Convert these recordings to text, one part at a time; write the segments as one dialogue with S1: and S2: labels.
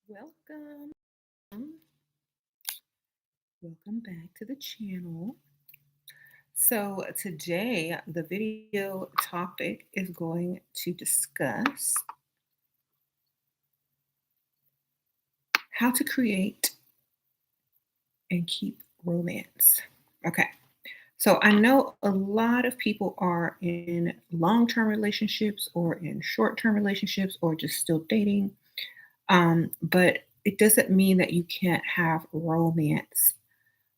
S1: Welcome. Welcome back to the channel. So, today the video topic is going to discuss how to create and keep romance. Okay. So, I know a lot of people are in long term relationships or in short term relationships or just still dating. But it doesn't mean that you can't have romance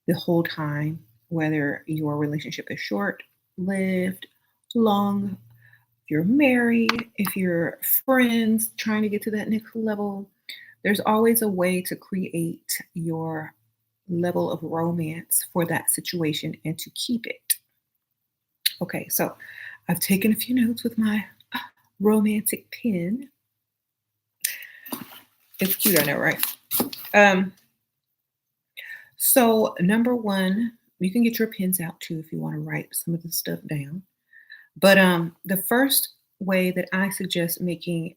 S1: the whole time, whether your relationship is short lived, long, if you're married, if you're friends trying to get to that next level. There's always a way to create your level of romance for that situation and to keep it. Okay, so I've taken a few notes with my romantic pen. It's cute, I know, right? Um, so number one, you can get your pens out too if you want to write some of the stuff down. But the first way that I suggest making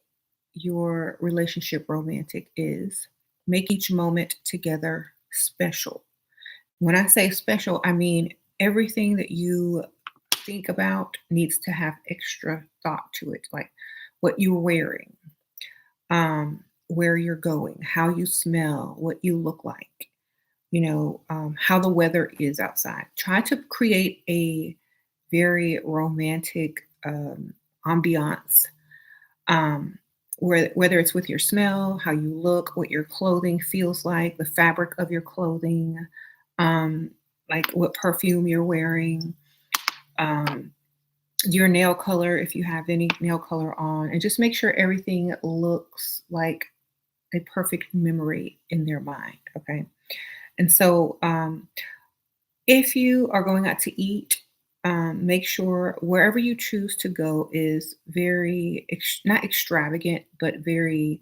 S1: your relationship romantic is make each moment together special. When I say special, I mean everything that you think about needs to have extra thought to it, like what you're wearing, where you're going, how you smell, what you look like, how the weather is outside. Try to create a very romantic ambiance, um, whether it's with your smell, how you look, what your clothing feels like, the fabric of your clothing, um, like what perfume you're wearing, um, your nail color, if you have any nail color on, and just make sure everything looks like a perfect memory in their mind. Okay. And so, if you are going out to eat, make sure wherever you choose to go is very not extravagant, but very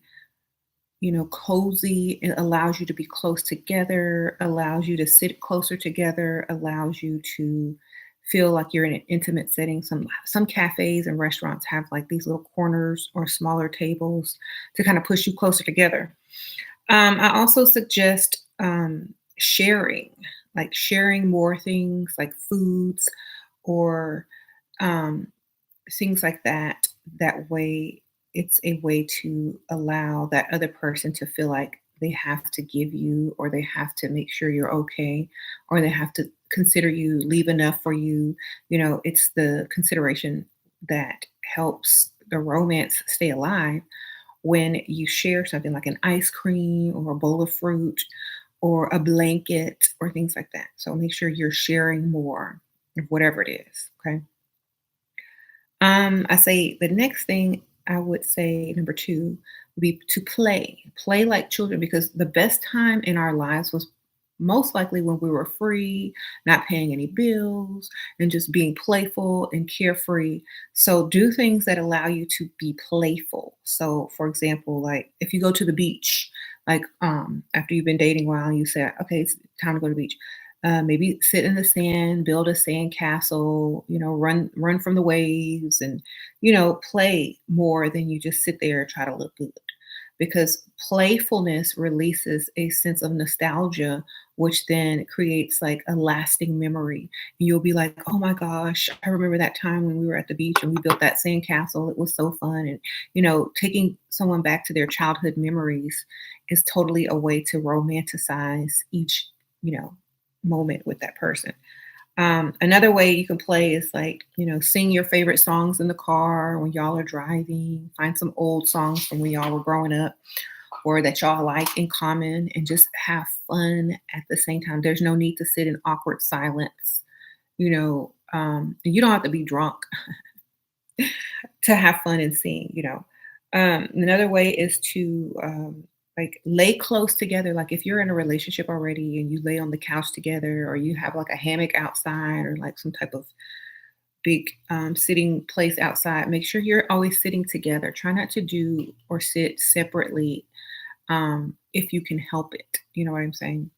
S1: cozy. It allows you to be close together, allows you to sit closer together, allows you to feel like you're in an intimate setting. Some cafes and restaurants have like these little corners or smaller tables to kind of push you closer together. I also suggest sharing, like sharing more things like foods or um, things like that. That way, it's a way to allow that other person to feel like they have to give you, or they have to make sure you're okay, or they have to consider you, leave enough for you. It's the consideration that helps the romance stay alive when you share something like an ice cream or a bowl of fruit or a blanket or things like that. So make sure you're sharing more of whatever it is. Okay. I say the next thing I would say, number two, would be to play. Play like children because the best time in our lives was most likely when we were free, not paying any bills, and just being playful and carefree. So do things that allow you to be playful. So for example, like if you go to the beach, like after you've been dating a while and you say, okay, it's time to go to the beach. Maybe sit in the sand, build a sand castle, run from the waves, and play more than you just sit there and try to look good. Because playfulness releases a sense of nostalgia, which then creates like a lasting memory. And you'll be like, oh my gosh, I remember that time when we were at the beach and we built that sand castle. It was so fun. And, taking someone back to their childhood memories is totally a way to romanticize each, you know, moment with that person. Another way you can play is like, sing your favorite songs in the car when y'all are driving, find some old songs from when y'all were growing up or that y'all like in common and just have fun at the same time. There's no need to sit in awkward silence. You don't have to be drunk to have fun and sing. Another way is to like lay close together. Like if you're in a relationship already and you lay on the couch together, or you have like a hammock outside, or like some type of big sitting place outside, make sure you're always sitting together. Try not to do or sit separately if you can help it. You know what I'm saying?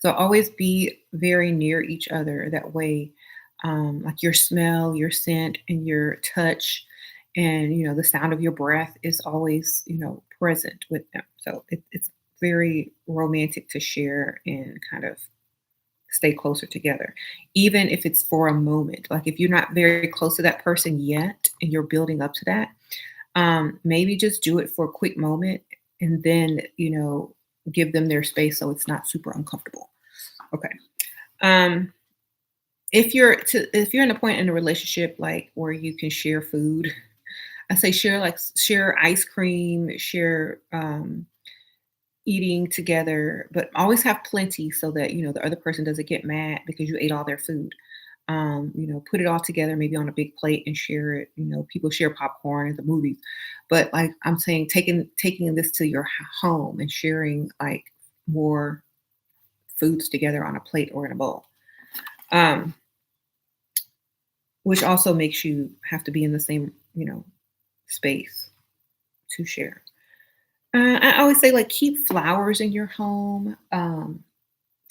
S1: So always be very near each other. That way, like your smell, your scent, and your touch And, the sound of your breath is always, present with them. So it's very romantic to share and kind of stay closer together, even if it's for a moment. Like if you're not very close to that person yet and you're building up to that, maybe just do it for a quick moment and then, give them their space so it's not super uncomfortable. Okay. Um, if you're in a point in a relationship like where you can share food, I say share ice cream, share eating together, but always have plenty so that the other person doesn't get mad because you ate all their food. Put it all together, maybe on a big plate and share it. People share popcorn at the movies, but like I'm saying, taking this to your home and sharing like more foods together on a plate or in a bowl, um, which also makes you have to be in the same space to share. I always say like keep flowers in your home.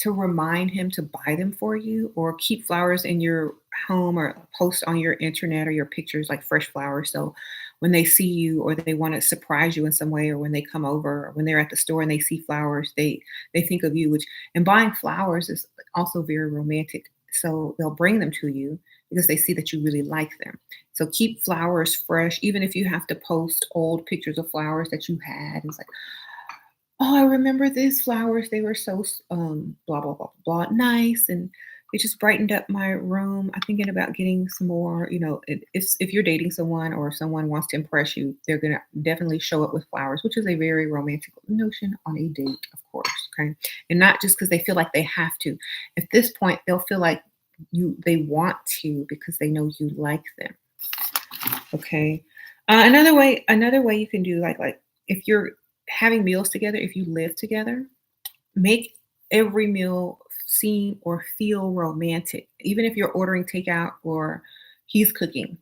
S1: To remind him to buy them for you, or keep flowers in your home or post on your internet or your pictures like fresh flowers. So when they see you or they want to surprise you in some way, or when they come over or when they're at the store and they see flowers, they think of you, which and buying flowers is also very romantic. So they'll bring them to you because they see that you really like them. So keep flowers fresh, even if you have to post old pictures of flowers that you had. It's like, oh, I remember these flowers. They were so blah blah blah blah nice, and it just brightened up my room. I'm thinking about getting some more. If you're dating someone or someone wants to impress you, they're gonna definitely show up with flowers, which is a very romantic notion on a date, of course. Okay, and not just because they feel like they have to. At this point, they'll feel like they want to because they know you like them. Okay. Another way you can do like if you're having meals together, if you live together, make every meal seem or feel romantic. Even if you're ordering takeout or he's cooking,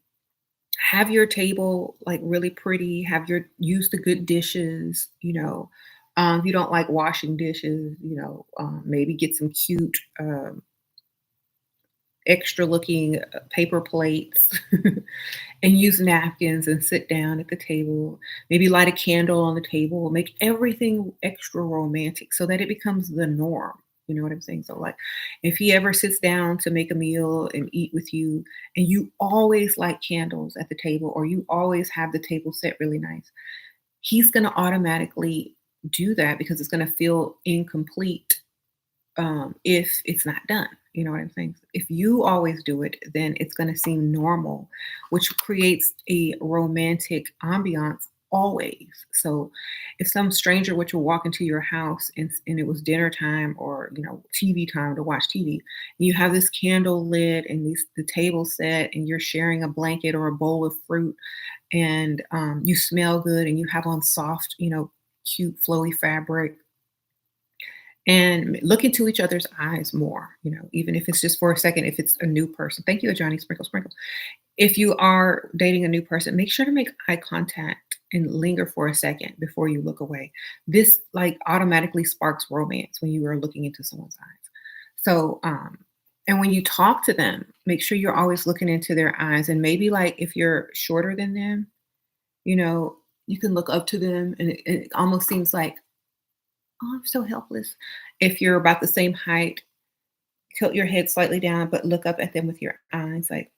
S1: have your table like really pretty. Have your use the good dishes. If you don't like washing dishes, maybe get some cute extra looking paper plates and use napkins and sit down at the table. Maybe light a candle on the table. Make everything extra romantic so that it becomes the norm. You know what I'm saying? So, like, if he ever sits down to make a meal and eat with you, and you always light candles at the table, or you always have the table set really nice, he's going to automatically do that because it's going to feel incomplete if it's not done. You know what I'm saying? If you always do it, then it's going to seem normal, which creates a romantic ambiance always. So if some stranger were to walk into your house and it was dinner time or TV time to watch TV, and you have this candle lit and the table set and you're sharing a blanket or a bowl of fruit and you smell good and you have on soft, cute flowy fabric, and look into each other's eyes more, even if it's just for a second, if it's a new person. Thank you, Johnny Sprinkle Sprinkle. If you are dating a new person, make sure to make eye contact and linger for a second before you look away. This like automatically sparks romance when you are looking into someone's eyes. So, and when you talk to them, make sure you're always looking into their eyes. And maybe like if you're shorter than them, you know, you can look up to them and it almost seems like, oh, I'm so helpless. If you're about the same height, tilt your head slightly down, but look up at them with your eyes, like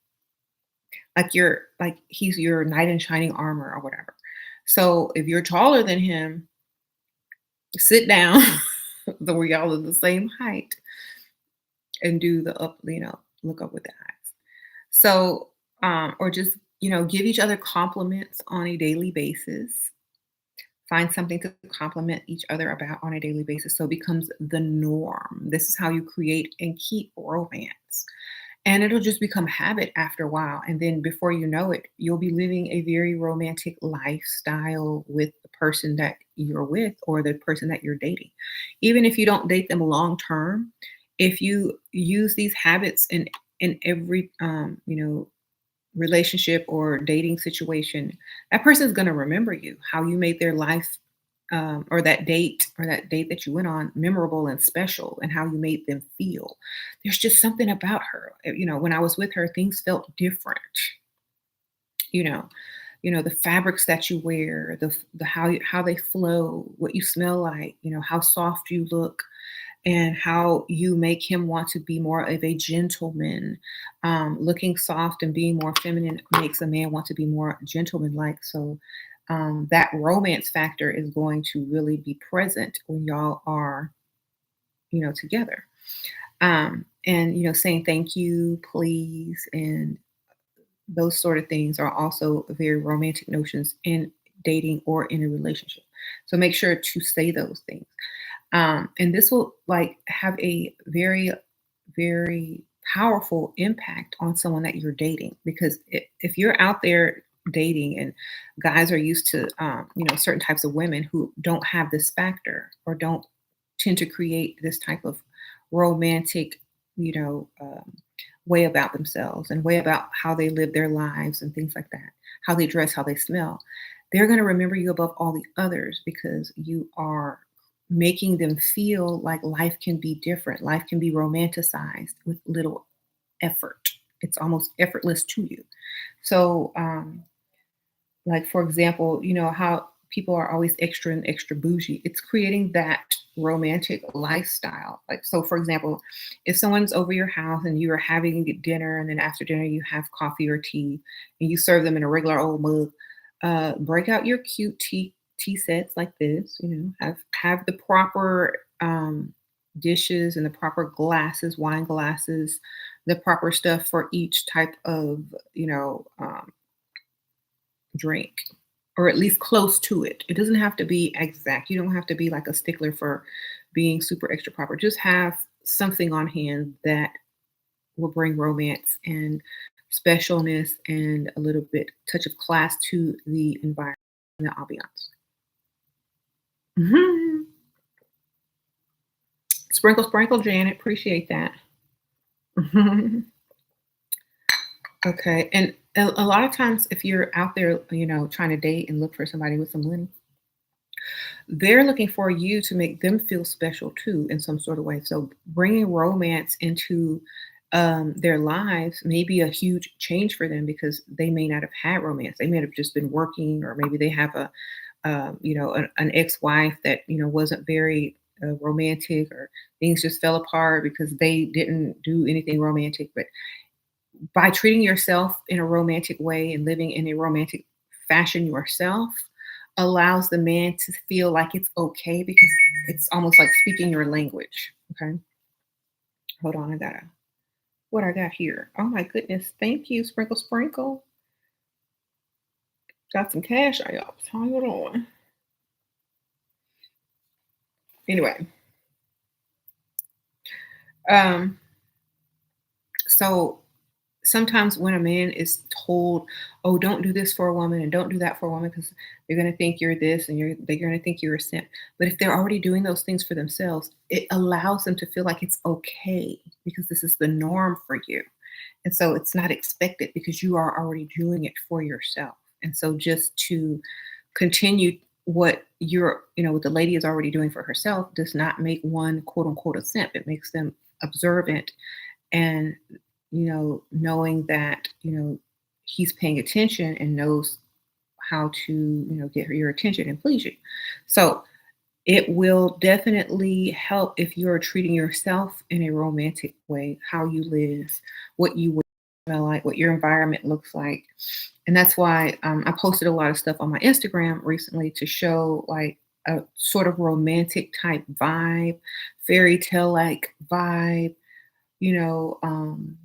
S1: you're like he's your knight in shining armor or whatever. So if you're taller than him, sit down, though y'all are the same height, and do the up, look up with the eyes. So, or just give each other compliments on a daily basis. Find something to compliment each other about on a daily basis so it becomes the norm. This is how you create and keep romance. And it'll just become habit after a while. And then before you know it, you'll be living a very romantic lifestyle with the person that you're with or the person that you're dating. Even if you don't date them long term, if you use these habits in every relationship or dating situation, that person is going to remember you, how you made their life or that date that you went on memorable and special, and how you made them feel. There's just something about her. When I was with her, things felt different. You know, the fabrics that you wear, the how they flow, what you smell like, how soft you look, and how you make him want to be more of a gentleman. Looking soft and being more feminine makes a man want to be more gentleman-like. So that romance factor is going to really be present when y'all are, together. And saying thank you, please, and those sort of things are also very romantic notions in dating or in a relationship. So make sure to say those things. And this will like have a very, very powerful impact on someone that you're dating, because if you're out there dating and guys are used to certain types of women who don't have this factor or don't tend to create this type of romantic you know way about themselves and way about how they live their lives and things like that, how they dress, how they smell, they're going to remember you above all the others because you are making them feel like life can be different. Life can be romanticized with little effort. It's almost effortless to you. So, like for example, how people are always extra and extra bougie. It's creating that romantic lifestyle. Like so, for example, if someone's over your house and you are having dinner, and then after dinner you have coffee or tea, and you serve them in a regular old mug, break out your cute tea sets like this. Have the proper dishes and the proper glasses, wine glasses, the proper stuff for each type of drink, or at least close to it. It doesn't have to be exact. You don't have to be like a stickler for being super extra proper. Just have something on hand that will bring romance and specialness and a little bit touch of class to the environment and the ambiance. Mhm. Sprinkle, sprinkle, Janet. Appreciate that. Okay. And a lot of times, if you're out there, trying to date and look for somebody with some money, they're looking for you to make them feel special too in some sort of way. So bringing romance into their lives may be a huge change for them because they may not have had romance. They may have just been working, or maybe they have an ex-wife that wasn't very romantic, or things just fell apart because they didn't do anything romantic. But by treating yourself in a romantic way and living in a romantic fashion yourself allows the man to feel like it's okay, because it's almost like speaking your language. Okay. Hold on. I gotta, what I got here. Oh my goodness. Thank you. Sprinkle, sprinkle. Got some cash. I got. Hold on. Anyway. Um, so sometimes when a man is told, "Oh, don't do this for a woman and don't do that for a woman because they're going to think you're this and they're going to think you're a simp." But if they're already doing those things for themselves, it allows them to feel like it's okay because this is the norm for you. And so it's not expected because you are already doing it for yourself. And so just to continue what what the lady is already doing for herself does not make one quote unquote a simp. It makes them observant and knowing that he's paying attention and knows how to get your attention and please you. So it will definitely help if you're treating yourself in a romantic way, how you live, what you wear, smell like, what your environment looks like. And that's why I posted a lot of stuff on my Instagram recently to show like a sort of romantic type vibe, fairy tale like vibe, you know, um,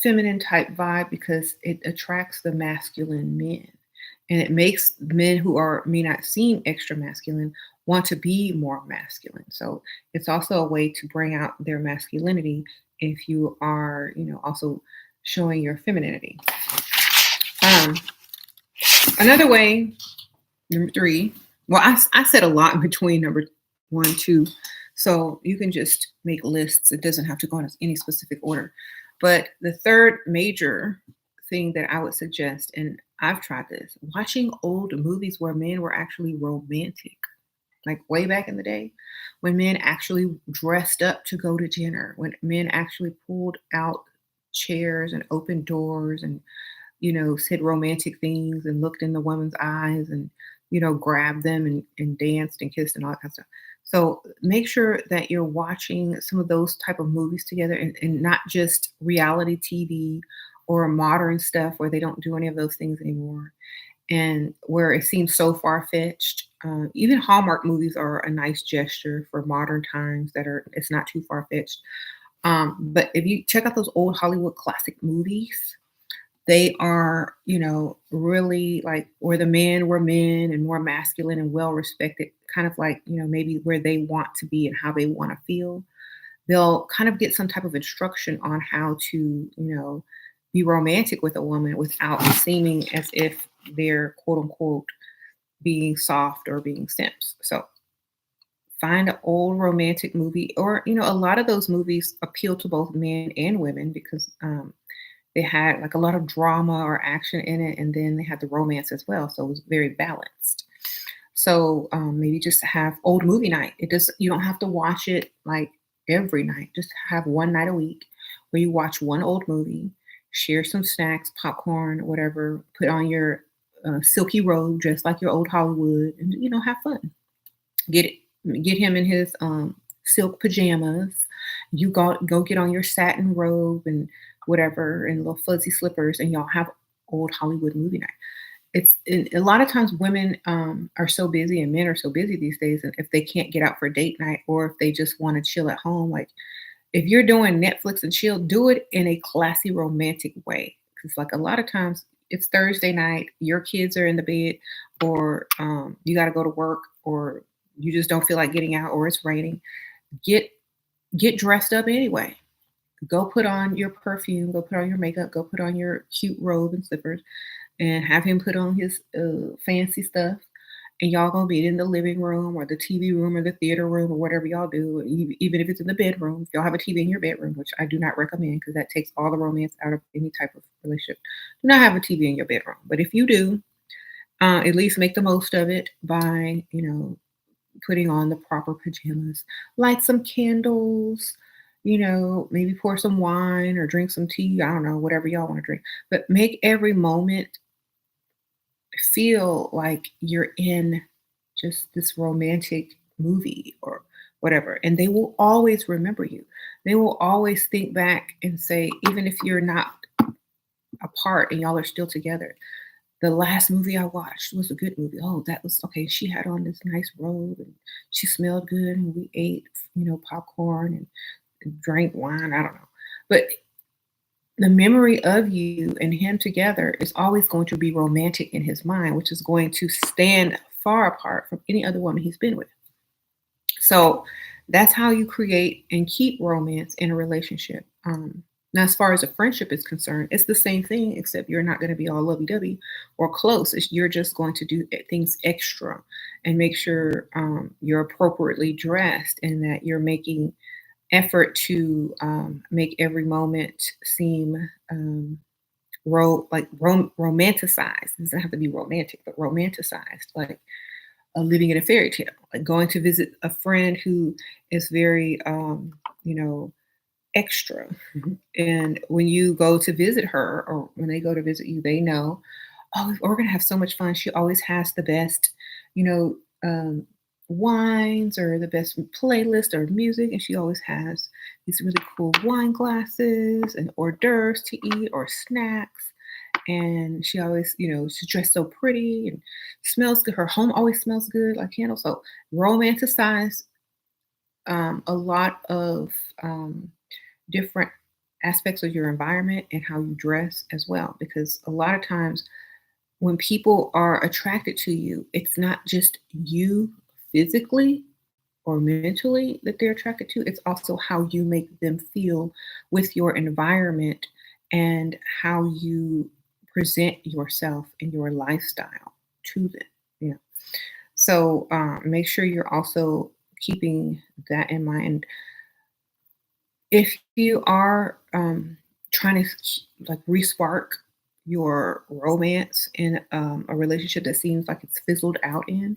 S1: feminine type vibe, because it attracts the masculine men. And it makes men who are may not seem extra masculine want to be more masculine. So it's also a way to bring out their masculinity if you are, also showing your femininity. Um, Another way, number three, well, I said a lot in between number one, two. So you can just make lists. It doesn't have to go in any specific order. But the third major thing that I would suggest, and I've tried this, watching old movies where men were actually romantic, like way back in the day, when men actually dressed up to go to dinner, when men actually pulled out chairs and opened doors and said romantic things and looked in the woman's eyes and, grabbed them and danced and kissed and all that kind of stuff. So make sure that you're watching some of those type of movies together and not just reality TV or modern stuff where they don't do any of those things anymore and where it seems so far fetched. Even Hallmark movies are a nice gesture for modern times that are it's not too far fetched. But if you check out those old Hollywood classic movies, they are, really like where the men were men and more masculine and well respected, kind of like, maybe where they want to be and how they want to feel. They'll kind of get some type of instruction on how to, be romantic with a woman without seeming as if they're quote unquote being soft or being simps. So find an old romantic movie, or a lot of those movies appeal to both men and women because they had like a lot of drama or action in it, and then they had the romance as well, so it was very balanced. So maybe just have old movie night. It does You don't have to watch it like every night. Just have one night a week where you watch one old movie, share some snacks, popcorn, whatever. Put on your silky robe, dress like your old Hollywood, and have fun. Get get him in his silk pajamas. You go get on your satin robe and whatever, and little fuzzy slippers, and y'all have old Hollywood movie night. It's a lot of times women are so busy and men are so busy these days, and if they can't get out for date night or if they just want to chill at home, like if you're doing Netflix and chill, do it in a classy, romantic way. Because like a lot of times it's Thursday night, your kids are in the bed, or you got to go to work, or you just don't feel like getting out, or it's raining. Get get dressed up anyway. Go put on your perfume, go put on your makeup, go put on your cute robe and slippers, and have him put on his fancy stuff. And y'all gonna be in the living room or the TV room or the theater room or whatever y'all do, even if it's in the bedroom. If y'all have a TV in your bedroom, which I do not recommend because that takes all the romance out of any type of relationship. Do not have a TV in your bedroom. But if you do, at least make the most of it by, putting on the proper pajamas, light some candles, maybe pour some wine or drink some tea. I don't know, whatever y'all want to drink. But make every moment feel like you're in just this romantic movie or whatever. And they will always remember you. They will always think back and say, even if you're not apart and y'all are still together, the last movie I watched was a good movie. Oh, that was okay. She had on this nice robe and she smelled good, and we ate, popcorn and drank wine. I don't know. But the memory of you and him together is always going to be romantic in his mind, which is going to stand far apart from any other woman he's been with. So that's how you create and keep romance in a relationship. Now, as far as a friendship is concerned, it's the same thing, except you're not going to be all lovey dovey or close. You're just going to do things extra and make sure you're appropriately dressed and that you're making effort to make every moment seem romanticized. It doesn't have to be romantic, but romanticized, like living in a fairy tale, like going to visit a friend who is very, extra. And when you go to visit her, or when they go to visit you, they know, oh, we're gonna have so much fun. She always has the best, you know, wines or the best playlist or music, and she always has these really cool wine glasses and hors d'oeuvres to eat or snacks. And she always, she's dressed so pretty and smells good. Her home always smells good, like candles. So romanticize a lot of different aspects of your environment and how you dress as well. Because a lot of times when people are attracted to you, it's not just you physically or mentally that they're attracted to, it's also how you make them feel with your environment and how you present yourself and your lifestyle to them. Yeah. So make sure you're also keeping that in mind. If you are trying to like respark your romance in a relationship that seems like it's fizzled out in,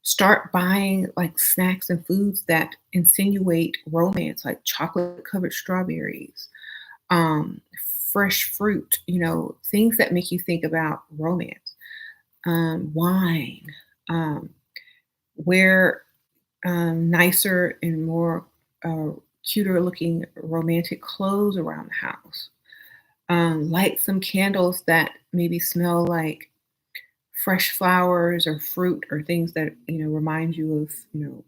S1: start buying like snacks and foods that insinuate romance, like chocolate covered strawberries, um, fresh fruit, things that make you think about romance. Wine, um, wear nicer and more uh, cuter looking romantic clothes around the house. Light some candles that maybe smell like fresh flowers or fruit or things that remind you of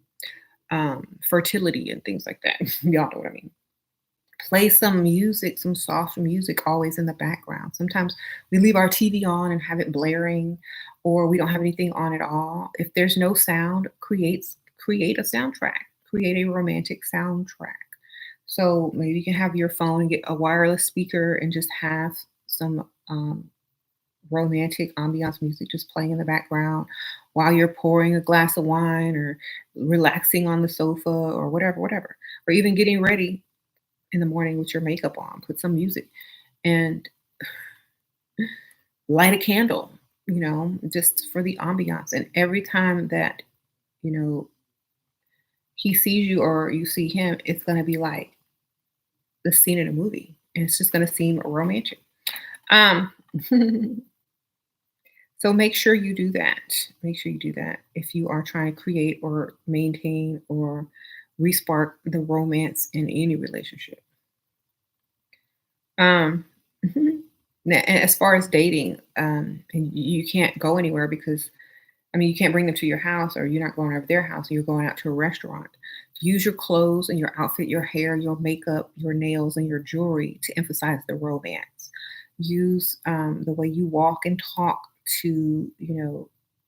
S1: fertility and things like that. Y'all know what I mean. Play some music, some soft music always in the background. Sometimes we leave our TV on and have it blaring, or we don't have anything on at all. If there's no sound, create a soundtrack, create a romantic soundtrack. So maybe you can have your phone and get a wireless speaker and just have some romantic ambiance music just playing in the background while you're pouring a glass of wine or relaxing on the sofa or whatever, or even getting ready in the morning with your makeup on. Put some music and light a candle, just for the ambiance. And every time that, you know, he sees you or you see him, it's going to be like the scene in a movie. And it's just going to seem romantic. Um, so make sure you do that. Make sure you do that if you are trying to create or maintain or respark the romance in any relationship. Um, and as far as dating, and you can't go anywhere because, I mean, you can't bring them to your house or you're not going over their house, you're going out to a restaurant. Use your clothes and your outfit, your hair, your makeup, your nails, and your jewelry to emphasize the romance. Use the way you walk and talk to,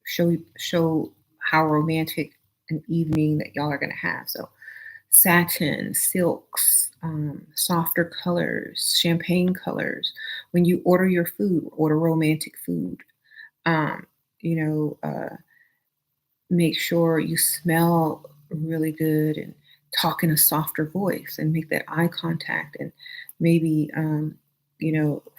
S1: show how romantic an evening that y'all are going to have. So satin, silks, softer colors, champagne colors. When you order your food, order romantic food. Um, you know, make sure you smell really good and talk in a softer voice and make that eye contact and maybe,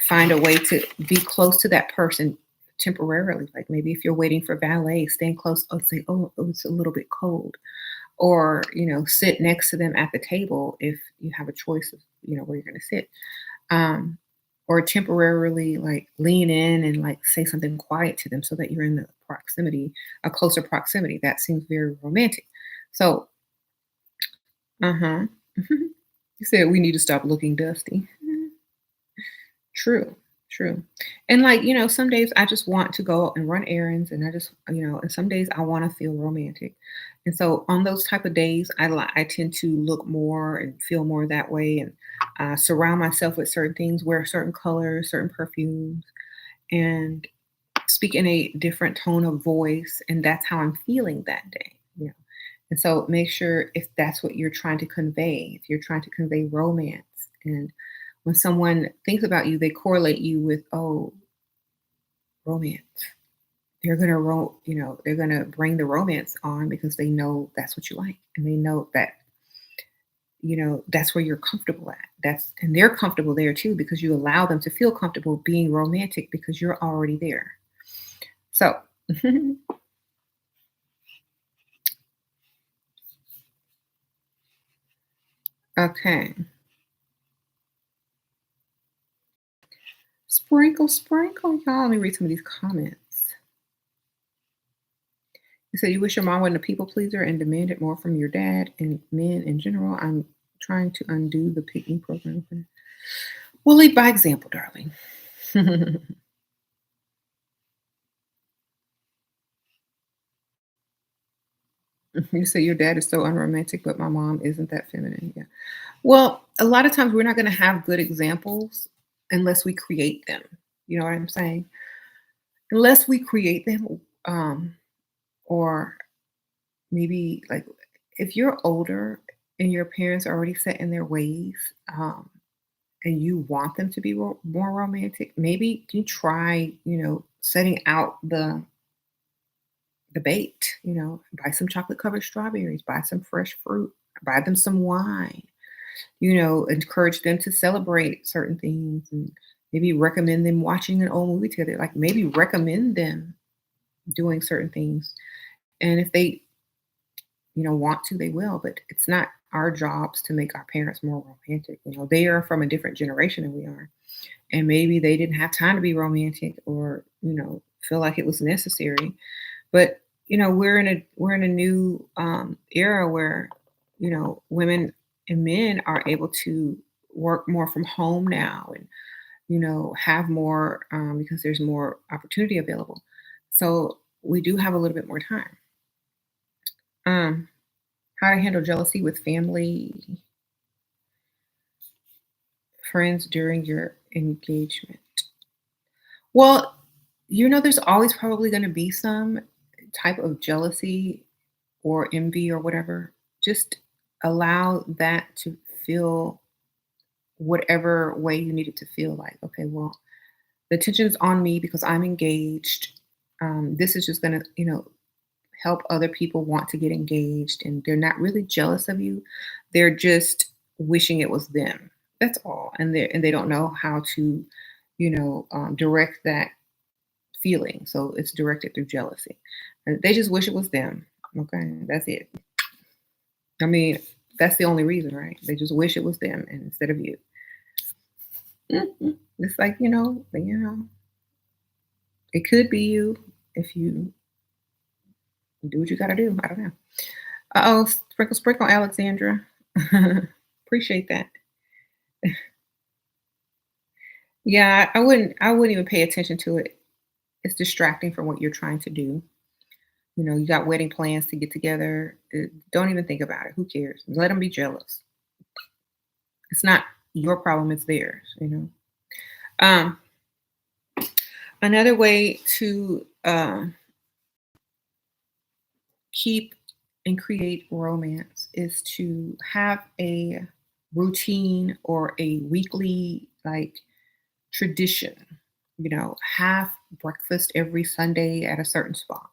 S1: find a way to be close to that person temporarily. Like maybe if you're waiting for valet, stand close. Oh, say, oh, it's a little bit cold or sit next to them at the table if you have a choice of where you're going to sit, um, or temporarily like lean in and like say something quiet to them so that you're in the proximity, a closer proximity. That seems very romantic. So uh-huh. You said we need to stop looking dusty. True, true. And like, some days I just want to go and run errands and I just, and some days I want to feel romantic. And so on those type of days, I tend to look more and feel more that way and surround myself with certain things, wear certain colors, certain perfumes, and speak in a different tone of voice. And that's how I'm feeling that day. And so make sure if that's what you're trying to convey, if you're trying to convey romance and when someone thinks about you, they correlate you with, oh, romance. They're gonna bring the romance on because they know that's what you like. And they know that, that's where you're comfortable at. And they're comfortable there too, because you allow them to feel comfortable being romantic because you're already there. So okay. Sprinkle, sprinkle, y'all. Let me read some of these comments. You said you wish your mom wasn't a people pleaser and demanded more from your dad and men in general. I'm trying to undo the pick me program. We'll lead by example, darling. You say your dad is so unromantic, but my mom isn't that feminine. Yeah. Well, a lot of times we're not going to have good examples unless we create them. You know what I'm saying? Unless we create them, or maybe like if you're older and your parents are already set in their ways, and you want them to be more romantic, maybe you try, setting out the bait, buy some chocolate covered strawberries, buy some fresh fruit, buy them some wine, encourage them to celebrate certain things and maybe recommend them watching an old movie together. Like maybe recommend them doing certain things. And if they, want to, they will, but it's not our jobs to make our parents more romantic. They are from a different generation than we are. and maybe they didn't have time to be romantic or, feel like it was necessary. But, we're in a new era where, women and men are able to work more from home now and, have more because there's more opportunity available. So we do have a little bit more time. Um, how to handle jealousy with family, friends during your engagement. Well, there's always probably going to be some type of jealousy or envy or whatever. Just allow that to feel whatever way you need it to feel like. Okay, well, the attention's on me because I'm engaged. This is just going to, help other people want to get engaged, and they're not really jealous of you. They're just wishing it was them. That's all, and they don't know how to, direct that feeling. So it's directed through jealousy, and they just wish it was them. Okay, that's it. I mean, that's the only reason, right? They just wish it was them and instead of you. It's like it could be you if you do what you got to do. I don't know. Oh, sprinkle, sprinkle, Alexandra. Appreciate that. Yeah, I wouldn't even pay attention to it. It's distracting from what you're trying to do. You got wedding plans to get together. Don't even think about it. Who cares? Let them be jealous. It's not your problem, it's theirs. Um, Another way to keep and create romance is to have a routine or a weekly like tradition. Have breakfast every Sunday at a certain spot.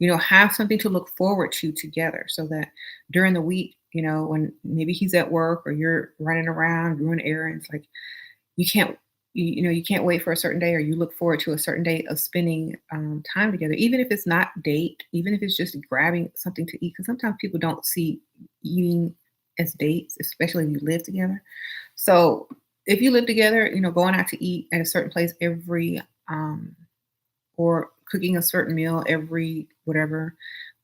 S1: Have something to look forward to together so that during the week, when maybe he's at work or you're running around doing errands, like you can't you can't wait for a certain day, or you look forward to a certain day of spending time together, even if it's not date, even if it's just grabbing something to eat, because sometimes people don't see eating as dates, especially if you live together. So if you live together, going out to eat at a certain place every or cooking a certain meal every whatever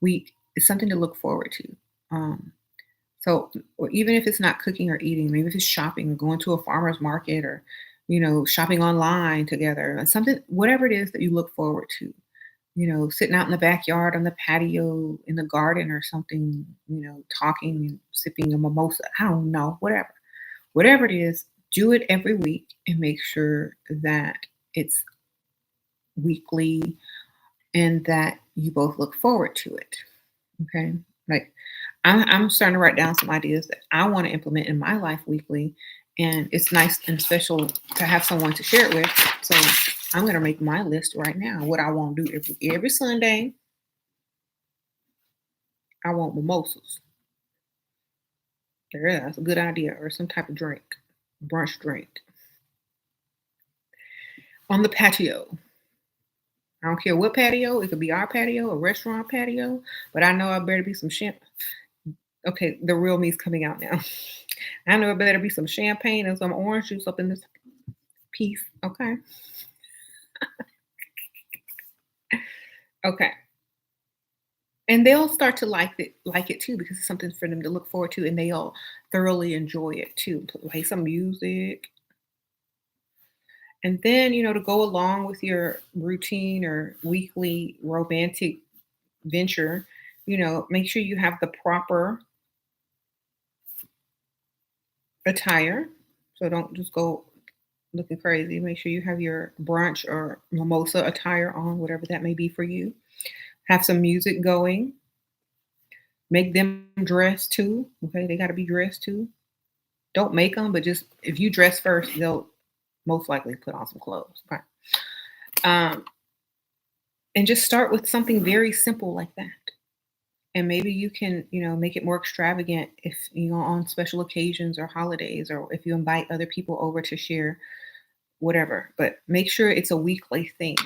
S1: week is something to look forward to. um, so, or even if it's not cooking or eating, maybe if it's shopping or going to a farmer's market or, shopping online together, and something, whatever it is that you look forward to, sitting out in the backyard, on the patio, in the garden or something, talking and sipping a mimosa. I don't know, whatever. Whatever it is, do it every week and make sure that it's weekly and that you both look forward to it. Okay. Like I'm starting to write down some ideas that I want to implement in my life weekly. And it's nice and special to have someone to share it with. So I'm going to make my list right now. What I want to do every Sunday, I want mimosas. Yeah, that's a good idea. Or some type of drink, brunch drink on the patio. I don't care what patio. It could be our patio, a restaurant patio, but I know I better be some champ. Okay, the real me's coming out now. I know it better be some champagne and some orange juice up in this piece. Okay. Okay. And they'll start to like it too because it's something for them to look forward to and they'll thoroughly enjoy it too. Play some music. And then, to go along with your routine or weekly romantic venture, make sure you have the proper attire. So don't just go looking crazy. Make sure you have your brunch or mimosa attire on, whatever that may be for you. Have some music going. Make them dress too. Okay, they got to be dressed too. Don't make them, but just if you dress first, they'll most likely put on some clothes. Okay. Um, and just start with something very simple like that. And maybe you can, make it more extravagant if on special occasions or holidays, or if you invite other people over to share whatever. But make sure it's a weekly thing.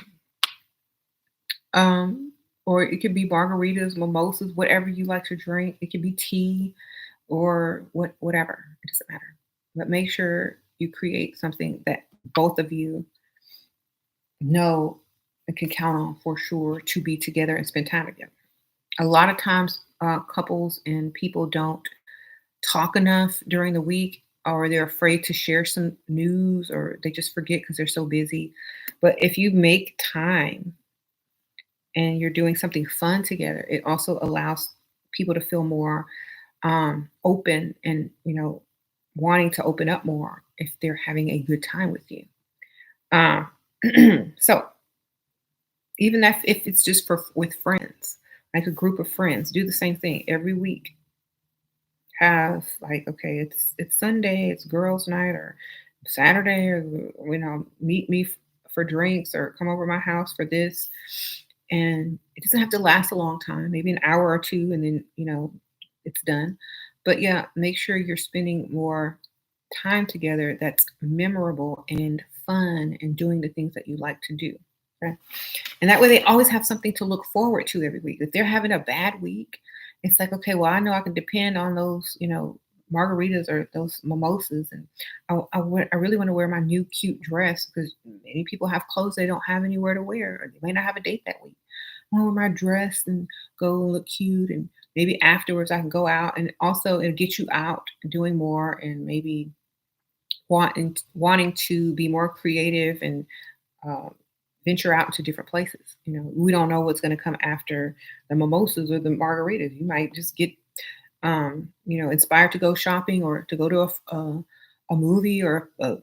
S1: Um, or it could be margaritas, mimosas, whatever you like to drink. It could be tea or whatever. It doesn't matter. But make sure you create something that both of you know and can count on for sure to be together and spend time together. A lot of times, couples and people don't talk enough during the week, or they're afraid to share some news, or they just forget because they're so busy. But if you make time and you're doing something fun together, it also allows people to feel more open and, wanting to open up more if they're having a good time with you. Uh, so even if it's just for with friends, like a group of friends, do the same thing every week. Have like, okay, it's Sunday, it's girls' night, or Saturday, or meet me for drinks, or come over my house for this. And it doesn't have to last a long time, maybe an hour or two, and then it's done. But yeah, make sure you're spending more time together that's memorable and fun, and doing the things that you like to do. Okay. And that way they always have something to look forward to every week. If they're having a bad week, it's like, okay, well, I know I can depend on those, margaritas or those mimosas. And I really want to wear my new cute dress, because many people have clothes they don't have anywhere to wear, or they may not have a date that week. I want to wear my dress and go and look cute. And maybe afterwards I can go out, and also it'll get you out doing more, and maybe wanting to be more creative and uh, venture out into different places. We don't know what's going to come after the mimosas or the margaritas. You might just get, inspired to go shopping, or to go to a movie, or a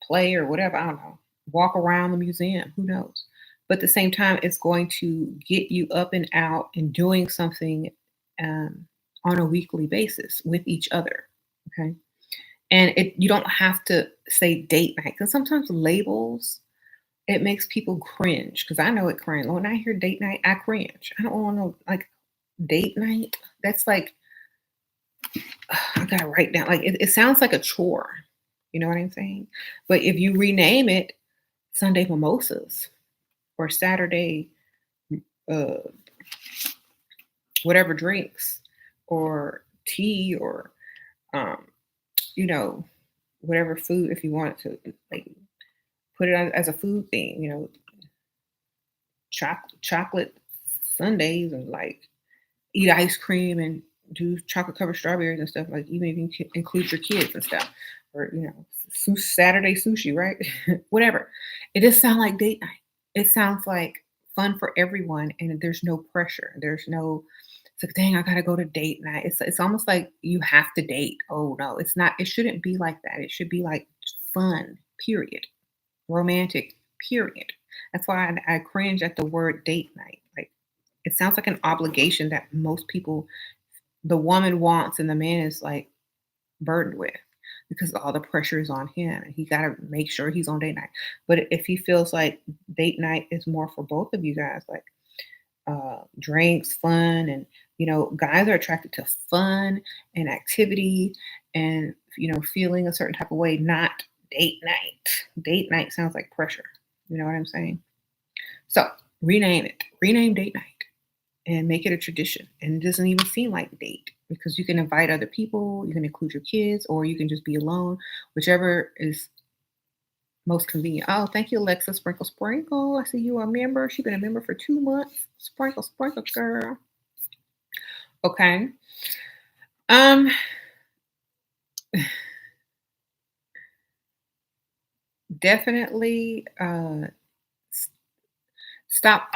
S1: play, or whatever. I don't know. Walk around the museum. Who knows? But at the same time, it's going to get you up and out and doing something on a weekly basis with each other. Okay. And you don't have to say date night, because sometimes labels, it makes people cringe, because I know it cringe. When I hear date night, I cringe. I don't want to know, like, date night. That's like, I gotta write down. Like, it sounds like a chore. You know what I'm saying? But if you rename it Sunday mimosas, or Saturday, uh, whatever drinks, or tea, or um, you know, whatever food, if you want to, like, put it as a food thing, chocolate Sundays, or like eat ice cream and do chocolate covered strawberries and stuff. Like, even if you can include your kids and stuff, or Saturday sushi, right? Whatever. It just sounds like date night. It sounds like fun for everyone, and there's no pressure. There's no. It's like, dang, I gotta go to date night. It's almost like you have to date. Oh no, it's not. It shouldn't be like that. It should be like fun. Period. Romantic. Period. That's why I cringe at the word date night. Like, it sounds like an obligation that most people, the woman wants, and the man is like burdened with, because all the pressure is on him, and he got to make sure he's on date night. But if he feels like date night is more for both of you guys, like drinks, fun, and guys are attracted to fun and activity, and feeling a certain type of way, not date night. Date night sounds like pressure. You know what I'm saying? So rename it. Rename date night, and make it a tradition. And it doesn't even seem like a date, because you can invite other people, you can include your kids, or you can just be alone, whichever is most convenient. Oh, thank you, Alexa. Sprinkle, sprinkle. I see you are a member. She's been a member for 2 months. Sprinkle, sprinkle, girl. Okay. Um, definitely stop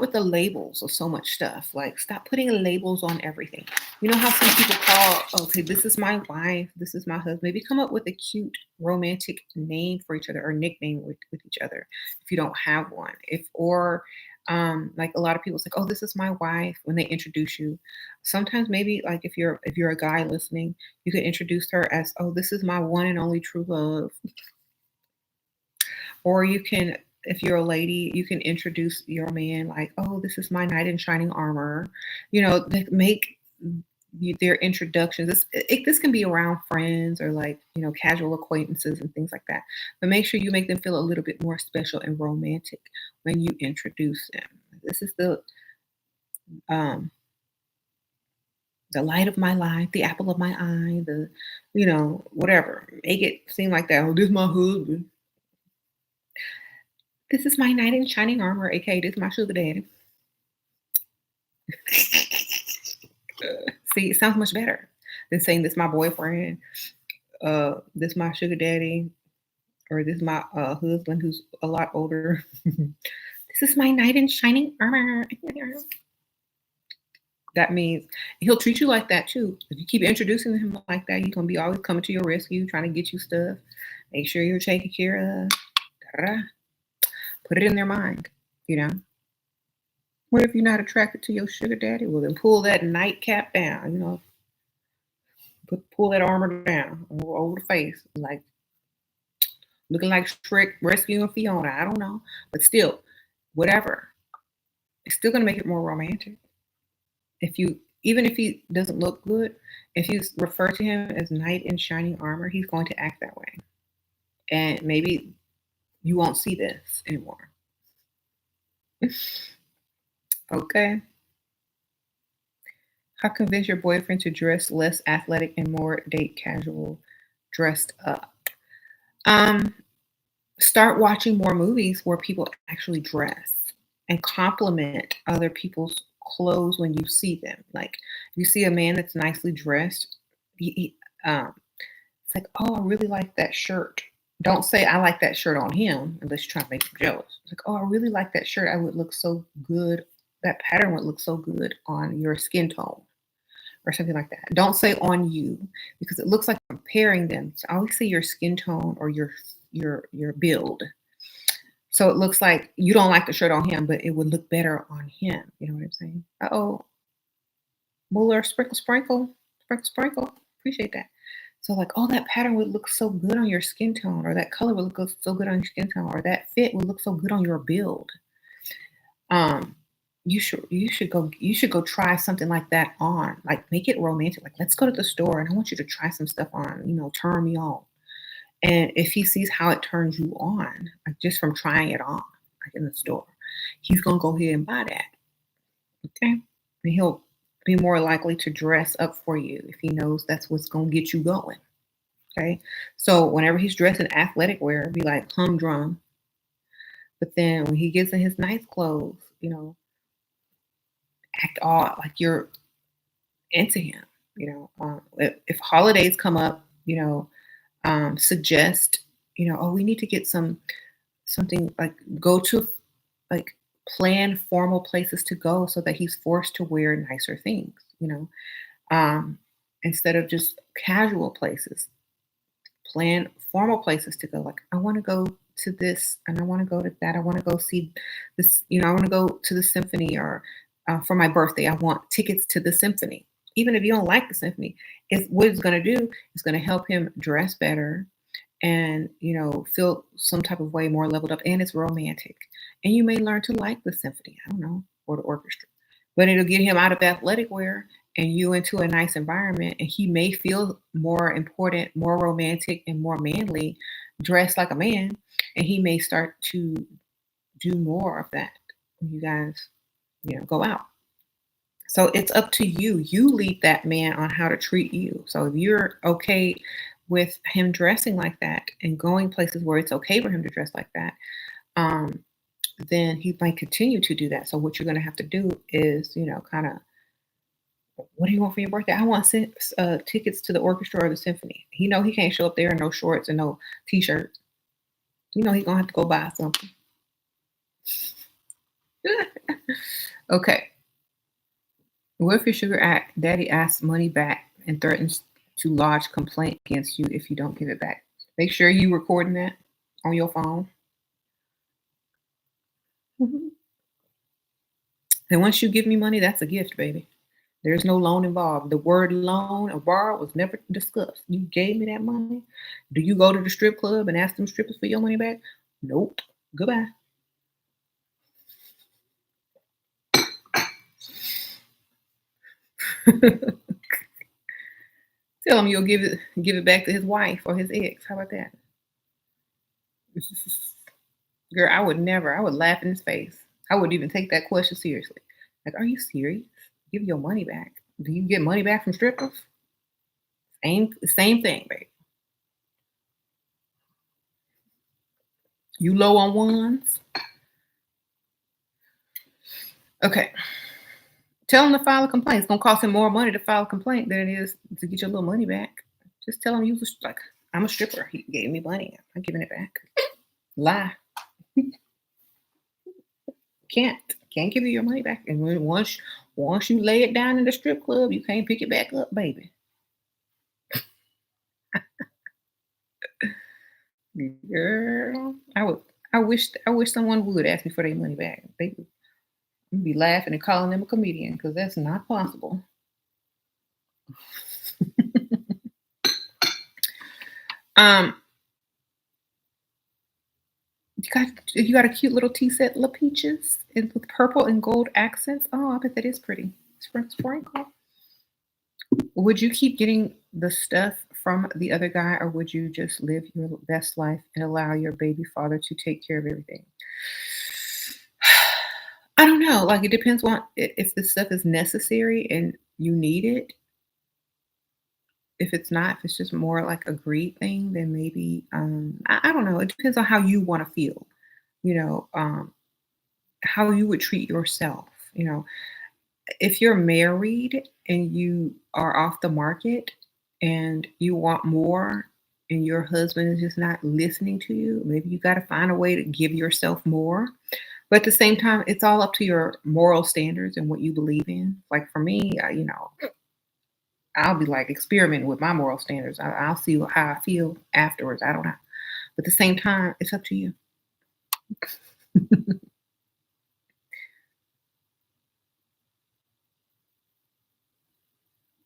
S1: with the labels of so much stuff. Like, stop putting labels on everything. You know how some people call, okay, this is my wife, this is my husband. Maybe come up with a cute romantic name for each other, or nickname with each other if you don't have one. If or like, a lot of people say, oh, this is my wife when they introduce you. Sometimes, maybe, like, if you're a guy listening, you could introduce her as, oh, this is my one and only true love. Or you can, if you're a lady, you can introduce your man like, "Oh, this is my knight in shining armor." They make their introductions. This can be around friends, or like casual acquaintances and things like that. But make sure you make them feel a little bit more special and romantic when you introduce them. This is um, the light of my life, the apple of my eye, the whatever. Make it seem like that. Oh, this is my husband. This is my knight in shining armor, aka this is my sugar daddy. See, it sounds much better than saying this my boyfriend, this my sugar daddy, or this my husband who's a lot older. This is my knight in shining armor. That means he'll treat you like that too. If you keep introducing him like that, he's gonna be always coming to your rescue, trying to get you stuff. Make sure you're taken care of. Da-da-da. Put it in their mind, you know. What if you're not attracted to your sugar daddy? Well, then pull that nightcap down, pull that armor down over the face, like looking like Shrek rescuing Fiona. I don't know, but still, whatever. It's still gonna make it more romantic. If you even if he doesn't look good, if you refer to him as knight in shining armor, he's going to act that way. And maybe you won't see this anymore. Okay. How convince your boyfriend to dress less athletic and more date casual, dressed up? Um, Start watching more movies where people actually dress and compliment other people's clothes when you see them. Like you see a man that's nicely dressed, it's like, oh, I really like that shirt. Don't say I like that shirt on him unless you're trying to make him jealous. It's like, oh, I really like that shirt. I would look so good. That pattern would look so good on your skin tone or something like that. Don't say on you because it looks like comparing them. So I always say your skin tone or your build. So it looks like you don't like the shirt on him, but it would look better on him. You know what I'm saying? Oh, Muller, sprinkle, sprinkle, sprinkle, sprinkle. Appreciate that. So like, oh, that pattern would look so good on your skin tone, or that color would look so good on your skin tone, or that fit would look so good on your build. Um, you should go try something like that on. Like make it romantic. Like let's go to the store and I want you to try some stuff on, turn me on. And if he sees how it turns you on, like just from trying it on, like in the store, he's gonna go ahead and buy that. Okay. And he'll be more likely to dress up for you if he knows that's what's gonna get you going. Okay. So whenever he's dressed in athletic wear, be like humdrum. But then when he gets in his nice clothes, act all like you're into him. If holidays come up, suggest, oh, we need to get something like go to like plan formal places to go so that he's forced to wear nicer things, um, instead of just casual places. Plan formal places to go. Like, I want to go to this and I want to go to that. I want to go see this, I want to go to the symphony or for my birthday, I want tickets to the symphony. Even if you don't like the symphony, it's what it's going to do is going to help him dress better and, feel some type of way more leveled up. And it's romantic. And you may learn to like the symphony, I don't know, or the orchestra. But it'll get him out of athletic wear and you into a nice environment. And he may feel more important, more romantic, and more manly, dressed like a man. And he may start to do more of that when you guys, go out. So it's up to you. You lead that man on how to treat you. So if you're okay with him dressing like that and going places where it's okay for him to dress like that, um, then he might continue to do that. So what you're going to have to do is, kind of, what do you want for your birthday? I want tickets to the orchestra or the symphony. He can't show up there in no shorts and no t-shirt. He's going to have to go buy something. Okay. What if your daddy asks money back and threatens to lodge complaint against you if you don't give it back? Make sure you recording that on your phone. Mhm. And once you give me money, that's a gift, baby. There's no loan involved. The word loan or borrow was never discussed. You gave me that money. Do you go to the strip club and ask them strippers for your money back? Nope. Goodbye. Tell him you'll give it back to his wife or his ex. How about that? Girl, I would never. I would laugh in his face. I wouldn't even take that question seriously. Like, are you serious? Give your money back. Do you get money back from strippers? Same thing, babe. You low on ones? Okay. Tell him to file a complaint. It's gonna cost him more money to file a complaint than it is to get your little money back. Just tell him you was like, I'm a stripper. He gave me money. I'm giving it back. Lie. Can't. Can't give you your money back. And once you lay it down in the strip club, you can't pick it back up, baby. Girl, I wish someone would ask me for their money back. They would be laughing and calling them a comedian because that's not possible. Um, you got a cute little tea set, La Peaches, and with purple and gold accents. Oh, I bet that is pretty. Sprinkle. Would you keep getting the stuff from the other guy, or would you just live your best life and allow your baby father to take care of everything? I don't know. Like it depends on if the stuff is necessary and you need it. If it's not, if it's just more like a greed thing, then maybe I don't know. It depends on how you want to feel. You know, how you would treat yourself. You know, if you're married and you are off the market and you want more and your husband is just not listening to you, maybe you got to find a way to give yourself more. But at the same time, it's all up to your moral standards and what you believe in. Like for me, I'll be like experimenting with my moral standards. I'll see how I feel afterwards. I don't know. But at the same time, it's up to you.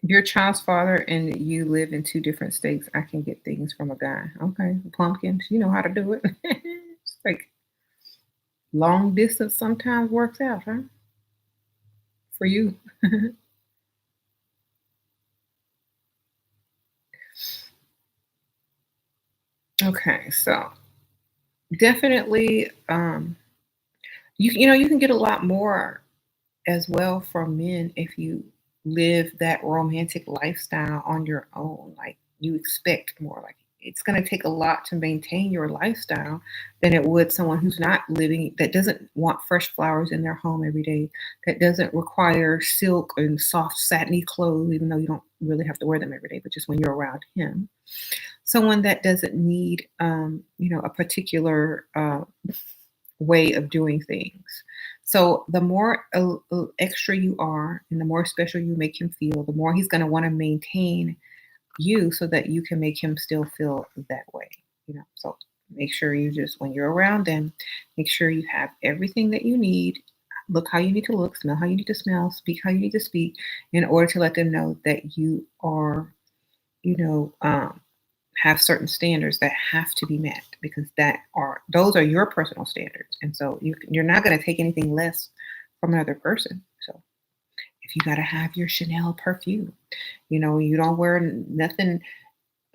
S1: Your child's father and you live in two different states. I can get things from a guy. Okay, pumpkins. You know how to do it. It's like long distance sometimes works out, huh? For you. Okay, so definitely, you can get a lot more as well from men if you live that romantic lifestyle on your own. Like you expect more. Like it's going to take a lot to maintain your lifestyle than it would someone who's not living, that doesn't want fresh flowers in their home every day, that doesn't require silk and soft satiny clothes, even though you don't really have to wear them every day, but just when you're around him. Someone that doesn't need, a particular way of doing things. So the more extra you are and the more special you make him feel, the more he's going to want to maintain you so that you can make him still feel that way. So make sure you just, when you're around them, make sure you have everything that you need. Look how you need to look, smell how you need to smell, speak how you need to speak, in order to let them know that you are, you know, um, have certain standards that have to be met, because those are your personal standards, and so you're not going to take anything less from another person. So if you got to have your Chanel perfume, you don't wear nothing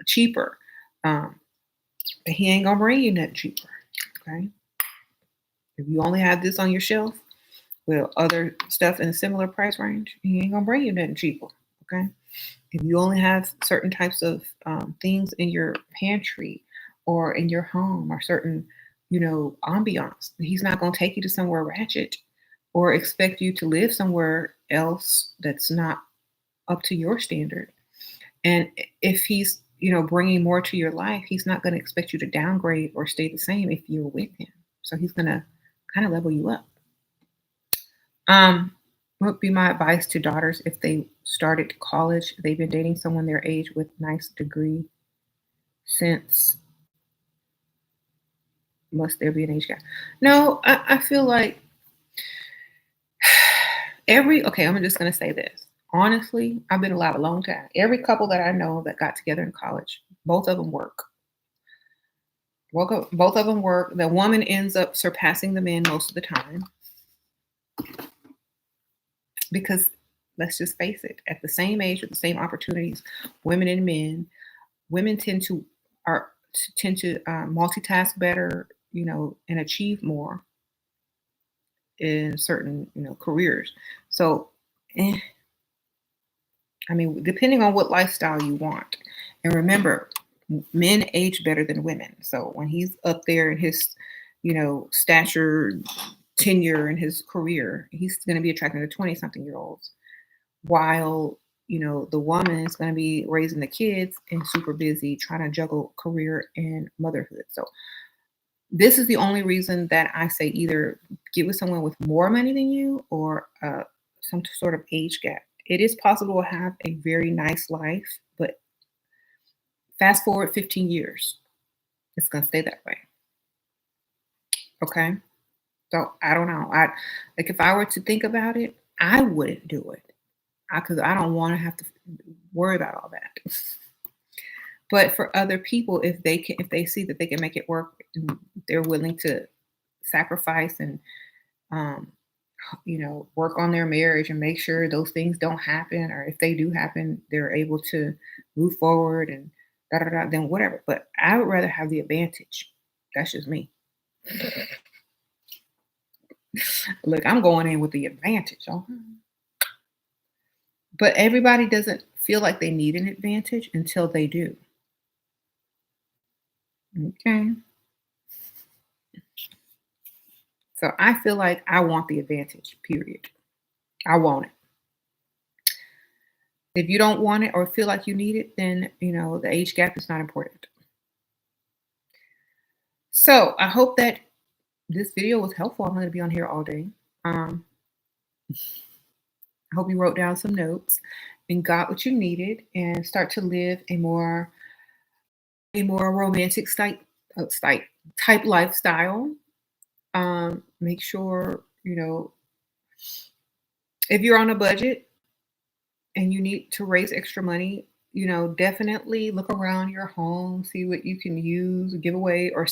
S1: cheaper, um, but he ain't gonna bring you nothing cheaper. Okay, if you only have this on your shelf with other stuff in a similar price range, he ain't gonna bring you nothing cheaper. Okay, if you only have certain types of things in your pantry or in your home, or certain, ambiance, he's not going to take you to somewhere ratchet or expect you to live somewhere else that's not up to your standard. And if he's, bringing more to your life, he's not going to expect you to downgrade or stay the same if you're with him. So he's going to kind of level you up. What would be my advice to daughters if they started college? They've been dating someone their age with nice degree since. Must there be an age gap? No, I feel like okay, I'm just gonna say this. Honestly, I've been alive a long time. Every couple that I know that got together in college, both of them work. Both of them work. The woman ends up surpassing the man most of the time because, let's just face it, at the same age with the same opportunities, women and men, women are tend to multitask better, and achieve more in certain, careers. So, eh, I mean, depending on what lifestyle you want, and remember, men age better than women. So when he's up there in his stature, tenure in his career. He's going to be attracting to 20 something year olds, while the woman is going to be raising the kids and super busy trying to juggle career and motherhood. So this is the only reason that I say either get with someone with more money than you, or some sort of age gap. It is possible to have a very nice life, but fast forward 15 years, it's going to stay that way. Okay. So I don't know. Like, if I were to think about it, I wouldn't do it because I don't want to have to worry about all that. But for other people, if they see that they can make it work, and they're willing to sacrifice and um, work on their marriage and make sure those things don't happen, or if they do happen, they're able to move forward and da da da. Then whatever. But I would rather have the advantage. That's just me. Look, I'm going in with the advantage. But everybody doesn't feel like they need an advantage until they do. Okay. So I feel like I want the advantage, period. I want it. If you don't want it or feel like you need it, then, the age gap is not important. So I hope that this video was helpful. I'm going to be on here all day. Um, I hope you wrote down some notes and got what you needed and start to live a more romantic type lifestyle. Make sure, if you're on a budget and you need to raise extra money, definitely look around your home, see what you can use, give away or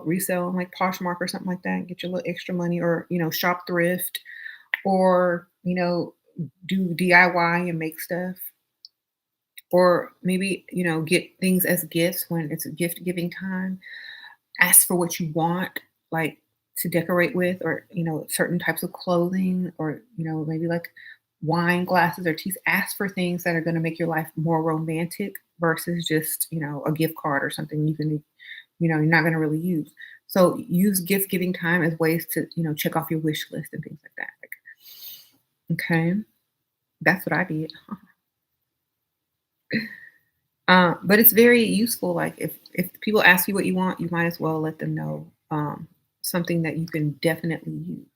S1: resell on like Poshmark or something like that. Get your little extra money, or, shop thrift, or, do DIY and make stuff. Or maybe, get things as gifts when it's a gift giving time. Ask for what you want, like to decorate with, or, certain types of clothing, or, maybe like wine glasses or teas. Ask for things that are going to make your life more romantic versus just, a gift card or something you're not going to really use. So use gift giving time as ways to, check off your wish list and things like that. Okay. That's what I did. But it's very useful. Like, if people ask you what you want, you might as well let them know something that you can definitely use.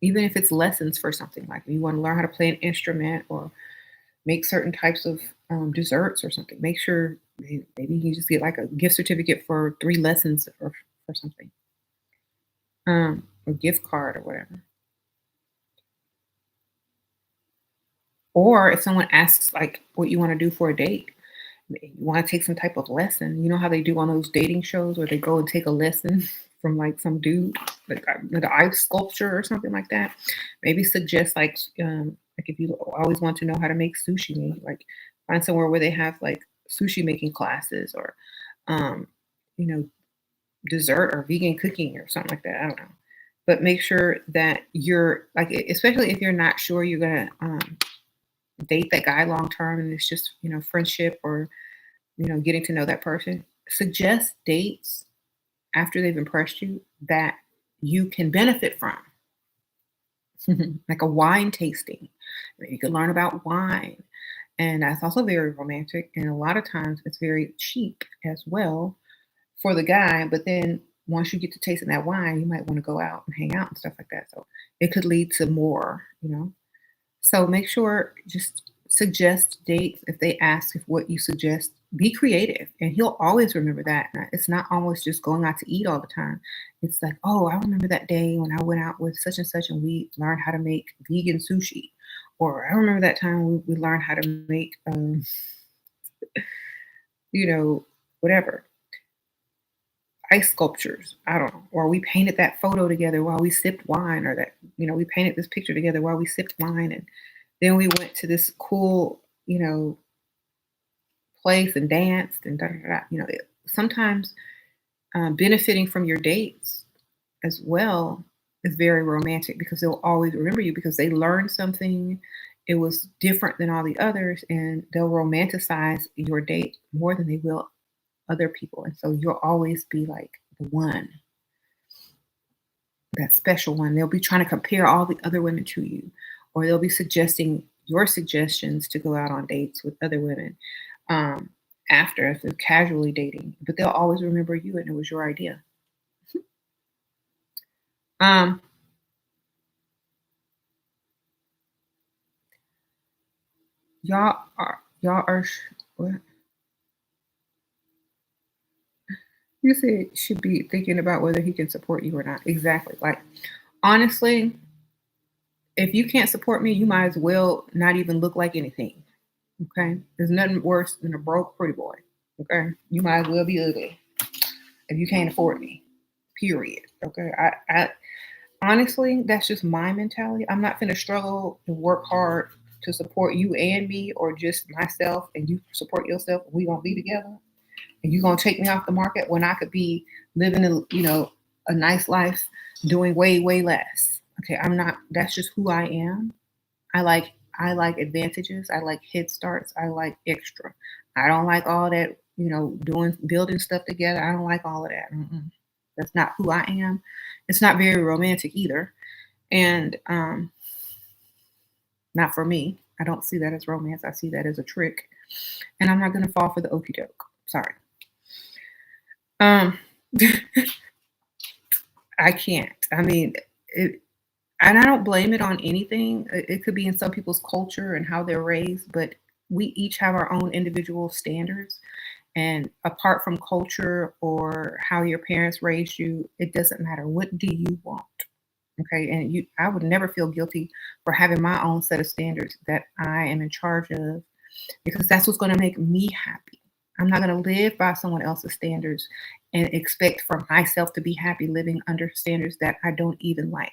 S1: Even if it's lessons for something, like if you want to learn how to play an instrument or make certain types of desserts or something, make sure maybe you just get like a gift certificate for 3 lessons, or something, or gift card or whatever. Or if someone asks like what you want to do for a date, you want to take some type of lesson. You know how they do on those dating shows where they go and take a lesson from like some dude, like an ice sculpture or something like that. Maybe suggest like if you always want to know how to make sushi, like find somewhere where they have like sushi making classes, or um, you know, dessert or vegan cooking or something like that. I don't know. But make sure that you're like, especially if you're not sure you're gonna date that guy long term, and it's just friendship, or getting to know that person. Suggest dates after they've impressed you that you can benefit from, like a wine tasting. Where you can learn about wine, and that's also very romantic. And a lot of times, it's very cheap as well for the guy. But then once you get to tasting that wine, you might want to go out and hang out and stuff like that. So it could lead to more. So make sure, just suggest dates. If they ask if what you suggest, be creative, and he'll always remember that. And it's not always just going out to eat all the time. It's like, oh, I remember that day when I went out with such and such, and we learned how to make vegan sushi. Or I remember that time we learned how to make, whatever, ice sculptures. I don't know. Or we painted that photo together while we sipped wine, or that, we painted this picture together while we sipped wine. And then we went to this cool, place and danced and da da da. Sometimes benefiting from your dates as well is very romantic, because they'll always remember you because they learned something. It was different than all the others, and they'll romanticize your date more than they will other people. And so you'll always be like the one, that special one. They'll be trying to compare all the other women to you, or they'll be suggesting your suggestions to go out on dates with other women um, after if they're casually dating. But they'll always remember you, and it was your idea. Um, what? You said should be thinking about whether he can support you or not. Exactly. Like honestly, if you can't support me, you might as well not even look like anything. Okay. There's nothing worse than a broke pretty boy. Okay. You might as well be ugly if you can't afford me. Period. Okay. I honestly, that's just my mentality. I'm not gonna struggle and work hard to support you and me or just myself and you support yourself. We gonna be together. And you gonna take me off the market when I could be living a nice life doing way, way less. Okay. I'm not that's just who I am. I like advantages. I like head starts. I like extra. I don't like all that, doing building stuff together. I don't like all of that. Mm-mm. That's not who I am. It's not very romantic either. And not for me. I don't see that as romance. I see that as a trick. And I'm not gonna fall for the okey doke. Sorry. Um I can't. I mean, it and I don't blame it on anything. It could be in some people's culture and how they're raised, but we each have our own individual standards. And apart from culture or how your parents raised you, it doesn't matter. What do you want? Okay. And I would never feel guilty for having my own set of standards that I am in charge of because that's what's going to make me happy. I'm not going to live by someone else's standards and expect for myself to be happy living under standards that I don't even like.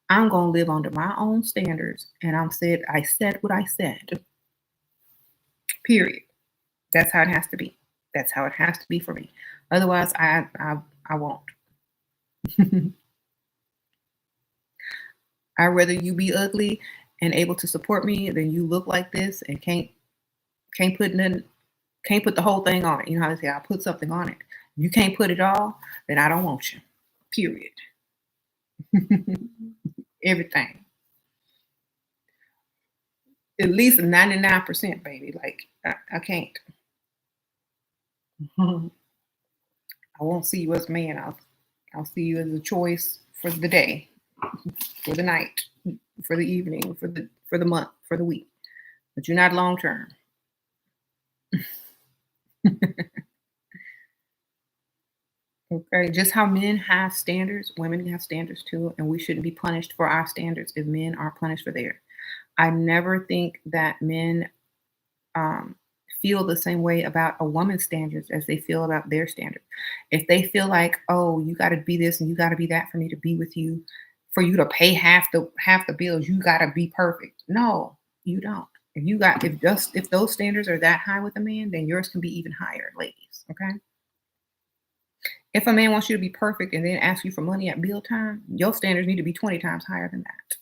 S1: I'm going to live under my own standards and I said what I said. Period. That's how it has to be. That's how it has to be for me. Otherwise I won't. I'd rather you be ugly and able to support me than you look like this and can't put nothing can't put the whole thing on it. You know how they say I'll put something on it. If you can't put it all, then I don't want you. Period. Everything. At least 99%, baby. Like I can't. I won't see you as a man. I'll see you as a choice for the day, for the night, for the evening, for the month, for the week. But you're not long term. Okay, just how men have standards, women have standards too, and we shouldn't be punished for our standards if men are punished for theirs. I never think that men um, feel the same way about a woman's standards as they feel about their standards. If they feel like, oh, you got to be this and you got to be that for me to be with you, for you to pay half the bills, you got to be perfect. No, you don't. If those standards are that high with a man, then yours can be even higher, ladies. Okay. If a man wants you to be perfect and then asks you for money at bill time, your standards need to be 20 times higher than that.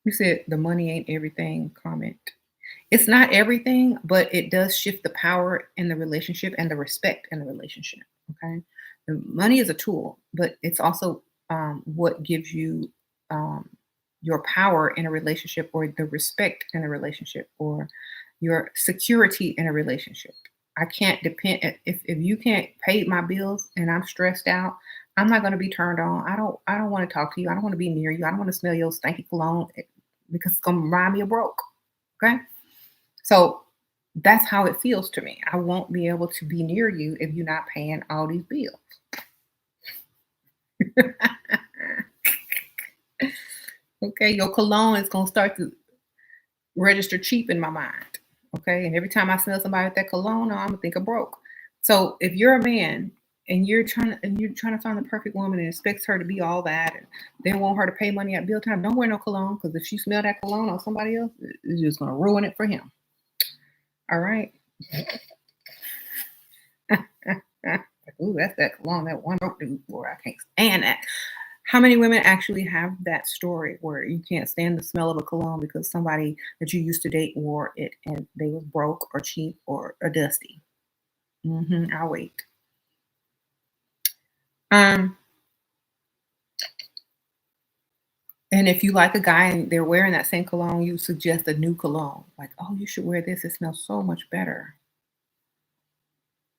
S1: You said the money ain't everything comment. It's not everything, but it does shift the power in the relationship and the respect in the relationship. Okay. The money is a tool, but it's also what gives you um, your power in a relationship or the respect in a relationship or your security in a relationship. I can't depend if you can't pay my bills and I'm stressed out, I'm not going to be turned on. I don't want to talk to you. I don't want to be near you. I don't want to smell your stinky cologne because it's going to remind me of broke. Okay? So that's how it feels to me. I won't be able to be near you if you're not paying all these bills. Okay, your cologne is gonna start to register cheap in my mind. Okay, and every time I smell somebody with that cologne, I'm gonna think of broke. So if you're a man and you're trying to find the perfect woman and expects her to be all that and then want her to pay money at bill time, don't wear no cologne because if she smell that cologne on somebody else, it's just gonna ruin it for him. All right. Ooh, that's that cologne, that one broke dude. Boy, I can't stand that. How many women actually have that story where you can't stand the smell of a cologne because somebody that you used to date wore it and they was broke or cheap or dusty? I'll wait. Um, and if you like a guy and they're wearing that same cologne, you suggest a new cologne. Like, oh, you should wear this. It smells so much better.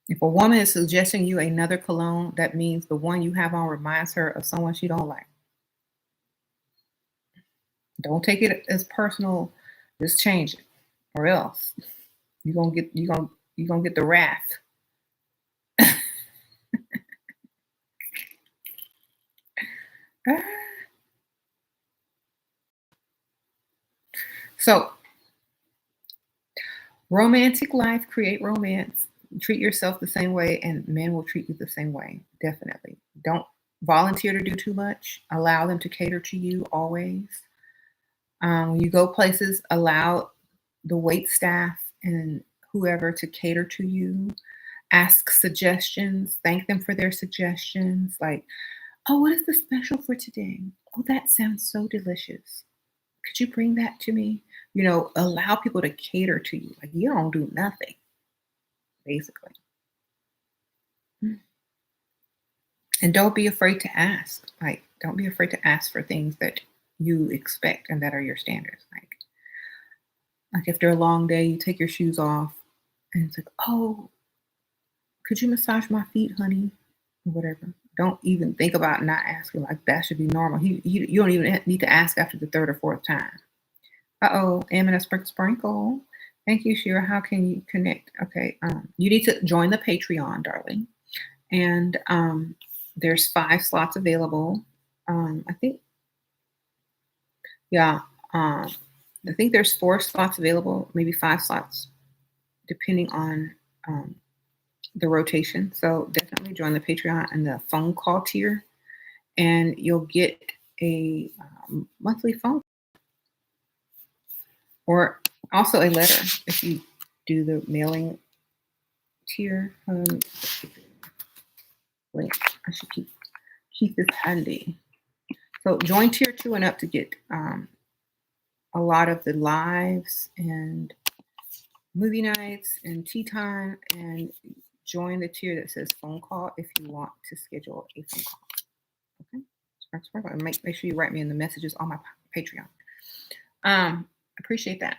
S1: If a woman is suggesting you another cologne, that means the one you have on reminds her of someone she don't like. Don't take it as personal. Just change it, or else you gonna get the wrath. So, romantic life, create romance. Treat yourself the same way, and men will treat you the same way. Definitely. Don't volunteer to do too much. Allow them to cater to you always. When you go places, allow the wait staff and whoever to cater to you. Ask suggestions. Thank them for their suggestions. Like, oh, what is the special for today? Oh, that sounds so delicious. Could you bring that to me? Allow people to cater to you. Like, you don't do nothing, basically. Mm. And don't be afraid to ask. Like, don't be afraid to ask for things that you expect and that are your standards. Like after a long day, you take your shoes off and it's like, oh, could you massage my feet, honey? Or whatever. Don't even think about not asking. Like, that should be normal. You don't even need to ask after the third or fourth time. Uh-oh, am in a sprinkle. Thank you, Shira. How can you connect? Okay, you need to join the Patreon, darling. And there's 5 slots available. I think, yeah, I think there's 4 slots available, maybe 5 slots, depending on the rotation. So definitely join the Patreon and the phone call tier, and you'll get a monthly phone or also a letter if you do the mailing tier. Wait, I should keep this handy. So join tier 2 and up to get a lot of the lives and movie nights and tea time, and join the tier that says phone call if you want to schedule a phone call. Okay, make sure you write me in the messages on my Patreon. Appreciate that.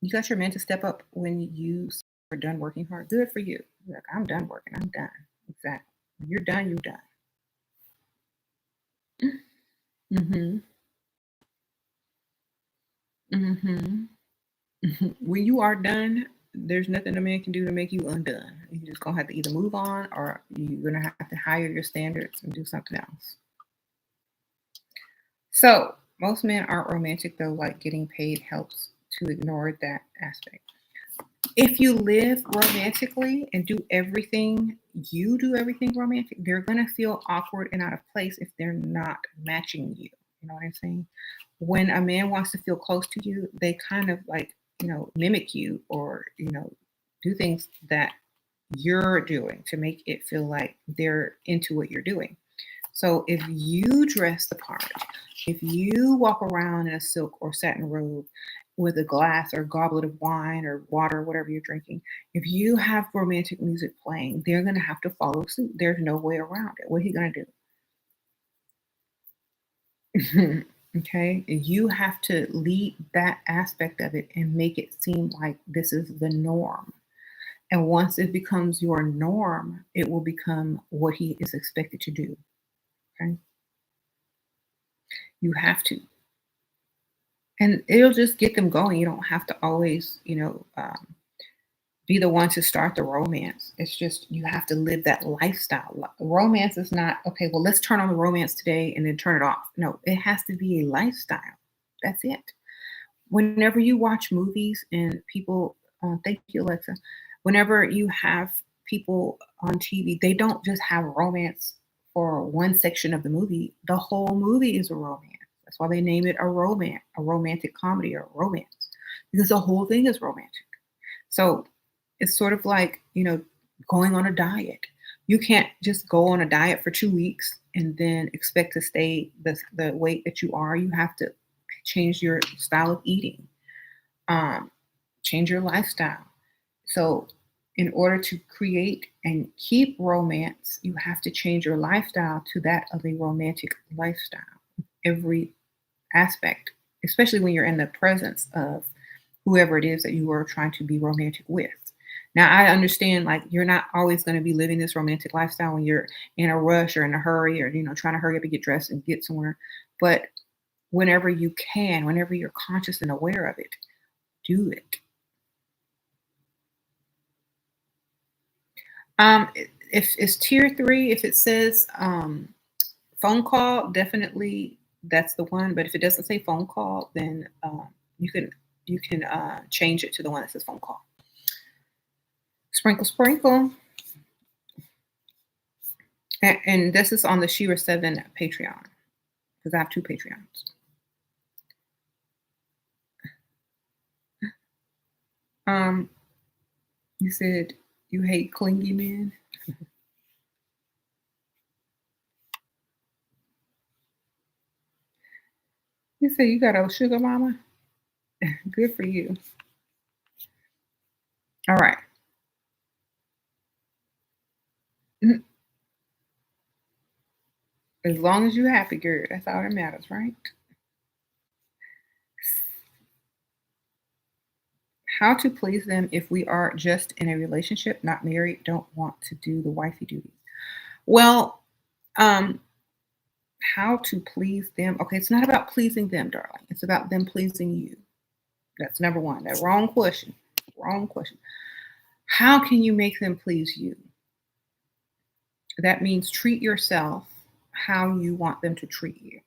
S1: You got your men to step up when you are done working hard. Good for you. You're like, I'm done working. I'm done. Exactly. When you're done, you're done. Mm-hmm. Mm-hmm. When you are done, there's nothing a man can do to make you undone. You're just gonna have to either move on or you're gonna have to higher your standards and do something else. So most men aren't romantic though, like getting paid helps to ignore that aspect. If you live romantically and do everything romantic, they're gonna feel awkward and out of place if they're not matching you. You know what I'm saying? When a man wants to feel close to you, they kind of like, mimic you or, do things that you're doing to make it feel like they're into what you're doing. So if you dress the part, if you walk around in a silk or satin robe with a glass or goblet of wine or water, whatever you're drinking, if you have romantic music playing, they're going to have to follow suit. There's no way around it. What are you going to do? Okay. You have to lead that aspect of it and make it seem like this is the norm. And once it becomes your norm, it will become what he is expected to do. Okay. You have to. And it'll just get them going. You don't have to always, be the one to start the romance. It's just you have to live that lifestyle. Romance is not, okay, well, let's turn on the romance today and then turn it off. No, it has to be a lifestyle. That's it. Whenever you watch movies and people, thank you, Alexa, whenever you have people on TV, they don't just have romance for one section of the movie. The whole movie is a romance. That's why they name it a romantic comedy or romance, because the whole thing is romantic. So it's sort of like, going on a diet. You can't just go on a diet for 2 weeks and then expect to stay the weight that you are. You have to change your style of eating, change your lifestyle. So In order to create and keep romance, you have to change your lifestyle to that of a romantic lifestyle. Every aspect, especially when you're in the presence of whoever it is that you are trying to be romantic with. Now, I understand like you're not always going to be living this romantic lifestyle when you're in a rush or in a hurry or trying to hurry up and get dressed and get somewhere. But whenever you can, whenever you're conscious and aware of it, do it. If it's tier three, if it says phone call, definitely that's the one. But if it doesn't say phone call, then you can change it to the one that says phone call. Sprinkle, sprinkle. And this is on the SheRaSeven Patreon because I have two Patreons. You said you hate clingy men. You said you got a sugar mama. Good for you. All right. As long as you're happy, girl, that's all that matters, right? How to please them if we are just in a relationship, not married, don't want to do the wifey duties. Well, um, how to please them. Okay, it's not about pleasing them, darling. It's about them pleasing you. That's number one. That wrong question. Wrong question. How can you make them please you? That means treat yourself how you want them to treat you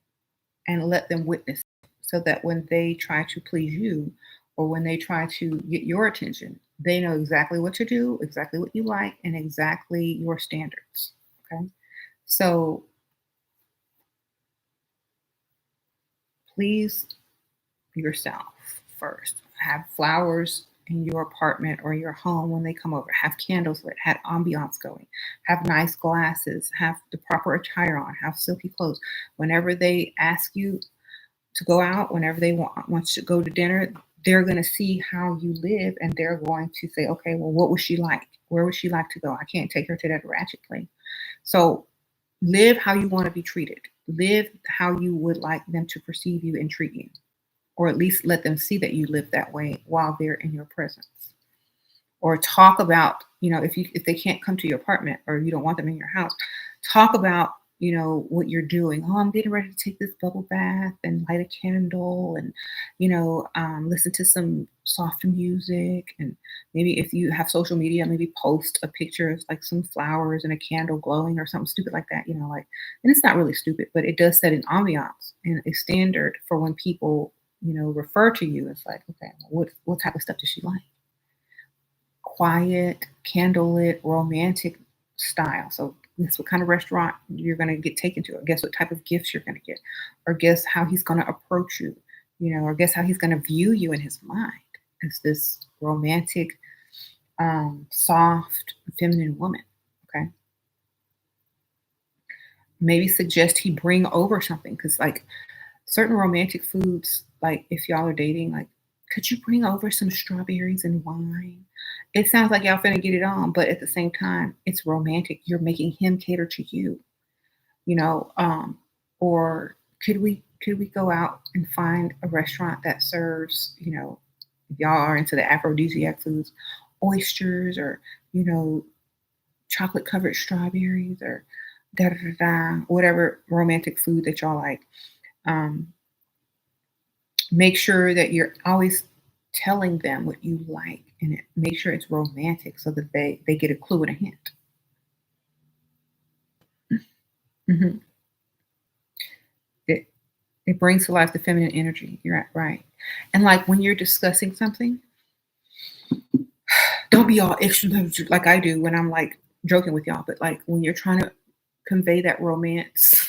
S1: and let them witness it so that when they try to please you or when they try to get your attention, they know exactly what to do, exactly what you like, and exactly your standards. Okay. So please yourself first. Have flowers in your apartment or your home when they come over. Have candles lit. Have ambiance going. Have nice glasses. Have the proper attire on. Have silky clothes. Whenever they ask you to go out, whenever they want to go to dinner, they're going to see how you live and they're going to say, okay, well, what was she like? Where would she like to go? I can't take her to that ratchet place. So live how you want to be treated. Live how you would like them to perceive you and treat you, or at least let them see that you live that way while they're in your presence. Or talk about, if they can't come to your apartment or you don't want them in your house, talk about, what you're doing. Oh, I'm getting ready to take this bubble bath and light a candle and, listen to some soft music. And maybe if you have social media, maybe post a picture of like some flowers and a candle glowing or something stupid like that, and it's not really stupid, but it does set an ambiance and a standard for when people, refer to you. It's like, okay, what type of stuff does she like? Quiet, candlelit, romantic style. So guess what kind of restaurant you're going to get taken to, or guess what type of gifts you're going to get, or guess how he's going to approach you, or guess how he's going to view you in his mind as this romantic, soft, feminine woman. Okay. Maybe suggest he bring over something because, like, certain romantic foods, like if y'all are dating, like, could you bring over some strawberries and wine? It sounds like y'all finna get it on, but at the same time, it's romantic. You're making him cater to you, you know. Or could we go out and find a restaurant that serves, if y'all are into the aphrodisiac foods, oysters or, chocolate covered strawberries or da da da da, whatever romantic food that y'all like. Um, Make sure that you're always telling them what you like and make sure it's romantic so that they get a clue and a hint. Mhm. it it brings to life the feminine energy. You're right. And like when you're discussing something, don't be all extra like I do when I'm like joking with y'all, but like when you're trying to convey that romance,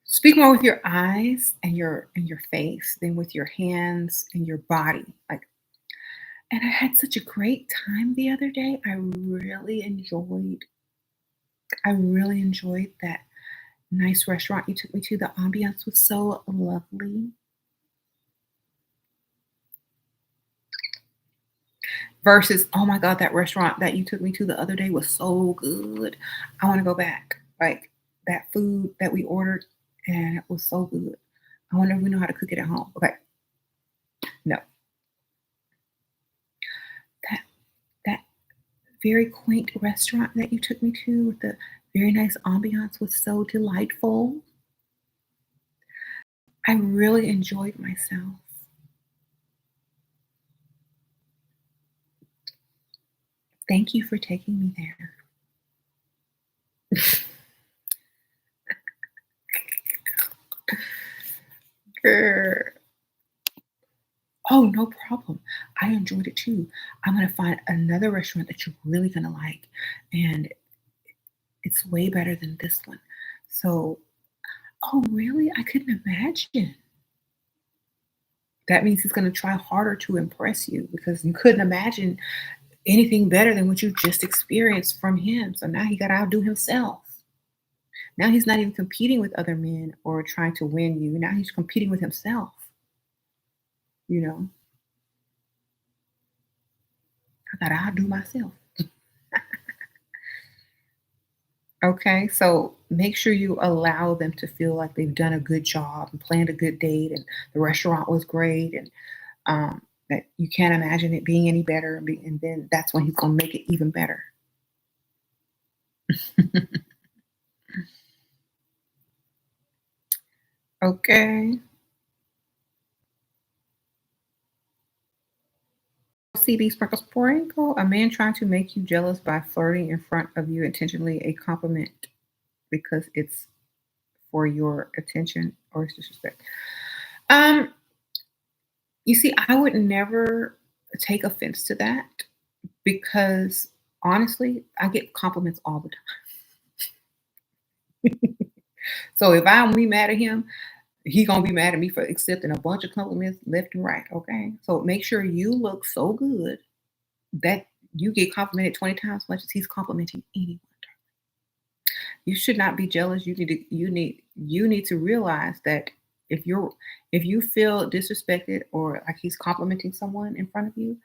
S1: speak more with your eyes and your face than with your hands and your body. Like, and I had such a great time the other day. I really enjoyed that nice restaurant you took me to. The ambiance was so lovely. versus, "Oh my god, that restaurant that you took me to the other day was so good. I wanna go back." Like, that food that we ordered, and it was so good. I wonder if we know how to cook it at home. Okay, no. That that very quaint restaurant that you took me to with the very nice ambiance was so delightful. I really enjoyed myself. Thank you for taking me there. Grr. Oh, no problem. I enjoyed it too. I'm gonna find another restaurant that you're really gonna like, and it's way better than this one. So, oh, really? I couldn't imagine. That means he's gonna try harder to impress you because you couldn't imagine anything better than what you just experienced from him. So now he got to outdo himself. Now he's not even competing with other men or trying to win you. Now he's competing with himself. You know, I got to outdo myself. Okay, so make sure you allow them to feel like they've done a good job and planned a good date, and the restaurant was great, and that you can't imagine it being any better. And then that's when he's going to make it even better. Okay. CB sprinkle sprinkle. A man trying to make you jealous by flirting in front of you intentionally, a compliment because it's for your attention or it's disrespect. Um, you see, I would never take offense to that because honestly, I get compliments all the time. So if I'm be mad at him, he gonna be mad at me for accepting a bunch of compliments left and right. Okay, so make sure you look so good that you get complimented 20 times as much as he's complimenting anyone. You should not be jealous. You need to realize that if you're if you feel disrespected or like he's complimenting someone in front of you,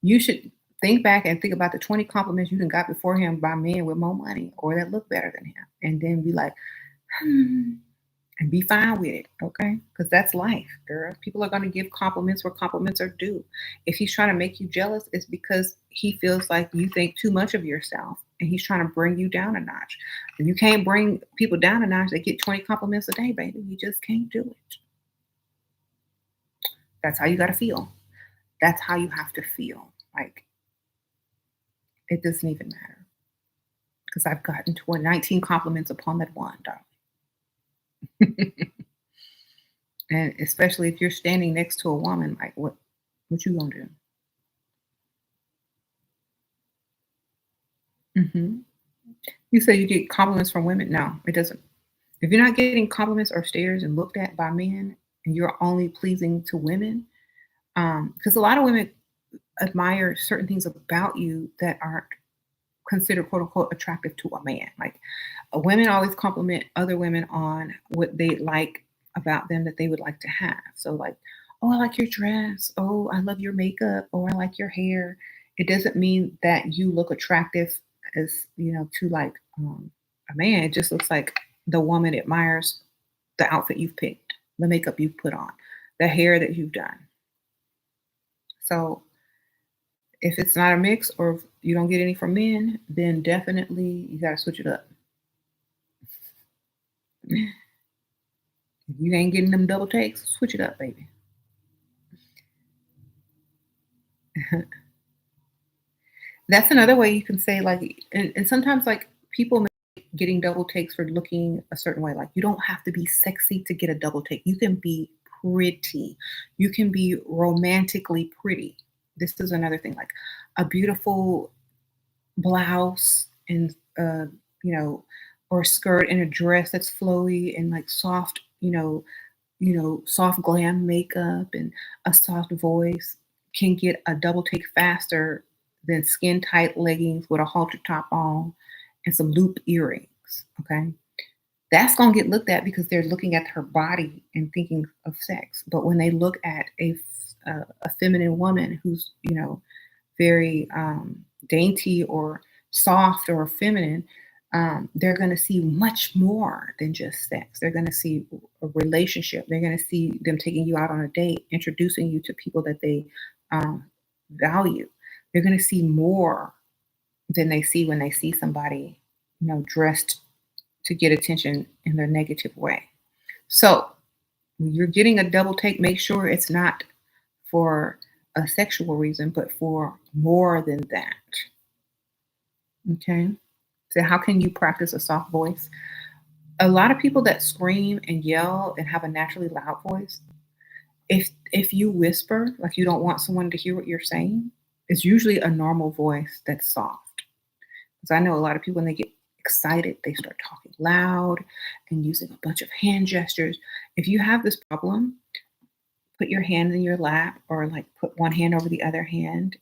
S1: you should think back and think about the 20 compliments you done got before him by men with more money or that look better than him. And then be like, hmm, and be fine with it, okay? Because that's life, girl. People are going to give compliments where compliments are due. If he's trying to make you jealous, it's because he feels like you think too much of yourself and he's trying to bring you down a notch. And you can't bring people down a notch. They get 20 compliments a day, baby. You just can't do it. That's how you got to feel. That's how you have to feel. Like it doesn't even matter because I've gotten 19 compliments upon that one, darling. And especially if you're standing next to a woman, like what you gonna do? Hmm. You say you get compliments from women? No, it doesn't. If you're not getting compliments or stares and looked at by men, and you're only pleasing to women, because a lot of women admire certain things about you that aren't considered quote unquote attractive to a man. Like women always compliment other women on what they like about them that they would like to have. So like, oh, I like your dress. Oh, I love your makeup. Oh, I like your hair. It doesn't mean that you look attractive as to like a man. It just looks like the woman admires the outfit you've picked, the makeup you've put on, the hair that you've done. So if it's not a mix or if you don't get any from men, then definitely you gotta switch it up. If you ain't getting them double takes, switch it up, baby. That's another way you can say like, and sometimes like people make getting double takes for looking a certain way. Like you don't have to be sexy to get a double take. You can be pretty. You can be romantically pretty. This is another thing, like a beautiful blouse and you know or skirt and a dress that's flowy and like soft soft glam makeup and a soft voice can get a double take faster than skin tight leggings with a halter top on and some loop earrings. Okay, that's going to get looked at because they're looking at her body and thinking of sex. But when they look at a feminine woman who's very dainty or soft or feminine, they're going to see much more than just sex. They're going to see a relationship. They're going to see them taking you out on a date, introducing you to people that they um, value. They're going to see more than they see when they see somebody, dressed to get attention in their negative way. So when you're getting a double take, make sure it's not for a sexual reason, but for more than that. Okay. So how can you practice a soft voice? A lot of people that scream and yell and have a naturally loud voice, if you whisper like you don't want someone to hear what you're saying, it's usually a normal voice that's soft. Because I know a lot of people when they get excited, they start talking loud and using a bunch of hand gestures. If you have this problem, put your hand in your lap or like put one hand over the other hand,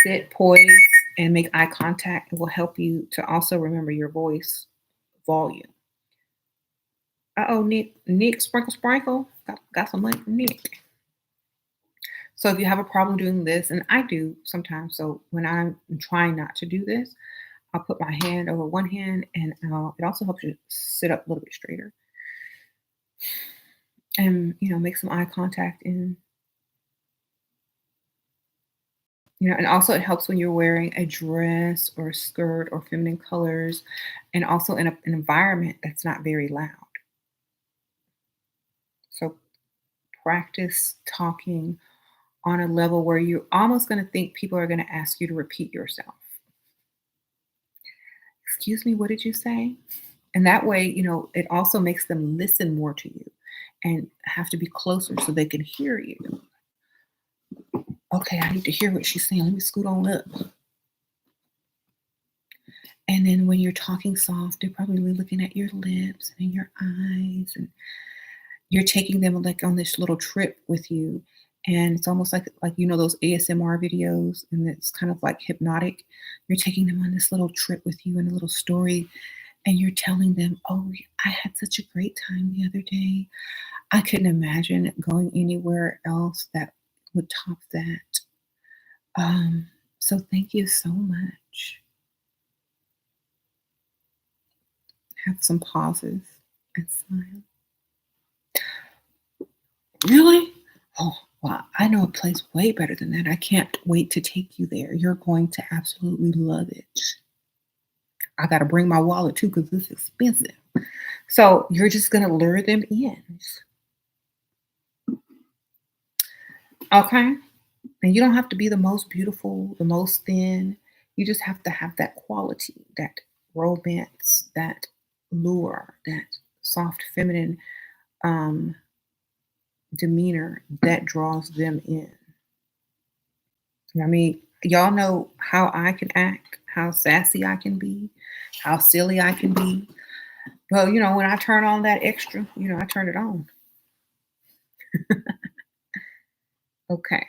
S1: sit poised and make eye contact. It will help you to also remember your voice volume. Uh-oh, Nick, sprinkle, sprinkle. Got some money from Nick. So if you have a problem doing this, and I do sometimes, so when I'm trying not to do this, I'll put my hand over one hand, and it also helps you sit up a little bit straighter, and make some eye contact, and and also it helps when you're wearing a dress or a skirt or feminine colors, and also in an environment that's not very loud. So practice talking on a level where you're almost going to think people are going to ask you to repeat yourself. Excuse me, what did you say? And that way, it also makes them listen more to you and have to be closer so they can hear you. Okay, I need to hear what she's saying. Let me scoot on up. And then when you're talking soft, they're probably looking at your lips and in your eyes, and you're taking them like on this little trip with you. And it's almost like those ASMR videos, and it's kind of like hypnotic. You're taking them on this little trip with you and a little story, and you're telling them, "Oh, I had such a great time the other day. I couldn't imagine going anywhere else that would top that. So thank you so much." Have some pauses and smile. Really? Oh, well, I know a place way better than that. I can't wait to take you there. You're going to absolutely love it. I got to bring my wallet too because it's expensive. So you're just going to lure them in. Okay. And you don't have to be the most beautiful, the most thin. You just have to have that quality, that romance, that lure, that soft feminine um, demeanor that draws them in. I mean, y'all know how I can act, how sassy I can be, how silly I can be. Well, when I turn on that extra, I turn it on. Okay.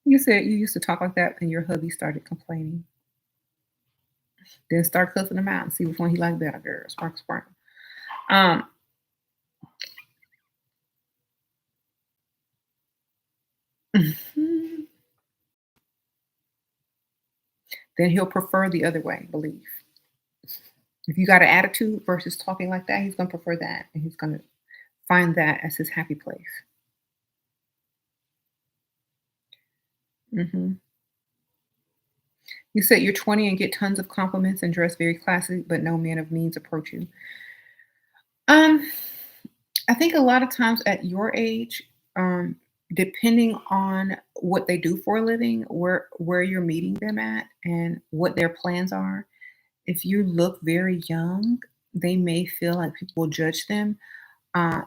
S1: You said you used to talk like that and your hubby started complaining. Then start cussing him out and see which one he liked better, girl. Sparkle, sparkle. Um, then he'll prefer the other way, believe. If you got an attitude versus talking like that, he's gonna prefer that, and he's gonna find that as his happy place. hmm You said you're 20 and get tons of compliments and dress very classy, but no man of means approach you. Um, I think a lot of times at your age, um, depending on what they do for a living, where you're meeting them at, and what their plans are, if you look very young, they may feel like people will judge them.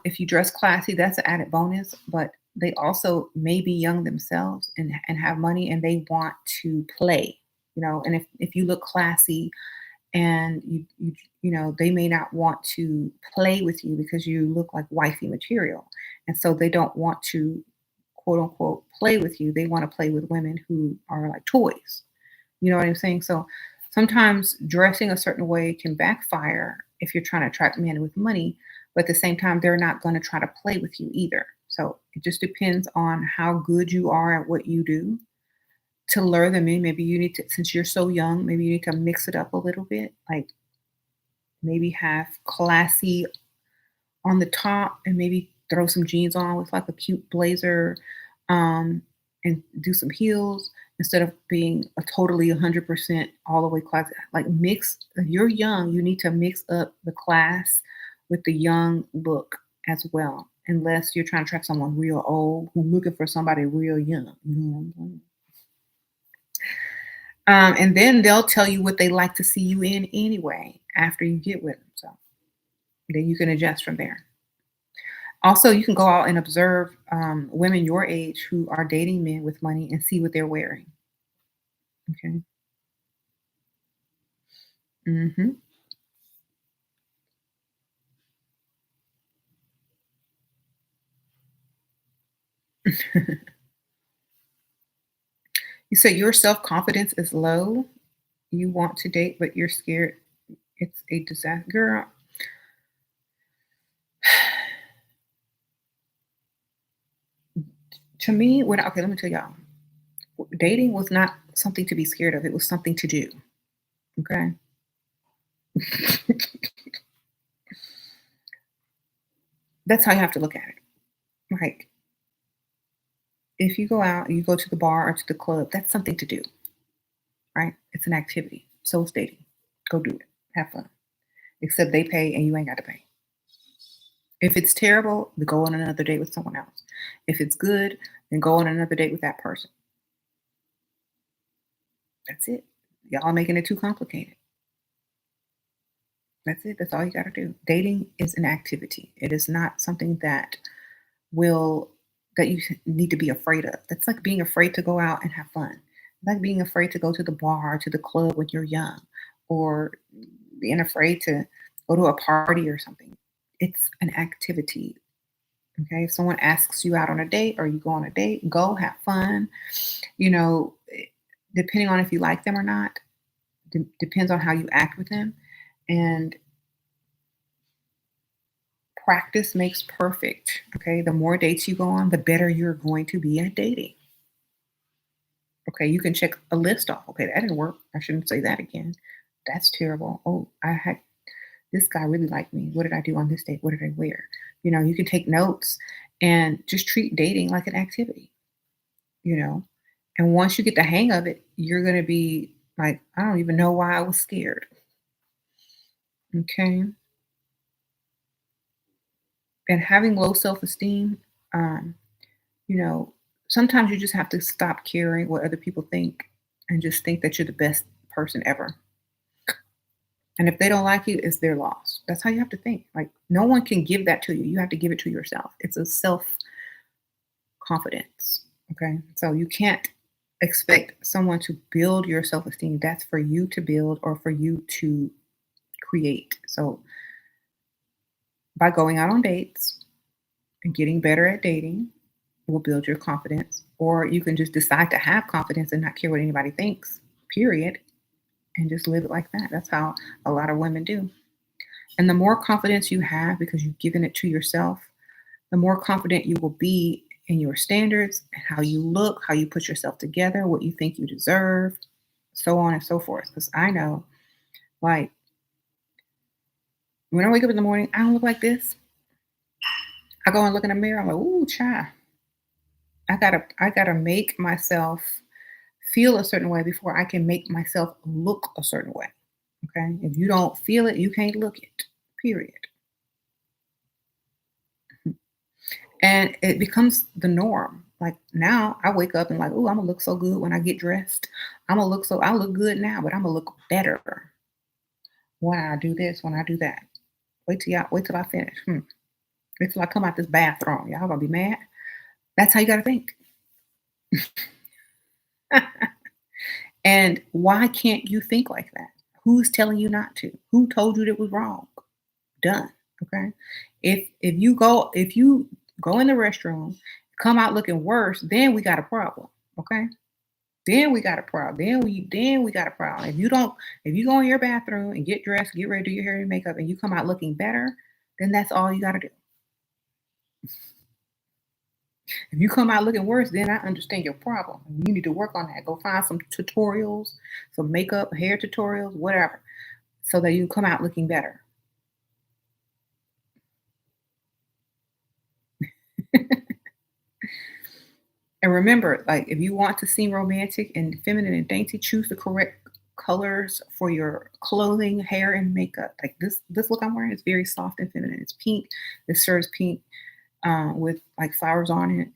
S1: If you dress classy, that's an added bonus, but they also may be young themselves and have money and they want to play, and if you look classy and they may not want to play with you because you look like wifey material. And so they don't want to quote unquote play with you. They want to play with women who are like toys. You know what I'm saying? So sometimes dressing a certain way can backfire if you're trying to attract men with money, but at the same time, they're not going to try to play with you either. So it just depends on how good you are at what you do. to lure them in, maybe you need to, since you're so young, maybe you need to mix it up a little bit. Like maybe have classy on the top and maybe throw some jeans on with like a cute blazer, um, and do some heels instead of being a totally 100% all the way classy. Like mix, if you're young, you need to mix up the class with the young look as well. Unless you're trying to attract someone real old who's looking for somebody real young. You know what I'm saying? And then they'll tell you what they like to see you in anyway after you get with them. So then you can adjust from there. Also, you can go out and observe women your age who are dating men with money and see what they're wearing. Okay. Hmm. You say your self confidence is low. You want to date, but you're scared it's a disaster. Girl, to me, when okay, let me tell y'all, dating was not something to be scared of. It was something to do. Okay. That's how you have to look at it. Like, if you go out, you go to the bar or to the club, that's something to do, right? It's an activity. So is dating. Go do it. Have fun. Except they pay and you ain't got to pay. If it's terrible, then go on another date with someone else. If it's good, then go on another date with that person. That's it. Y'all making it too complicated. That's it. That's all you got to do. Dating is an activity. It is not something will that you need to be afraid of. That's like being afraid to go out and have fun. Like being afraid to go to the bar, to the club when you're young, or being afraid to go to a party or something. It's an activity. Okay. If someone asks you out on a date or you go on a date, go have fun. You know, depending on if you like them or not, depends on how you act with them. And practice makes perfect. Okay. The more dates you go on, the better you're going to be at dating. Okay. You can check a list off. Okay. That didn't work. I shouldn't say that again. That's terrible. Oh, I had this guy really liked me. What did I do on this date? What did I wear? You know, you can take notes and just treat dating like an activity, you know. And once you get the hang of it, you're going to be like, I don't even know why I was scared. Okay. And having low self esteem, um, you know, sometimes you just have to stop caring what other people think and just think that you're the best person ever. And if they don't like you, it's their loss. That's how you have to think. Like, no one can give that to you. You have to give it to yourself. It's a self confidence. Okay. So you can't expect someone to build your self esteem. That's for you to build or for you to create. So by going out on dates and getting better at dating will build your confidence. Or you can just decide to have confidence and not care what anybody thinks, period, and just live it like that. That's how a lot of women do. And the more confidence you have because you've given it to yourself, the more confident you will be in your standards and how you look, how you put yourself together, what you think you deserve, so on and so forth. Because I know, like, when I wake up in the morning, I don't look like this. I go and look in the mirror, I'm like, ooh, child. I gotta make myself feel a certain way before I can make myself look a certain way. Okay. If you don't feel it, you can't look it. Period. And it becomes the norm. Like now I wake up and like, oh, I'm gonna look so good when I get dressed. I look good now, but I'm gonna look better when I do this, when I do that. Wait till I finish. Wait till I come out this bathroom. Y'all gonna be mad. That's how you gotta think. And why can't you think like that? Who's telling you not to? Who told you that was wrong? Done. Okay. If you go in the restroom, come out looking worse, then we got a problem. Okay. Then we got a problem. Then we got a problem. If you go in your bathroom and get dressed, get ready, do your hair and makeup, and you come out looking better, then that's all you gotta do. If you come out looking worse, then I understand your problem. You need to work on that. Go find some tutorials, some makeup, hair tutorials, whatever, so that you come out looking better. And remember, like if you want to seem romantic and feminine and dainty, choose the correct colors for your clothing, hair, and makeup. Like this look I'm wearing is very soft and feminine. It's pink. It serves pink with like flowers on it.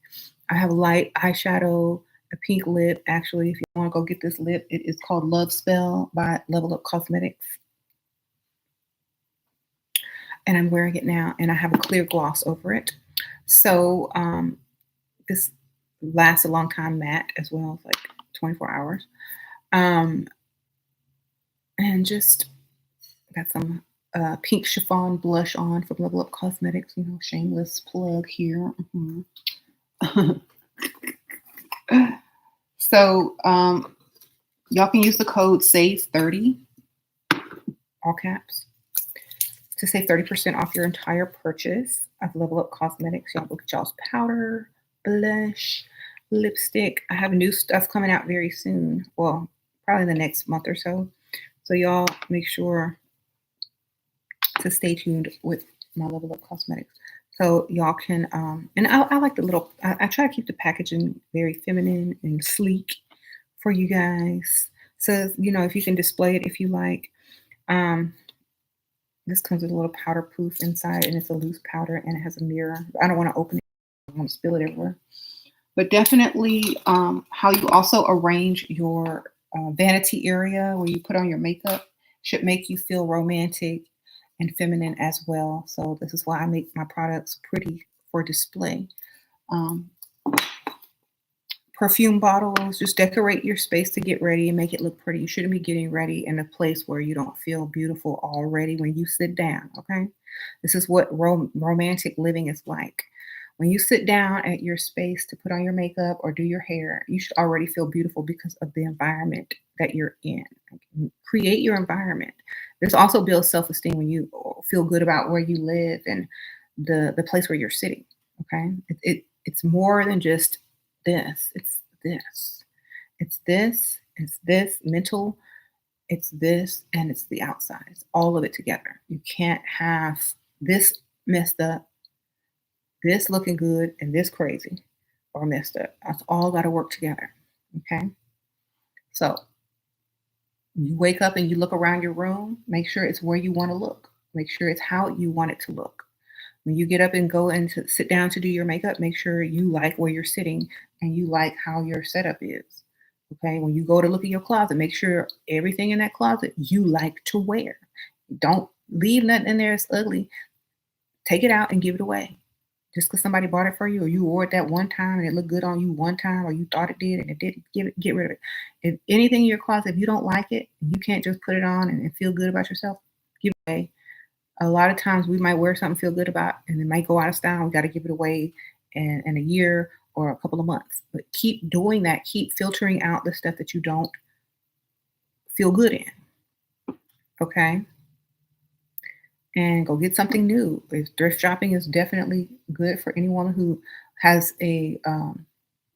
S1: I have a light eyeshadow, a pink lip. Actually, if you want to go get this lip, it is called Love Spell by Level Up Cosmetics. And I'm wearing it now, and I have a clear gloss over it. So this lasts a long time, matte as well, like 24 hours. Um, and just got some pink chiffon blush on from Level Up Cosmetics. You know, shameless plug here. So y'all can use the code SAVE30, all caps, to save 30% off your entire purchase of Level Up Cosmetics. Y'all look at y'all's powder, blush, lipstick. I have new stuff coming out very soon. Well, probably the next month or so. So y'all make sure to stay tuned with my Level Up Cosmetics. So y'all can, and I like the little, I try to keep the packaging very feminine and sleek for you guys. So, you know, if you can display it if you like. This comes with a little powder proof inside, and it's a loose powder, and it has a mirror. I don't want to open it. I want to spill it everywhere. But definitely how you also arrange your vanity area where you put on your makeup should make you feel romantic and feminine as well. So this is why I make my products pretty for display. Um, Perfume bottles, just decorate your space to get ready and make it look pretty. You shouldn't be getting ready in a place where you don't feel beautiful already when you sit down, okay? This is what romantic living is like. When you sit down at your space to put on your makeup or do your hair, you should already feel beautiful because of the environment that you're in. Create your environment. This also builds self-esteem when you feel good about where you live and the place where you're sitting, okay? It's more than just this. It's this. It's this. It's this mental. It's this, and it's the outside. It's all of it together. You can't have this messed up, this looking good, and this crazy or messed up. It's all got to work together. Okay. So you wake up and you look around your room, make sure it's where you want to look. Make sure it's how you want it to look. When you get up and go and to sit down to do your makeup, make sure you like where you're sitting and you like how your setup is. Okay. When you go to look at your closet, make sure everything in that closet you like to wear. Don't leave nothing in there that's ugly. Take it out and give it away. Just because somebody bought it for you or you wore it that one time and it looked good on you one time or you thought it did and it didn't, get rid of it. If anything in your closet, if you don't like it, you can't just put it on and feel good about yourself, give it away. A lot of times we might wear something feel good about and it might go out of style. We got to give it away in a year or a couple of months. But keep doing that. Keep filtering out the stuff that you don't feel good in. Okay. And go get something new. If thrift shopping is definitely good for anyone who has a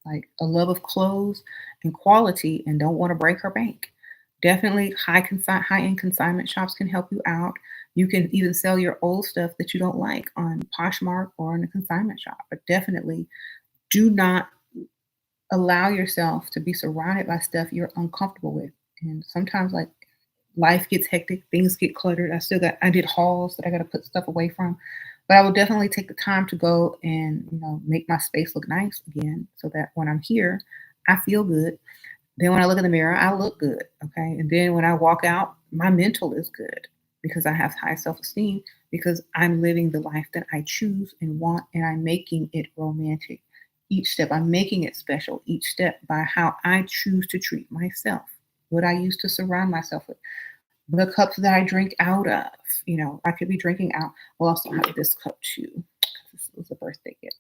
S1: like a love of clothes and quality and don't want to break her bank. Definitely high end consignment shops can help you out. You can even sell your old stuff that you don't like on Poshmark or in a consignment shop. But definitely do not allow yourself to be surrounded by stuff you're uncomfortable with. And sometimes like life gets hectic, things get cluttered. I did hauls that I got to put stuff away from. But I will definitely take the time to go and, make my space look nice again so that when I'm here, I feel good. Then when I look in the mirror, I look good. Okay. And then when I walk out, my mental is good because I have high self-esteem because I'm living the life that I choose and want, and I'm making it romantic. Each step, I'm making it special each step by how I choose to treat myself, what I used to surround myself with, the cups that I drink out of. I could be drinking out. Well, also have this cup too. This was a birthday gift.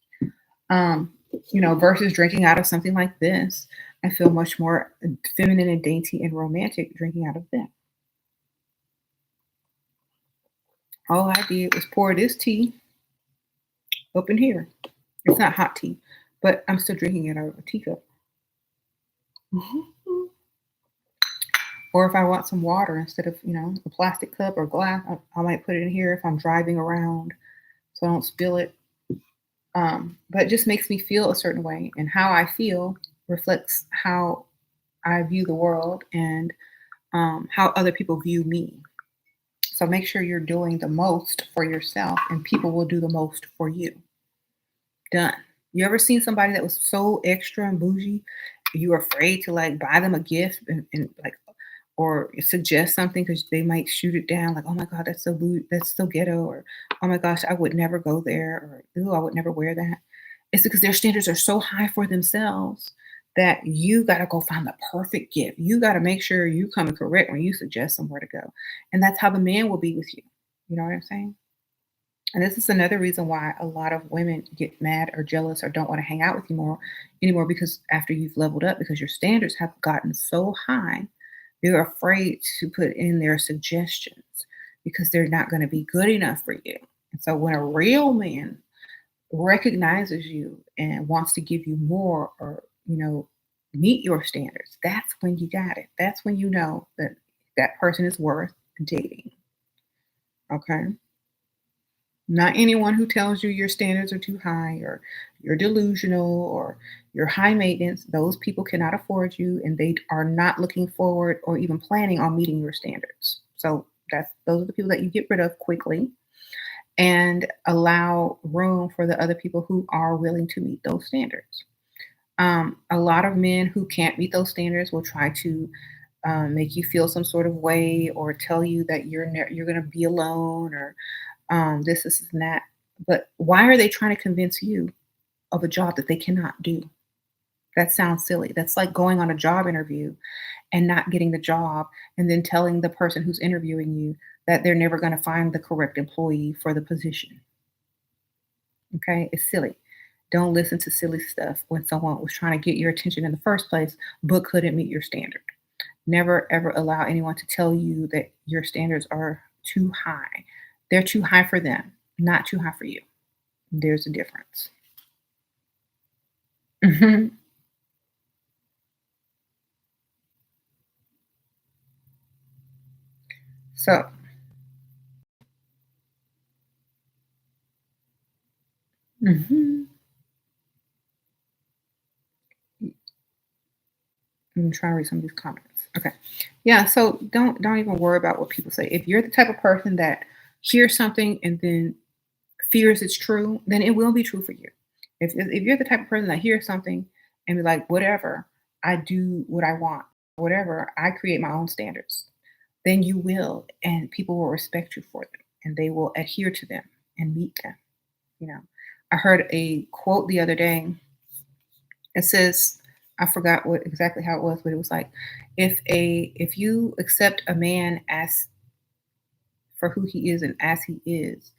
S1: Versus drinking out of something like this, I feel much more feminine and dainty and romantic drinking out of that. All I did was pour this tea up in here. It's not hot tea, but I'm still drinking it out of a teacup. Mhm. Or if I want some water instead of, a plastic cup or glass, I might put it in here if I'm driving around so I don't spill it. But it just makes me feel a certain way, and how I feel reflects how I view the world and how other people view me. So make sure you're doing the most for yourself, and people will do the most for you. Done. You ever seen somebody that was so extra and bougie, you were afraid to like buy them a gift and like or suggest something because they might shoot it down like, oh my god, that's so that's so ghetto, or oh my gosh, I would never go there, or ooh, I would never wear that. It's because their standards are so high for themselves that you got to go find the perfect gift. You got to make sure you come correct when you suggest somewhere to go, and that's how the man will be with you. You know what I'm saying? And this is another reason why a lot of women get mad or jealous or don't want to hang out with you more anymore, because after you've leveled up, because your standards have gotten so high, they're afraid to put in their suggestions because they're not going to be good enough for you. And so when a real man recognizes you and wants to give you more, or, meet your standards, that's when you got it. That's when you know that that person is worth dating. Okay. Not anyone who tells you your standards are too high, or you're delusional, or you're high maintenance. Those people cannot afford you, and they are not looking forward or even planning on meeting your standards. So that's those are the people that you get rid of quickly and allow room for the other people who are willing to meet those standards. A lot of men who can't meet those standards will try to make you feel some sort of way, or tell you that you're going to be alone, or this and that. But why are they trying to convince you of a job that they cannot do? That sounds silly. That's like going on a job interview and not getting the job, and then telling the person who's interviewing you that they're never going to find the correct employee for the position. Okay, it's silly. Don't listen to silly stuff when someone was trying to get your attention in the first place but couldn't meet your standard. Never ever allow anyone to tell you that your standards are too high. They're too high for them, not too high for you. There's a difference. Mhm. So, mhm. I'm trying to read some of these comments. Okay. Yeah, so don't even worry about what people say. If you're the type of person that hears something and then fears it's true, then it will be true for you. If you're the type of person that hears something and be like, whatever, I do what I want, whatever, I create my own standards, then you will, and people will respect you for them, and they will adhere to them and meet them. You know, I heard a quote the other day. It says, I forgot what exactly how it was, but it was like, if you accept a man as for who he is and as he is,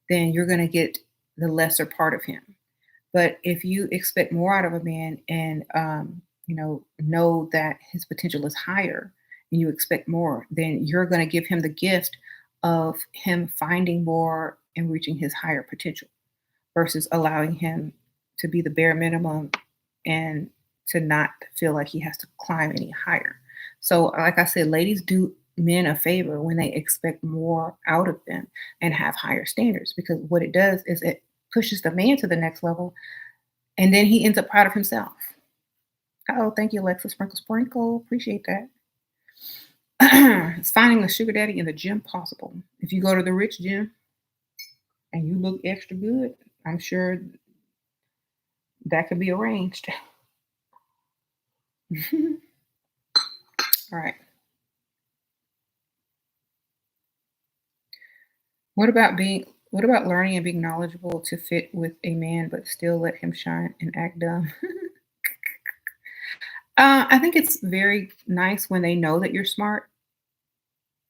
S1: then you're going to get the lesser part of him. But if you expect more out of a man, and know that his potential is higher, and you expect more, then you're going to give him the gift of him finding more and reaching his higher potential, versus allowing him to be the bare minimum and to not feel like he has to climb any higher. So, like I said, ladies do men a favor when they expect more out of them and have higher standards, because what it does is it pushes the man to the next level, and then he ends up proud of himself. Oh, thank you, Alexa Sprinkle Sprinkle. Appreciate that. It's finding a sugar daddy in the gym possible. If you go to the rich gym and you look extra good, I'm sure that could be arranged. All right. What about learning and being knowledgeable to fit with a man but still let him shine and act dumb? I think it's very nice when they know that you're smart,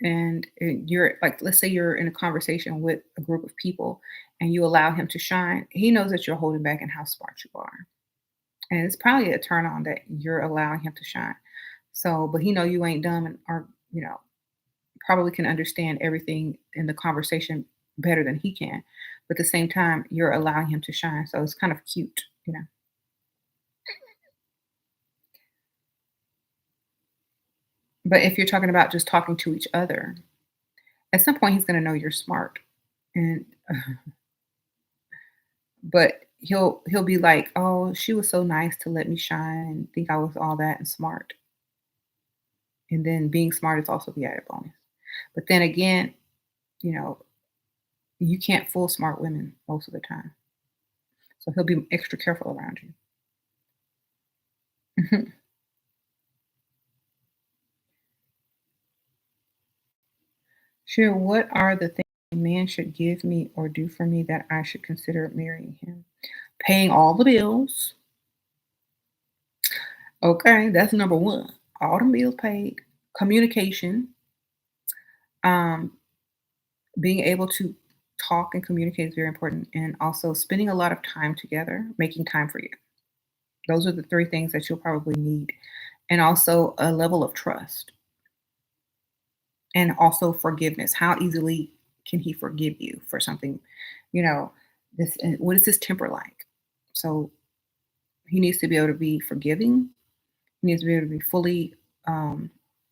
S1: and you're like, let's say you're in a conversation with a group of people and you allow him to shine. He knows that you're holding back and how smart you are. And it's probably a turn on that you're allowing him to shine. So, but he know you ain't dumb, and or, probably can understand everything in the conversation better than he can. But at the same time, you're allowing him to shine. So it's kind of cute. But if you're talking about just talking to each other, at some point he's gonna know you're smart, and but he'll be like, "Oh, she was so nice to let me shine and think I was all that and smart." And then being smart is also the added bonus. But then again, you know, you can't fool smart women most of the time. So he'll be extra careful around you. Sure, what are the things a man should give me or do for me that I should consider marrying him? Paying all the bills. Okay, that's number one. All the bills paid. Communication. Um, being able to talk and communicate is very important. And also spending a lot of time together, making time for you. Those are the three things that you'll probably need. And also a level of trust and also forgiveness. How easily can he forgive you for something, you know, this and what is his temper like? So he needs to be able to be forgiving. He needs to be able to be fully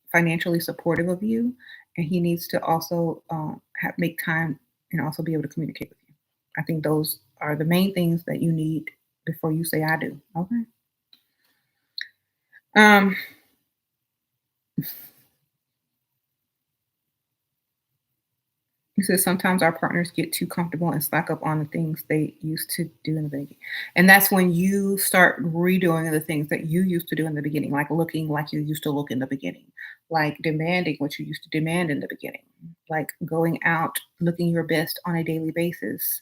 S1: financially supportive of you, and he needs to also make time and also be able to communicate with you. I think those are the main things that you need before you say I do. Okay. Um, He says sometimes our partners get too comfortable and slack up on the things they used to do in the beginning. And that's when you start redoing the things that you used to do in the beginning, like looking like you used to look in the beginning, like demanding what you used to demand in the beginning, like going out looking your best on a daily basis.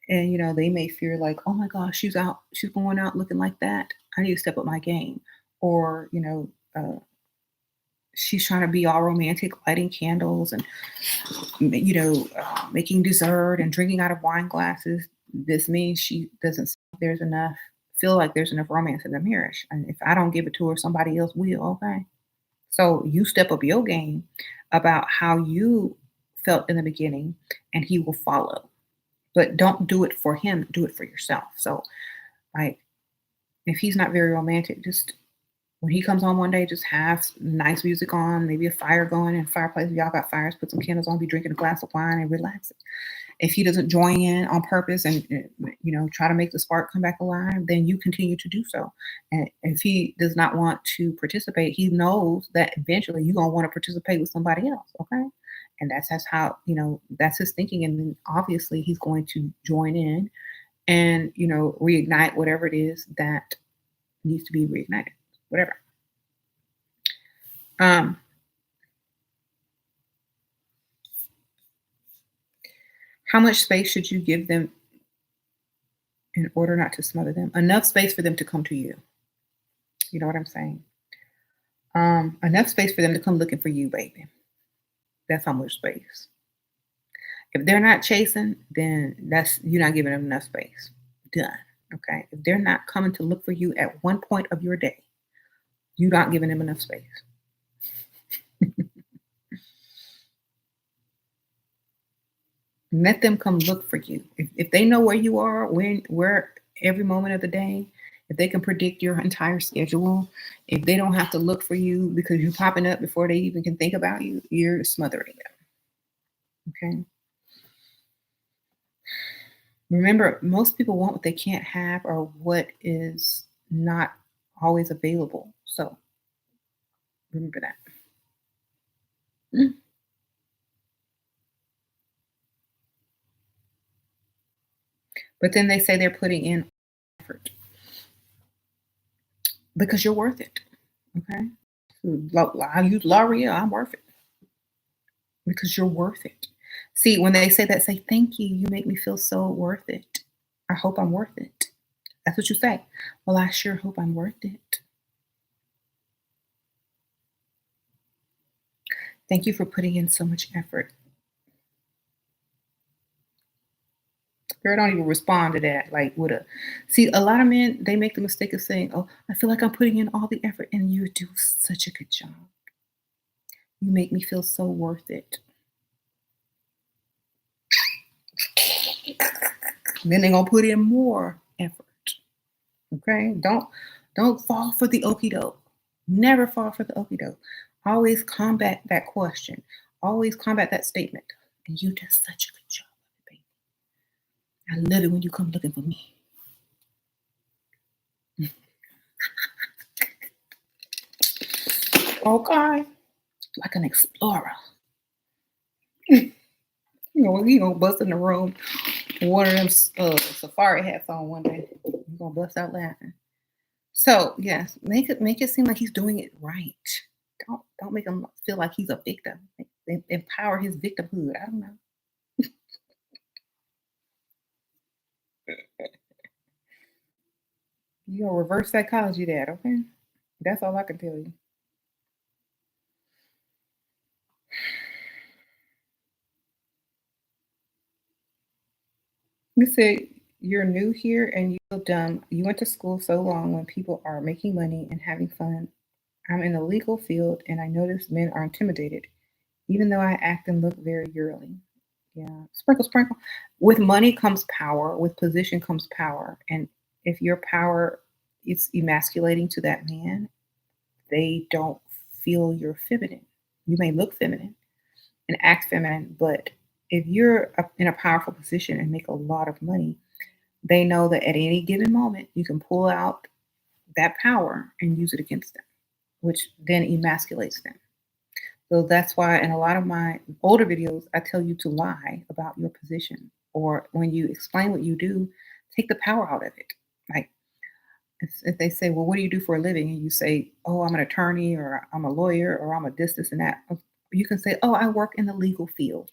S1: And they may fear like, oh my gosh, she's going out looking like that. I need to step up my game. Or, she's trying to be all romantic, lighting candles and making dessert and drinking out of wine glasses. This means she doesn't feel like there's enough romance in the marriage. And if I don't give it to her, somebody else will. Okay. So you step up your game about how you felt in the beginning and he will follow. But don't do it for him, do it for yourself. So, like, if he's not very romantic, just when he comes home one day, just have nice music on, maybe a fire going in fireplace. If y'all got fires, put some candles on, be drinking a glass of wine and relax. If he doesn't join in on purpose and try to make the spark come back alive, then you continue to do so. And if he does not want to participate, he knows that eventually you're gonna want to participate with somebody else. Okay. And that's how, that's his thinking. And then obviously he's going to join in and, reignite whatever it is that needs to be reignited, whatever. Um, how much space should you give them in order not to smother them? Enough space for them to come to you. You know what I'm saying? Enough space for them to come looking for you, baby. That's how much space. If they're not chasing, then that's you're not giving them enough space. Done. Okay. If they're not coming to look for you at one point of your day, you're not giving them enough space. Let them come look for you. If they know where you are, where every moment of the day, if they can predict your entire schedule, if they don't have to look for you because you're popping up before they even can think about you, you're smothering them. Okay. Remember, most people want what they can't have or what is not always available. So remember that. Mm. But then they say they're putting in effort because you're worth it. Okay. I use L'Oreal, I'm worth it because you're worth it. See, when they say that, say, thank you. You make me feel so worth it. I hope I'm worth it. That's what you say. Well, I sure hope I'm worth it. Thank you for putting in so much effort. Girl, don't even respond to that. Like with a see, a lot of men, they make the mistake of saying, oh, I feel like I'm putting in all the effort and you do such a good job. You make me feel so worth it. Then they're gonna put in more effort. Okay. Don't fall for the okey doke. Never fall for the okey doke. Always combat that question. Always combat that statement. And you did such a good job, baby. I love it when you come looking for me. Okay. Like an explorer. You gonna bust in the room with one of them safari hats on one day. You're gonna bust out laughing. So yes, make it seem like he's doing it right. Don't make him feel like he's a victim. Empower his victimhood. I don't know. You're a reverse psychology dad, okay? That's all I can tell you. You said you're new here and you feel dumb. You went to school so long when people are making money and having fun. I'm in the legal field and I notice men are intimidated, even though I act and look very girly. Yeah. Sprinkle, sprinkle. With money comes power. With position comes power. And if your power is emasculating to that man, they don't feel you're feminine. You may look feminine and act feminine, but if you're in a powerful position and make a lot of money, they know that at any given moment you can pull out that power and use it against them, which then emasculates them. So that's why in a lot of my older videos, I tell you to lie about your position. Or when you explain what you do, take the power out of it. Like if they say, well, what do you do for a living? And you say, oh, I'm an attorney or I'm a lawyer or I'm a this, and that. You can say, oh, I work in the legal field.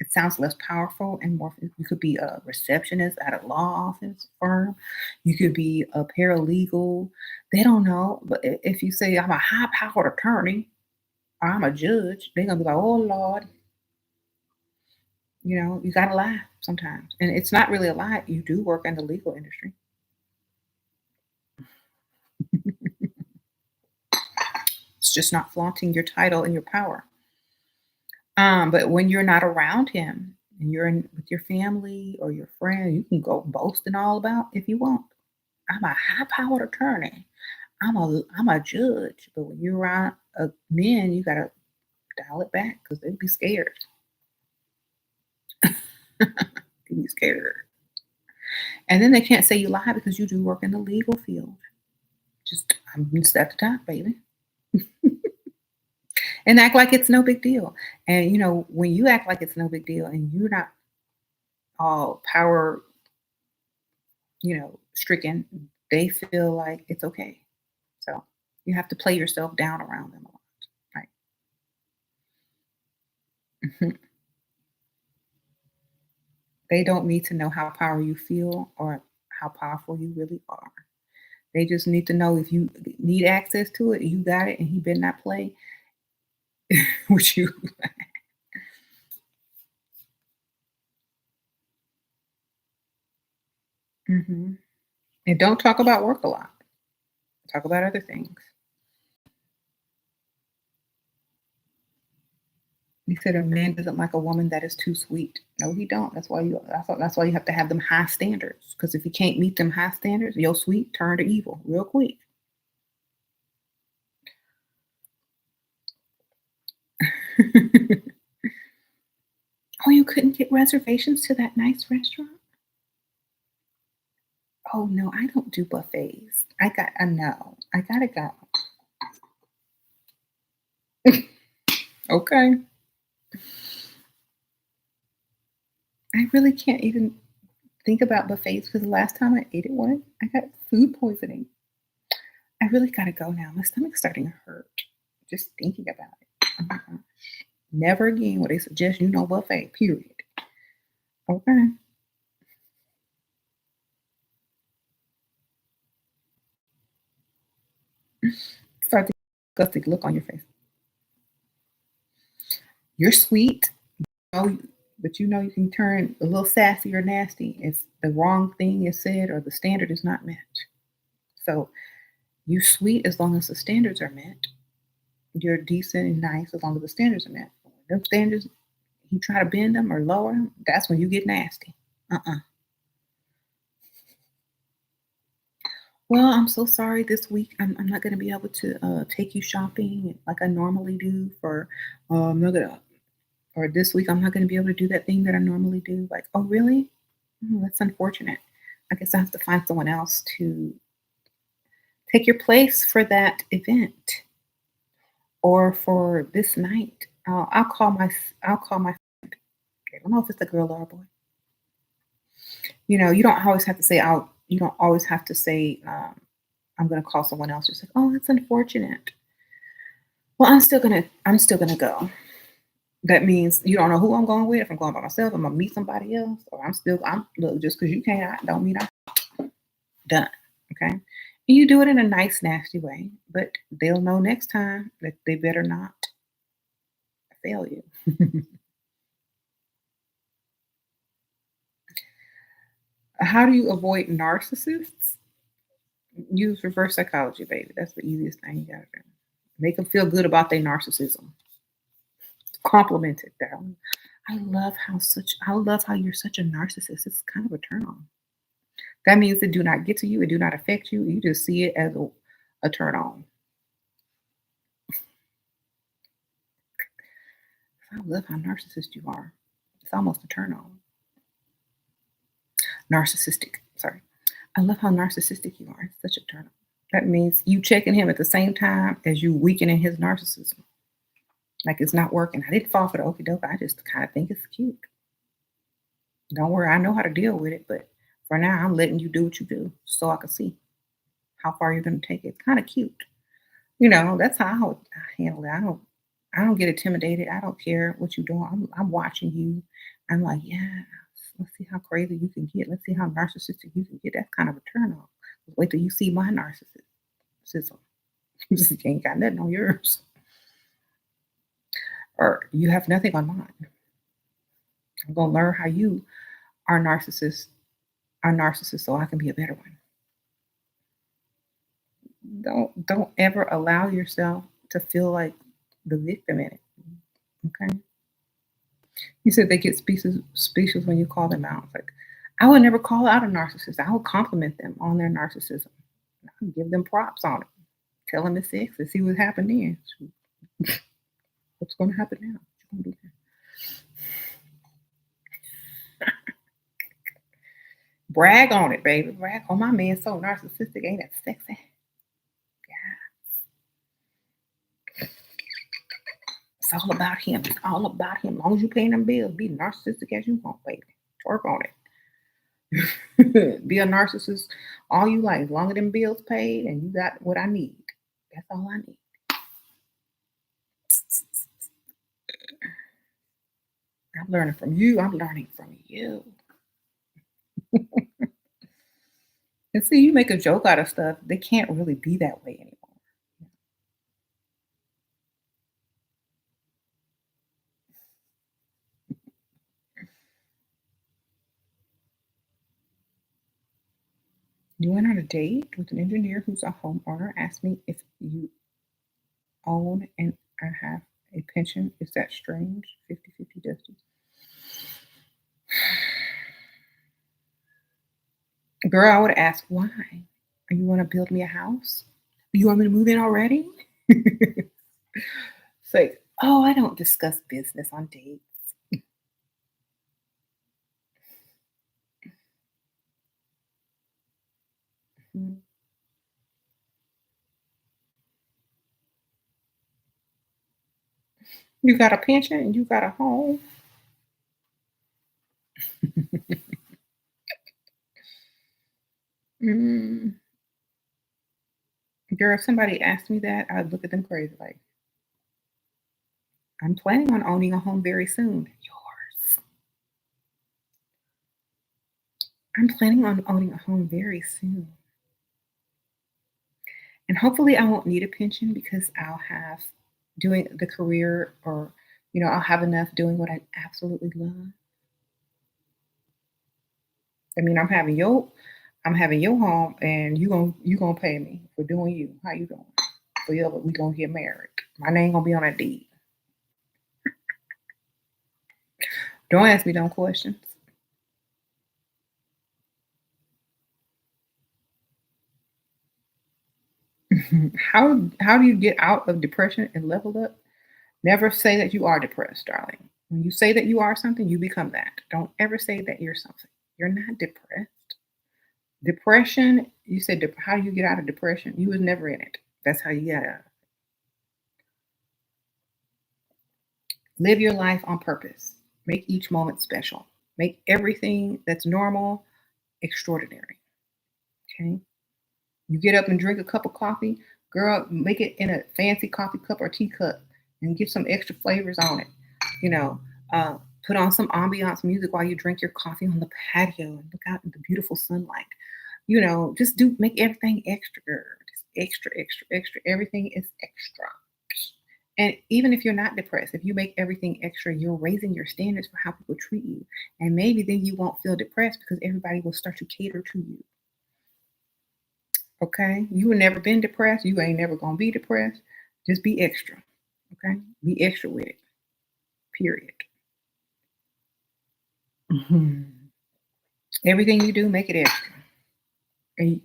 S1: It sounds less powerful and more. You could be a receptionist at a law office firm. You could be a paralegal. They don't know. But if you say, I'm a high powered attorney, I'm a judge, they're gonna be like, oh Lord, you gotta lie sometimes. And it's not really a lie. You do work in the legal industry. It's just not flaunting your title and your power. But when you're not around him and you're in with your family or your friend, you can go boasting all about if you want. I'm a high powered attorney. I'm a judge. But when you're around men, you gotta dial it back because they'd be scared. They'd be scared. And then they can't say you lie because you do work in the legal field. I'm just at the top, baby. And act like it's no big deal. And when you act like it's no big deal and you're not all power, stricken, they feel like it's okay. So you have to play yourself down around them a lot. Right. Mhm. They don't need to know how power you feel or how powerful you really are. They just need to know if you need access to it, you got it, and he better not play with you. Mhm. And don't talk about work a lot. Talk about other things. He said a man doesn't like a woman that is too sweet. No, he don't. That's why you have to have them high standards. Because if you can't meet them high standards, your sweet turn to evil real quick. Oh, you couldn't get reservations to that nice restaurant? Oh no, I don't do buffets. I know. I gotta go. Okay. I really can't even think about buffets because the last time I ate at one, I got food poisoning. I really gotta go now. My stomach's starting to hurt just thinking about it. Oh my gosh. Never again will they suggest buffet, period. Okay. Start to disgusting look on your face. You're sweet, oh, but you can turn a little sassy or nasty if the wrong thing is said or the standard is not met. So you sweet as long as the standards are met. You're decent and nice as long as the standards are met. When them standards, you try to bend them or lower them, that's when you get nasty. Uh-uh. Well, I'm so sorry this week. I'm not going to be able to take you shopping like I normally do for, I'm not gonna, or this week I'm not going to be able to do that thing that I normally do. Like, oh, really? That's unfortunate. I guess I have to find someone else to take your place for that event or for this night. I'll call my, I don't know if it's a girl or a boy. You don't always have to say out. You don't always have to say, I'm going to call someone else. Just like, oh, that's unfortunate. Well, I'm still gonna go. That means you don't know who I'm going with. If I'm going by myself, I'm gonna meet somebody else, or I'm look, just because you can't, I don't mean I'm done. Okay. And you do it in a nice, nasty way, but they'll know next time that they better not fail you. How do you avoid narcissists? Use reverse psychology, baby. That's the easiest thing you gotta do. Make them feel good about their narcissism. Compliment it down. I love how you're such a narcissist. It's kind of a turn on. That means it do not get to you, it do not affect you. You just see it as a turn on. I love how narcissist you are. It's almost a turn on. Narcissistic. Sorry. I love how narcissistic you are. It's such a turn on. That means you checking him at the same time as you weakening his narcissism. Like it's not working. I didn't fall for the okie doke. I just kind of think it's cute. Don't worry, I know how to deal with it, but for now, I'm letting you do what you do so I can see how far you're going to take it. It's kind of cute. That's how I handle it. I don't get intimidated. I don't care what you're doing. I'm watching you. I'm like, yeah, let's see how crazy you can get. Let's see how narcissistic you can get. That's kind of a turn on. Wait till you see my narcissism. You just ain't got nothing on yours. Or you have nothing on mine. I'm gonna learn how you are narcissist so I can be a better one. Don't ever allow yourself to feel like the victim in it. Okay. You said they get species when you call them out. Like I would never call out a narcissist. I would compliment them on their narcissism. I would give them props on it. Tell them it's sex and see what happened then. What's going to happen now? What you gonna do now? Brag on it, baby. Brag on my man. So narcissistic, ain't that sexy? It's all about him. It's all about him. As long as you paying them bills, be narcissistic as you want, baby. Work on it. Be a narcissist all you like. As long as them bills paid and you got what I need. That's all I need. I'm learning from you. I'm learning from you. And see, you make a joke out of stuff. They can't really be that way anymore. You went on a date with an engineer who's a homeowner. Asked me if you own and I have a pension. Is that strange? 50-50 distance. Girl, I would ask why. You want to build me a house? You want me to move in already? It's like, oh, I don't discuss business on dates. Mhm. You got a pension and you got a home. Mm. Girl, if somebody asked me that, I'd look at them crazy like, I'm planning on owning a home very soon. Yours. I'm planning on owning a home very soon. And hopefully I won't need a pension because I'll have doing the career or, I'll have enough doing what I absolutely love. I mean, I'm having your home and you gonna pay me for doing you. How you doing? Forever we gonna get married. My name gonna be on that deed. Don't ask me dumb questions. How do you get out of depression and level up? Never say that you are depressed, darling. When you say that you are something, you become that. Don't ever say that you're something. You're not depressed. Depression, you said, how do you get out of depression? You was never in it. That's how you got out. Live your life on purpose. Make each moment special. Make everything that's normal extraordinary. Okay. You get up and drink a cup of coffee, girl, make it in a fancy coffee cup or teacup and get some extra flavors on it. You know, uh, put on some ambiance music while you drink your coffee on the patio and look out at the beautiful sunlight. Just do make everything extra, girl. Just extra, extra, extra. Everything is extra. And even if you're not depressed, if you make everything extra, you're raising your standards for how people treat you. And maybe then you won't feel depressed because everybody will start to cater to you. Okay? You have never been depressed. You ain't never gonna be depressed. Just be extra. Okay? Be extra with it. Period. Mhm. Everything you do, make it extra. And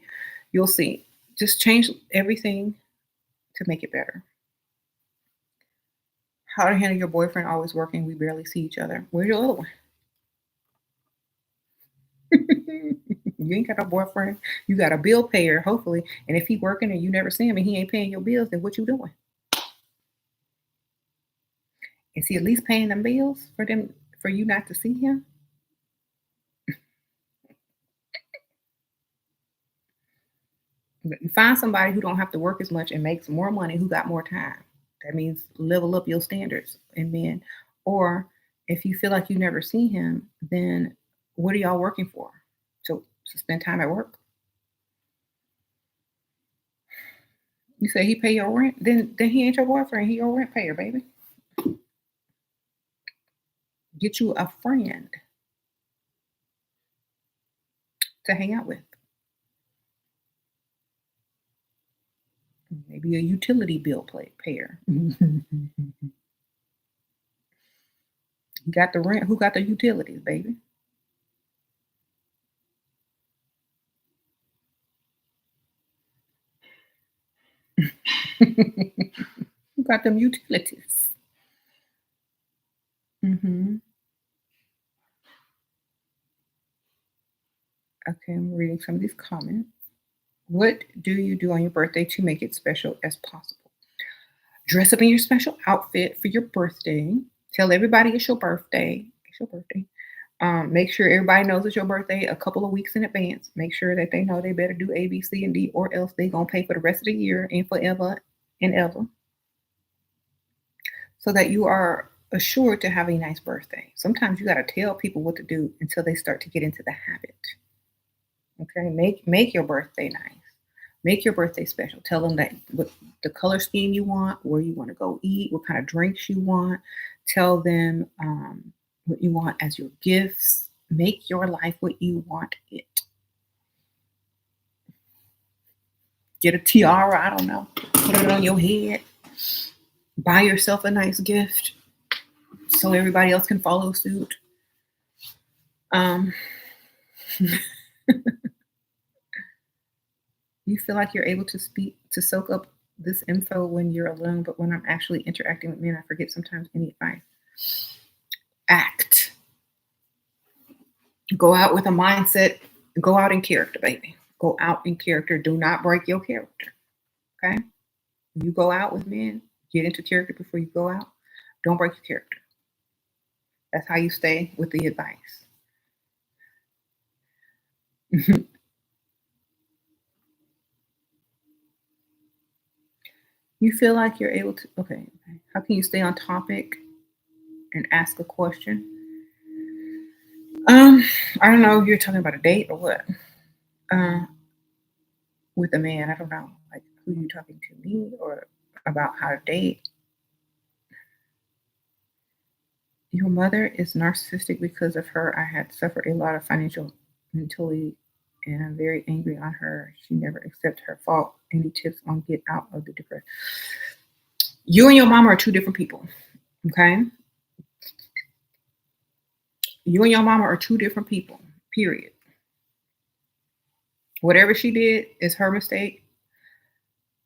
S1: you'll see. Just change everything to make it better. How to handle your boyfriend always working, we barely see each other. Where's your other one? You ain't got no boyfriend. You got a bill payer, hopefully. And if he working and you never see him and he ain't paying your bills, then what you doing? Is he at least paying them bills for you not to see him? Find somebody who don't have to work as much and makes more money, who got more time. That means level up your standards in men. Or if you feel like you never see him, then what are y'all working for? To spend time at work? You say he pay your rent, then he ain't your boyfriend. He your rent payer, baby. Get you a friend to hang out with. Maybe a utility bill payer. You got the rent. Who got the utilities, baby? Who got them utilities? Hmm. Okay, I'm reading some of these comments. What do you do on your birthday to make it special as possible? Dress up in your special outfit for your birthday. Tell everybody it's your birthday. It's your birthday. Make sure everybody knows it's your birthday a couple of weeks in advance. Make sure that they know they better do A, B, C, and D, or else they gonna pay for the rest of the year and forever and ever, so that you are assured to have a nice birthday. Sometimes you gotta tell people what to do until they start to get into the habit. Okay, make your birthday nice. Make your birthday special. Tell them that what the color scheme you want, where you want to go eat, what kind of drinks you want. Tell them what you want as your gifts. Make your life what you want it. Get a tiara, I don't know. Put it on your head. Buy yourself a nice gift so everybody else can follow suit. Um, you feel like you're able to soak up this info when you're alone, but when I'm actually interacting with men, I forget sometimes any advice. Act. Go out with a mindset. Go out in character, baby. Go out in character. Do not break your character. Okay? You go out with men, get into character before you go out. Don't break your character. That's how you stay with the advice. You feel like you're able to, okay. How can you stay on topic and ask a question? Um, I don't know if you're talking about a date or what. Uh, with a man, I don't know. Like, who you talking to, me or about how to date? Your mother is narcissistic. Because of her, I had suffered a lot of financial mentally, and I'm very angry on her. She never accepts her fault. Any tips on get out of the depression? You and your mama are two different people. Okay? You and your mama are two different people. Period. Whatever she did is her mistake.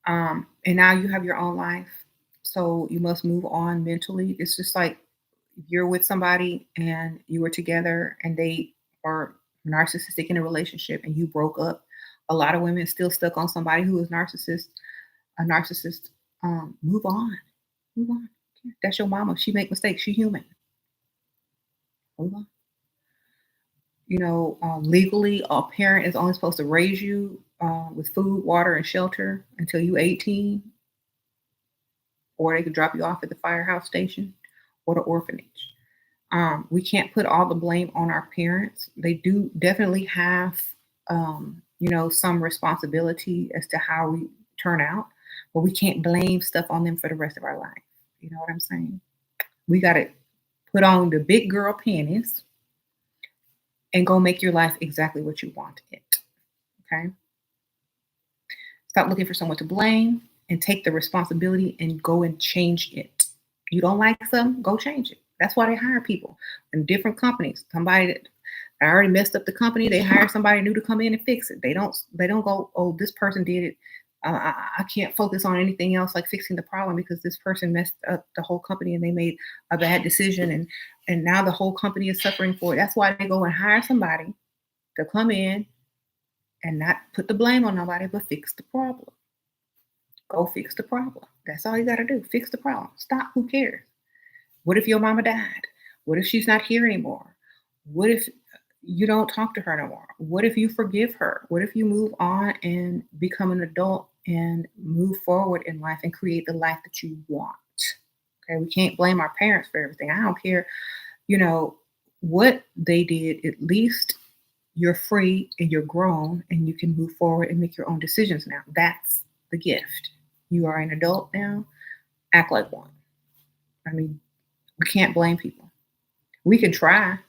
S1: And now you have your own life, so you must move on mentally. It's just like you're with somebody and you were together and they are narcissistic in a relationship and you broke up. A lot of women still stuck on somebody who is a narcissist. Move on. Move on. That's your mama. She make mistakes. She human. Move on. Legally, a parent is only supposed to raise you with food, water, and shelter until you 18, or they could drop you off at the firehouse station or the orphanage. We can't put all the blame on our parents. They do definitely have, some responsibility as to how we turn out, but we can't blame stuff on them for the rest of our life. You know what I'm saying? We got to put on the big girl panties and go make your life exactly what you want it. Okay? Stop looking for someone to blame and take the responsibility and go and change it. You don't like something, go change it. That's why they hire people in different companies. Somebody that already messed up the company, they hire somebody new to come in and fix it. They don't go, oh, this person did it. I can't focus on anything else like fixing the problem because this person messed up the whole company and they made a bad decision and now the whole company is suffering for it. That's why they go and hire somebody to come in and not put the blame on nobody, but fix the problem. Go fix the problem. That's all you got to do. Fix the problem. Stop. Who cares? What if your mama died? What if she's not here anymore? What if you don't talk to her no more? What if you forgive her? What if you move on and become an adult and move forward in life and create the life that you want? Okay, we can't blame our parents for everything. I don't care, you know, what they did. At least you're free and you're grown and you can move forward and make your own decisions now. That's the gift. You are an adult now. Act like one. I mean, we can't blame people. We can try,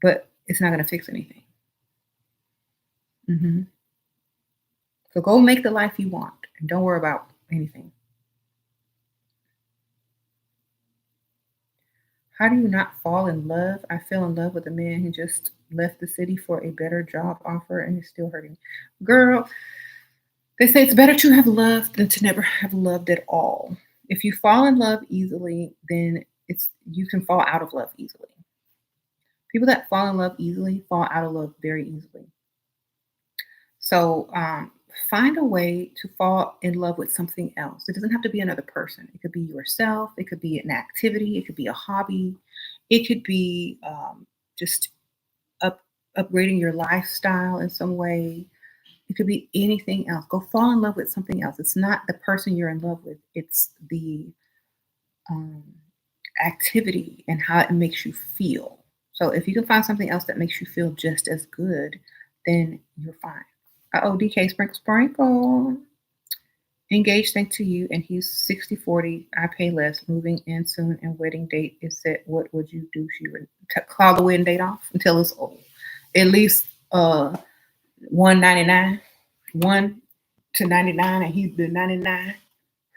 S1: but it's not going to fix anything. hmm So go make the life you want and don't worry about anything. How do you not fall in love? I fell in love with a man who just left the city for a better job offer and is still hurting. Girl, they say it's better to have loved than to never have loved at all. If you fall in love easily, then it's you can fall out of love easily. People that fall in love easily fall out of love very easily. So find a way to fall in love with something else. It doesn't have to be another person. It could be yourself. It could be an activity. It could be a hobby. It could be just up, upgrading your lifestyle in some way. It could be anything else. Go fall in love with something else. It's not the person you're in love with. It's the um, activity and how it makes you feel. So if you can find something else that makes you feel just as good, then you're fine. Oh, DK Sprinkle Sprinkle. Engaged thanks to you, and he's 60/40. I pay less. Moving in soon, and wedding date is set. What would you do? She would call the wedding date off until it's old. At least 199, 1 to 99, and he's the 99.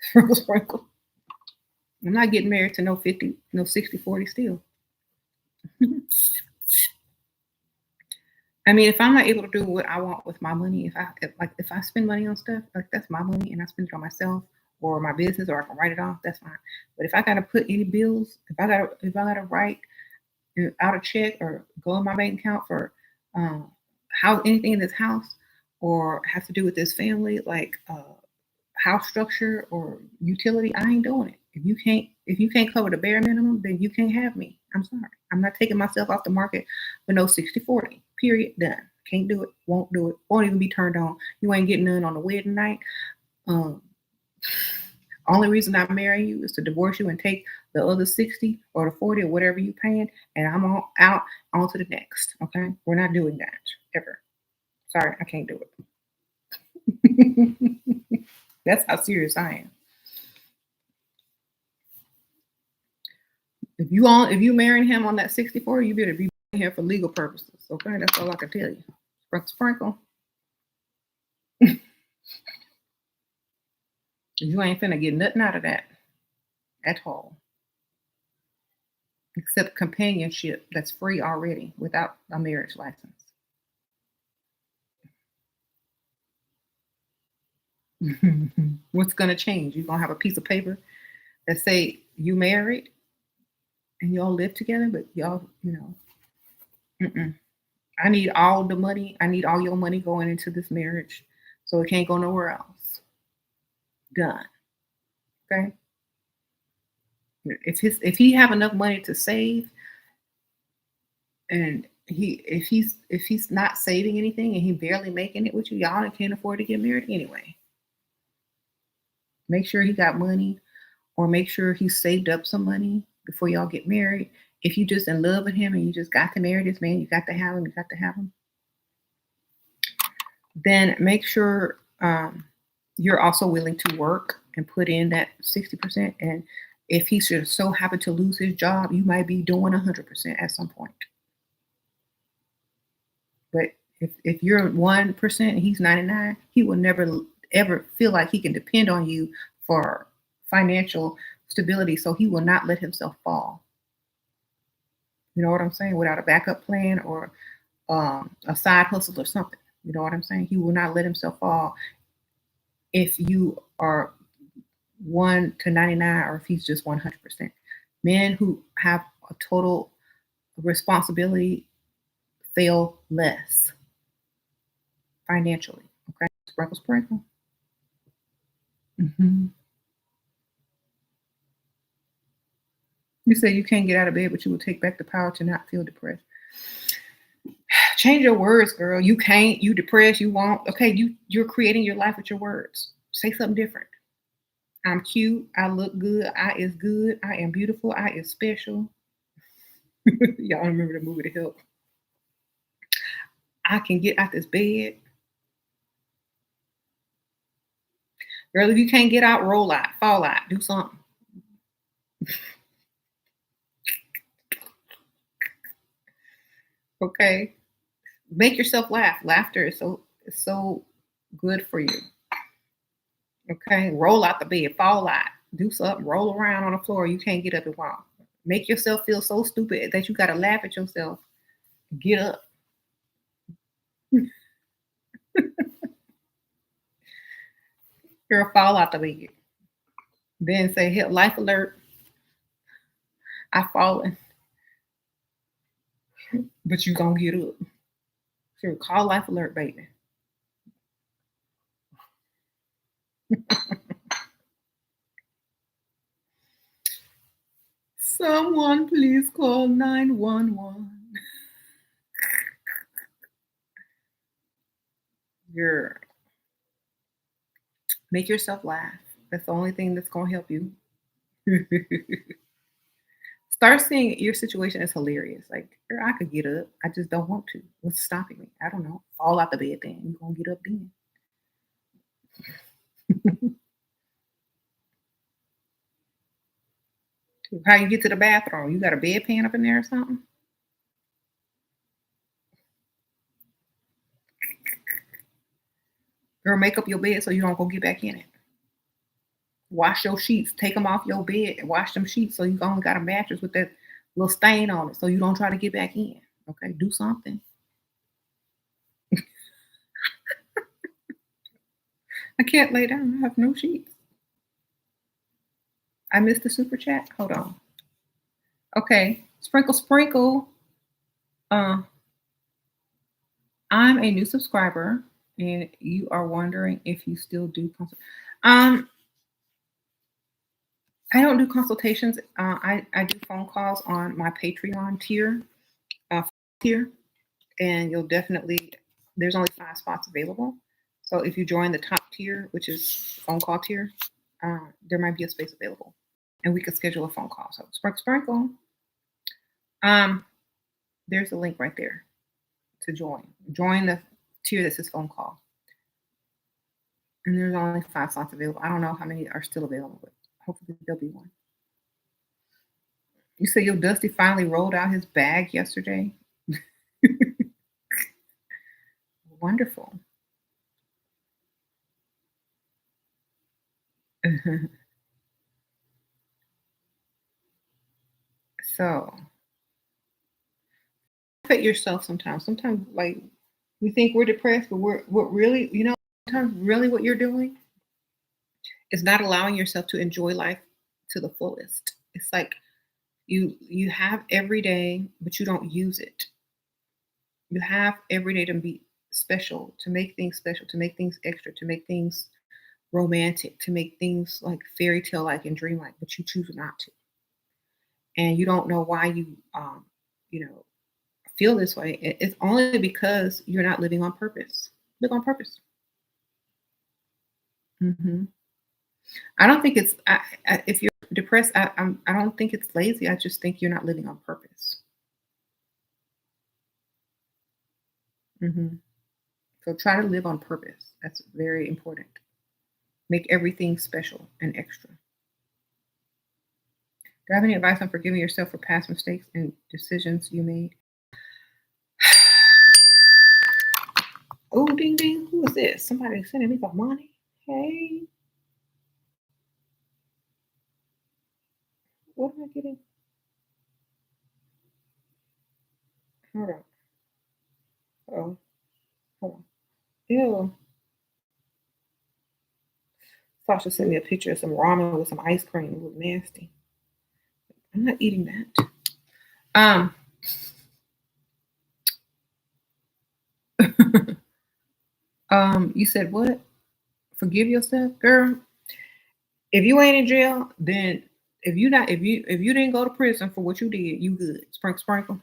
S1: Sprinkle Sprinkle. I'm not getting married to no 50, no 60/40 still. I mean, if I'm not able to do what I want with my money, if I spend money on stuff, like that's my money and I spend it on myself or my business or I can write it off, that's fine. But if I gotta put any bills, if I gotta write out a check or go in my bank account for how anything in this house or have to do with this family, like house structure or utility, I ain't doing it. If you can't cover the bare minimum, then you can't have me. I'm sorry. I'm not taking myself off the market for no 60/40. Period. Done. Can't do it. Won't do it. Won't even be turned on. You ain't getting none on the wedding night. Um, Only reason I'm marrying you is to divorce you and take the other 60 or the 40 or whatever you paying, and I'm out on to the next. Okay? We're not doing that ever. Sorry, I can't do it. That's how serious I am. If you marrying him on that 64, you better be here for legal purposes. Okay, that's all I can tell you. Sprinkle, sprinkle. You ain't finna get nothing out of that at all, except companionship that's free already without a marriage license. What's gonna change? You're gonna have a piece of paper that say you married and y'all live together, but y'all, mm-mm. I need all the money. I need all your money going into this marriage, so it can't go nowhere else. Done. Okay. If he have enough money to save, and if he's not saving anything and he barely making it with you, y'all can't afford to get married anyway. Make sure he got money, or make sure he saved up some money before y'all get married. If you just in love with him and you just got to marry this man, you got to have him. You got to have him. Then make sure you're also willing to work and put in that 60%. And if he should so happen to lose his job, you might be doing 100% at some point. But if you're 1% and he's 99, he will never ever feel like he can depend on you for financial stability. So he will not let himself fall. You know what I'm saying? Without a backup plan or a side hustle or something. You know what I'm saying? He will not let himself fall if you are 1 to 99 or if he's just 100%. Men who have a total responsibility fail less financially. Okay, sprinkle, sprinkle. Hmm. You say you can't get out of bed, but you will take back the power to not feel depressed. Change your words, girl. You can't. You depressed. You won't. Okay, you're creating your life with your words. Say something different. I'm cute. I look good. I is good. I am beautiful. I is special. Y'all remember the movie The Help? I can get out this bed. Girl, if you can't get out, roll out, fall out, do something. Okay. Make yourself laugh. Laughter is so good for you. Okay. Roll out the bed, fall out, do something, roll around on the floor. You can't get up and walk. Make yourself feel so stupid that you gotta laugh at yourself. Get up. Girl, fall out the bed. Then say, "Help, life alert. I fallen, but you gonna get up." Sure, call life alert, baby. Someone please call 911. Girl, make yourself laugh. That's the only thing that's gonna help you. Start seeing your situation as hilarious. Like, girl, I could get up. I just don't want to. What's stopping me? I don't know. Fall out the bed then. You're gonna get up then. How you get to the bathroom? You got a bedpan up in there or something? Girl, make up your bed so you don't go get back in it. Wash your sheets. Take them off your bed and wash them sheets so you only got a mattress with that little stain on it so you don't try to get back in. Okay, do something. I can't lay down. I have no sheets. I missed the super chat. Hold on. Okay, sprinkle, sprinkle. Uh, I'm a new subscriber, and you are wondering if you still do um, I don't do consultations. I do phone calls on my Patreon uh, tier, and you'll definitely there's only 5 spots available. So if you join the top tier, which is phone call tier, there might be a space available, and we could schedule a phone call. So sprinkle, sprinkle. Um, there's a link right there to join. Join the tier that says phone call. And there's only 5 slots available. I don't know how many are still available, but hopefully there'll be one. You say your Dusty finally rolled out his bag yesterday? Wonderful. So, at yourself sometimes. Sometimes, like, we think we're depressed, but we're what really, sometimes really what you're doing. It's not allowing yourself to enjoy life to the fullest. It's like you have every day, but you don't use it. You have every day to be special, to make things special, to make things extra, to make things romantic, to make things like fairy tale like and dreamlike, but you choose not to. And you don't know why you know, feel this way. It's only because you're not living on purpose. Live on purpose. hmm I don't think it's if you're depressed. I don't think it's lazy. I just think you're not living on purpose. hmm So try to live on purpose. That's very important. Make everything special and extra. Do you have any advice on forgiving yourself for past mistakes and decisions you made? Oh, ding ding. Who is this? Somebody sending me some money. Hey, what am I getting? Hold on. Oh, hold on. Ew. Sasha sent me a picture of some ramen with some ice cream. It looked nasty. I'm not eating that. Um, you said what? Forgive yourself, girl. If you ain't in jail, then if you didn't go to prison for what you did, you good. Sprinkle sprinkle.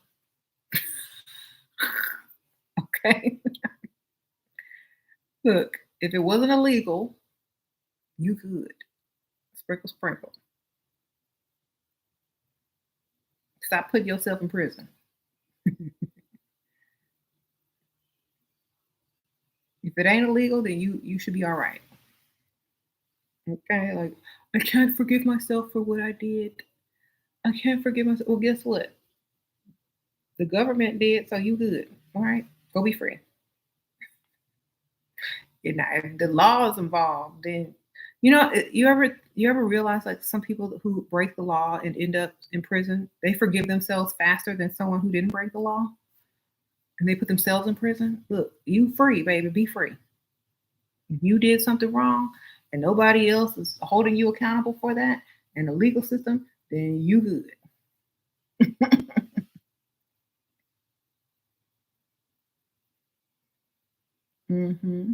S1: Okay. Look, if it wasn't illegal, you good. Sprinkle sprinkle. Stop putting yourself in prison. If it ain't illegal, then you should be all right. Okay, like I can't forgive myself for what I did. I can't forgive myself. Well, guess what? The government did, so you good. All right, go be free. If the law is involved, then you ever realize like some people who break the law and end up in prison, they forgive themselves faster than someone who didn't break the law, and they put themselves in prison. Look, you free, baby, be free. If you did something wrong and nobody else is holding you accountable for that in the legal system, then you good. hmm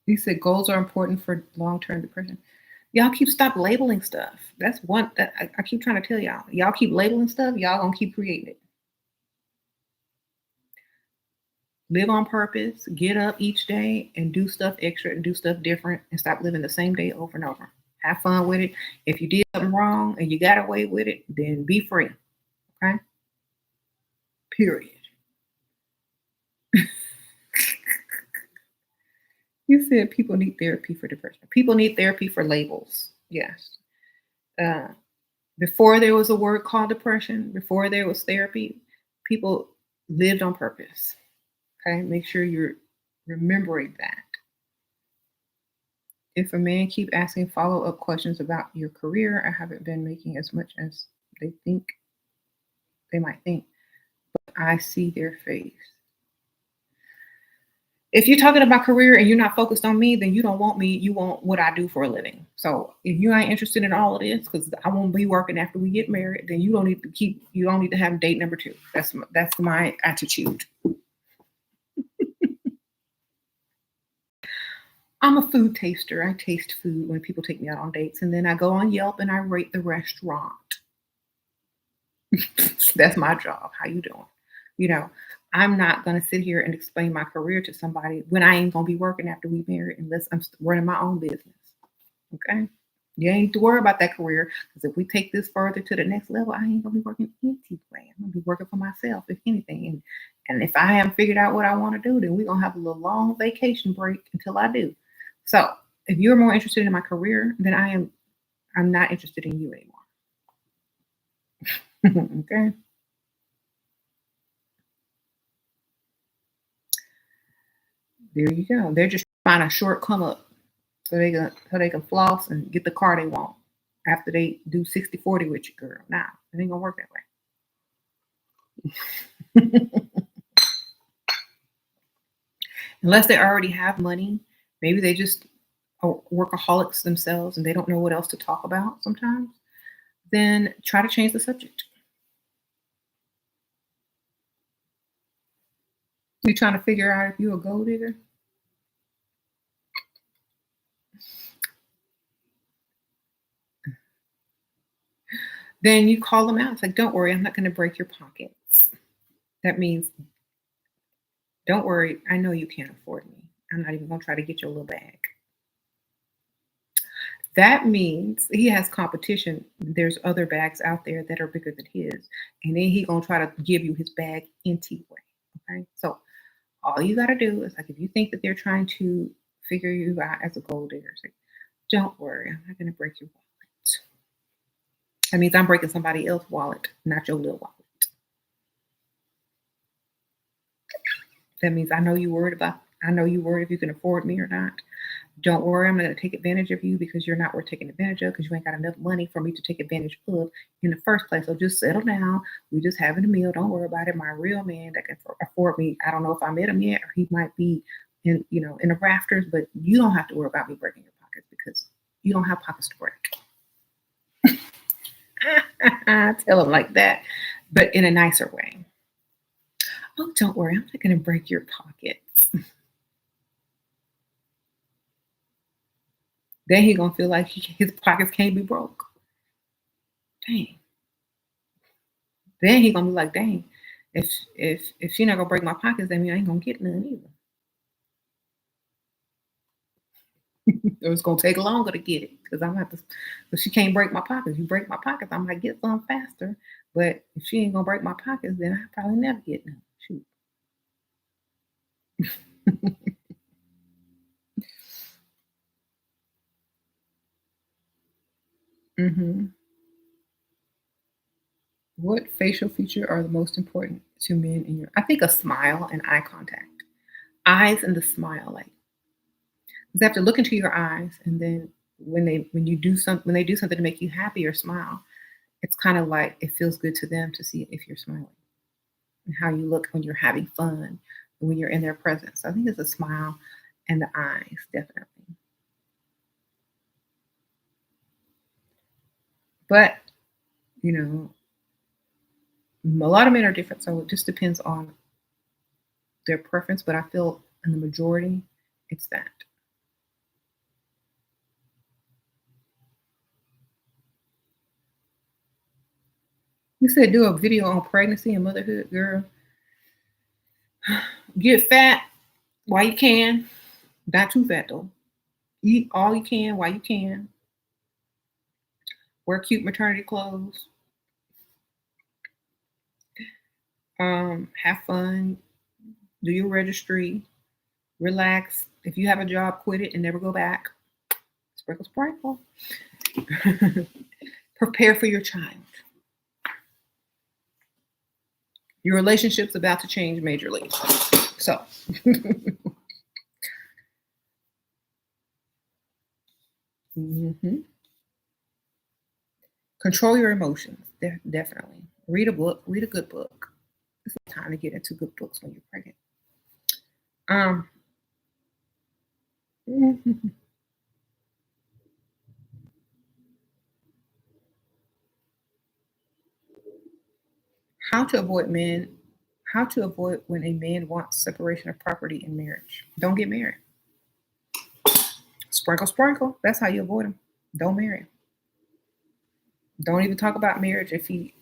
S1: You said goals are important for long term depression. Y'all keep stop labeling stuff. That's one that I keep trying to tell y'all. Y'all keep labeling stuff, y'all gonna keep creating it. Live on purpose, get up each day and do stuff extra and do stuff different and stop living the same day over and over. Have fun with it. If you did something wrong and you got away with it, then be free. Okay? Period. You said people need therapy for depression. People need therapy for labels. Yes. Uh, Before there was a word called depression, before there was therapy, people lived on purpose. Okay, make sure you're remembering that. If a man keep asking follow-up questions about your career, I haven't been making as much as they think they might think. I see their face. If you're talking about career and you're not focused on me, then you don't want me. You want what I do for a living. So if you ain't interested in all of this, because I won't be working after we get married, then you don't need to keep. You don't need to have date number two. That's my attitude. I'm a food taster. I taste food when people take me out on dates, and then I go on Yelp and I rate the restaurant. That's my job. How you doing? You know, I'm not gonna sit here and explain my career to somebody when I ain't gonna be working after we married unless I'm running my own business. Okay. You ain't to worry about that career because if we take this further to the next level, I ain't gonna be working anyway. I'm gonna be working for myself, if anything. And if I haven't figured out what I want to do, then we're gonna have a little long vacation break until I do. So if you're more interested in my career, then I'm not interested in you anymore. Okay. There you go. They're just trying to short come up so they can floss and get the car they want after they do 60-40 with you, girl. Nah, it ain't gonna work that way. Unless they already have money, maybe they just are workaholics themselves and they don't know what else to talk about sometimes, then try to change the subject. You trying to figure out if you're a gold digger? Then you call them out. It's like, don't worry, I'm not going to break your pockets. That means, don't worry, I know you can't afford me. I'm not even going to try to get your little bag. That means he has competition. There's other bags out there that are bigger than his. And then he gonna try to give you his bag anyway. Okay. So all you gotta do is like if you think that they're trying to figure you out as a gold digger, say, don't worry, I'm not gonna break your wallet. That means I'm breaking somebody else's wallet, not your little wallet. That means I know you worried if you can afford me or not. Don't worry, I'm not going to take advantage of you because you're not worth taking advantage of because you ain't got enough money for me to take advantage of in the first place. So just settle down. We just having a meal. Don't worry about it. My real man that can afford me. I don't know if I met him yet, or he might be in the rafters. But you don't have to worry about me breaking your pockets because you don't have pockets to break. Tell him like that, but in a nicer way. Oh, don't worry, I'm not going to break your pockets. Then he gonna feel like his pockets can't be broke. Dang. Then he gonna be like, dang, if she not gonna break my pockets, then I ain't gonna get none either. Or it's gonna take longer to get it because I'm gonna have to. If she can't break my pockets, you break my pockets, I might get some faster. But if she ain't gonna break my pockets, then I probably never get none. Shoot. hmm What facial feature are the most important to men in your? I think a smile and eye contact. Eyes and the smile, like they have to look into your eyes, and then when they do something to make you happy or smile, it's kind of like it feels good to them to see if you're smiling and how you look when you're having fun, when you're in their presence. So I think it's a smile and the eyes, definitely. But you know, a lot of men are different, so it just depends on their preference. But I feel in the majority, it's that. You said do a video on pregnancy and motherhood, girl. Get fat while you can, not too fat though. Eat all you can while you can. Wear cute maternity clothes. Have fun. Do your registry. Relax. If you have a job, quit it and never go back. Sprinkle, sprinkle. Prepare for your child. Your relationship's about to change majorly. So, mhm. Control your emotions. Definitely. Read a book. Read a good book. It's time to get into good books when you're pregnant. Um, how to avoid men. How to avoid when a man wants separation of property in marriage. Don't get married. Sprinkle, sprinkle. That's how you avoid him. Don't marry him. Don't even talk about marriage if he.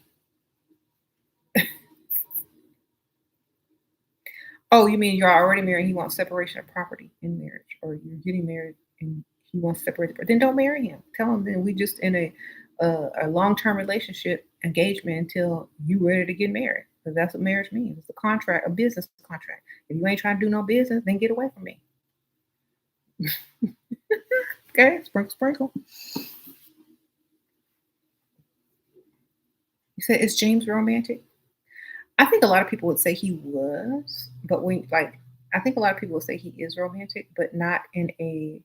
S1: Oh, you mean you're already married? He wants separation of property in marriage, or you're getting married and he wants separate. Then don't marry him. Tell him then we just in a long term relationship engagement until you ready to get married. Because that's what marriage means. It's a contract, a business contract. If you ain't trying to do no business, then get away from me. Okay, sprinkle, sprinkle. You said is James romantic? I think a lot of people would say he was, but when like I think a lot of people would say he is romantic, but not in a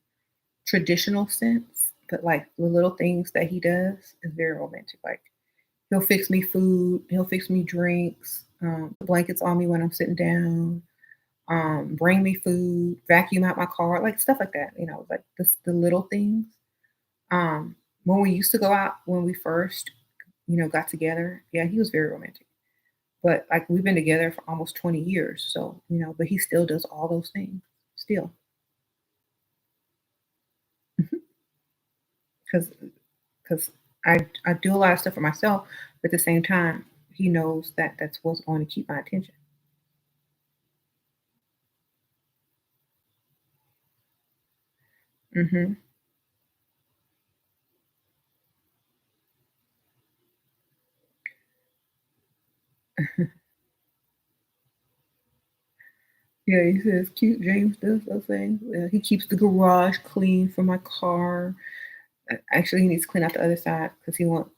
S1: traditional sense. But like the little things that he does is very romantic. Like he'll fix me food, he'll fix me drinks, blankets on me when I'm sitting down. bring me food, vacuum out my car, like stuff like that. Like the little things. When we used to go out when we first, got together, yeah, he was very romantic. But like we've been together for almost 20 years. So, but he still does all those things. Still. Because because I do a lot of stuff for myself, but at the same time, he knows that that's what's going to keep my attention. Hmm. Yeah, he says cute James does those things. He keeps the garage clean for my car. Actually, he needs to clean out the other side because he wants,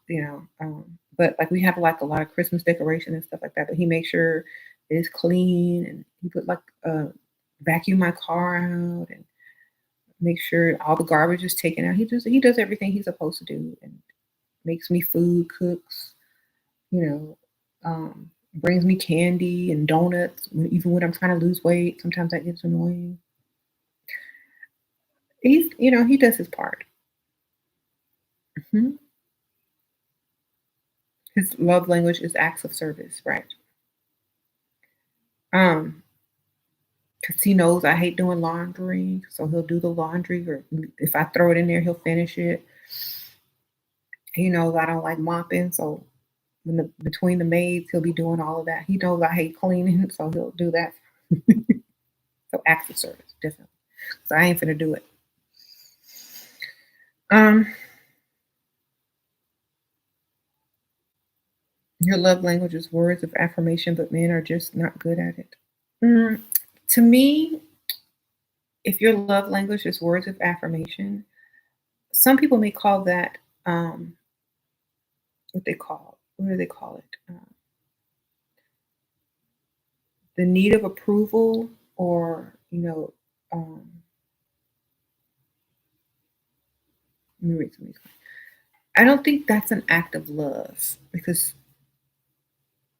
S1: but like we have like a lot of Christmas decoration and stuff like that. But he makes sure it's clean and he put like vacuum my car out and make sure all the garbage is taken out. He does everything he's supposed to do and makes me food, cooks, you know, brings me candy and donuts, even when I'm trying to lose weight. Sometimes that gets annoying. He does his part. Mhm. His love language is acts of service, right? Um, because he knows I hate doing laundry, so he'll do the laundry, or if I throw it in there, he'll finish it. He knows I don't like mopping, so between the maids, he'll be doing all of that. He knows I hate cleaning, so he'll do that. So acts of service, definitely. So I ain't finna do it. Um, your love language is words of affirmation, but men are just not good at it. Mm, to me, if your love language is words of affirmation, some people may call that what do they call it? The need of approval, or let me read some of these. I don't think that's an act of love because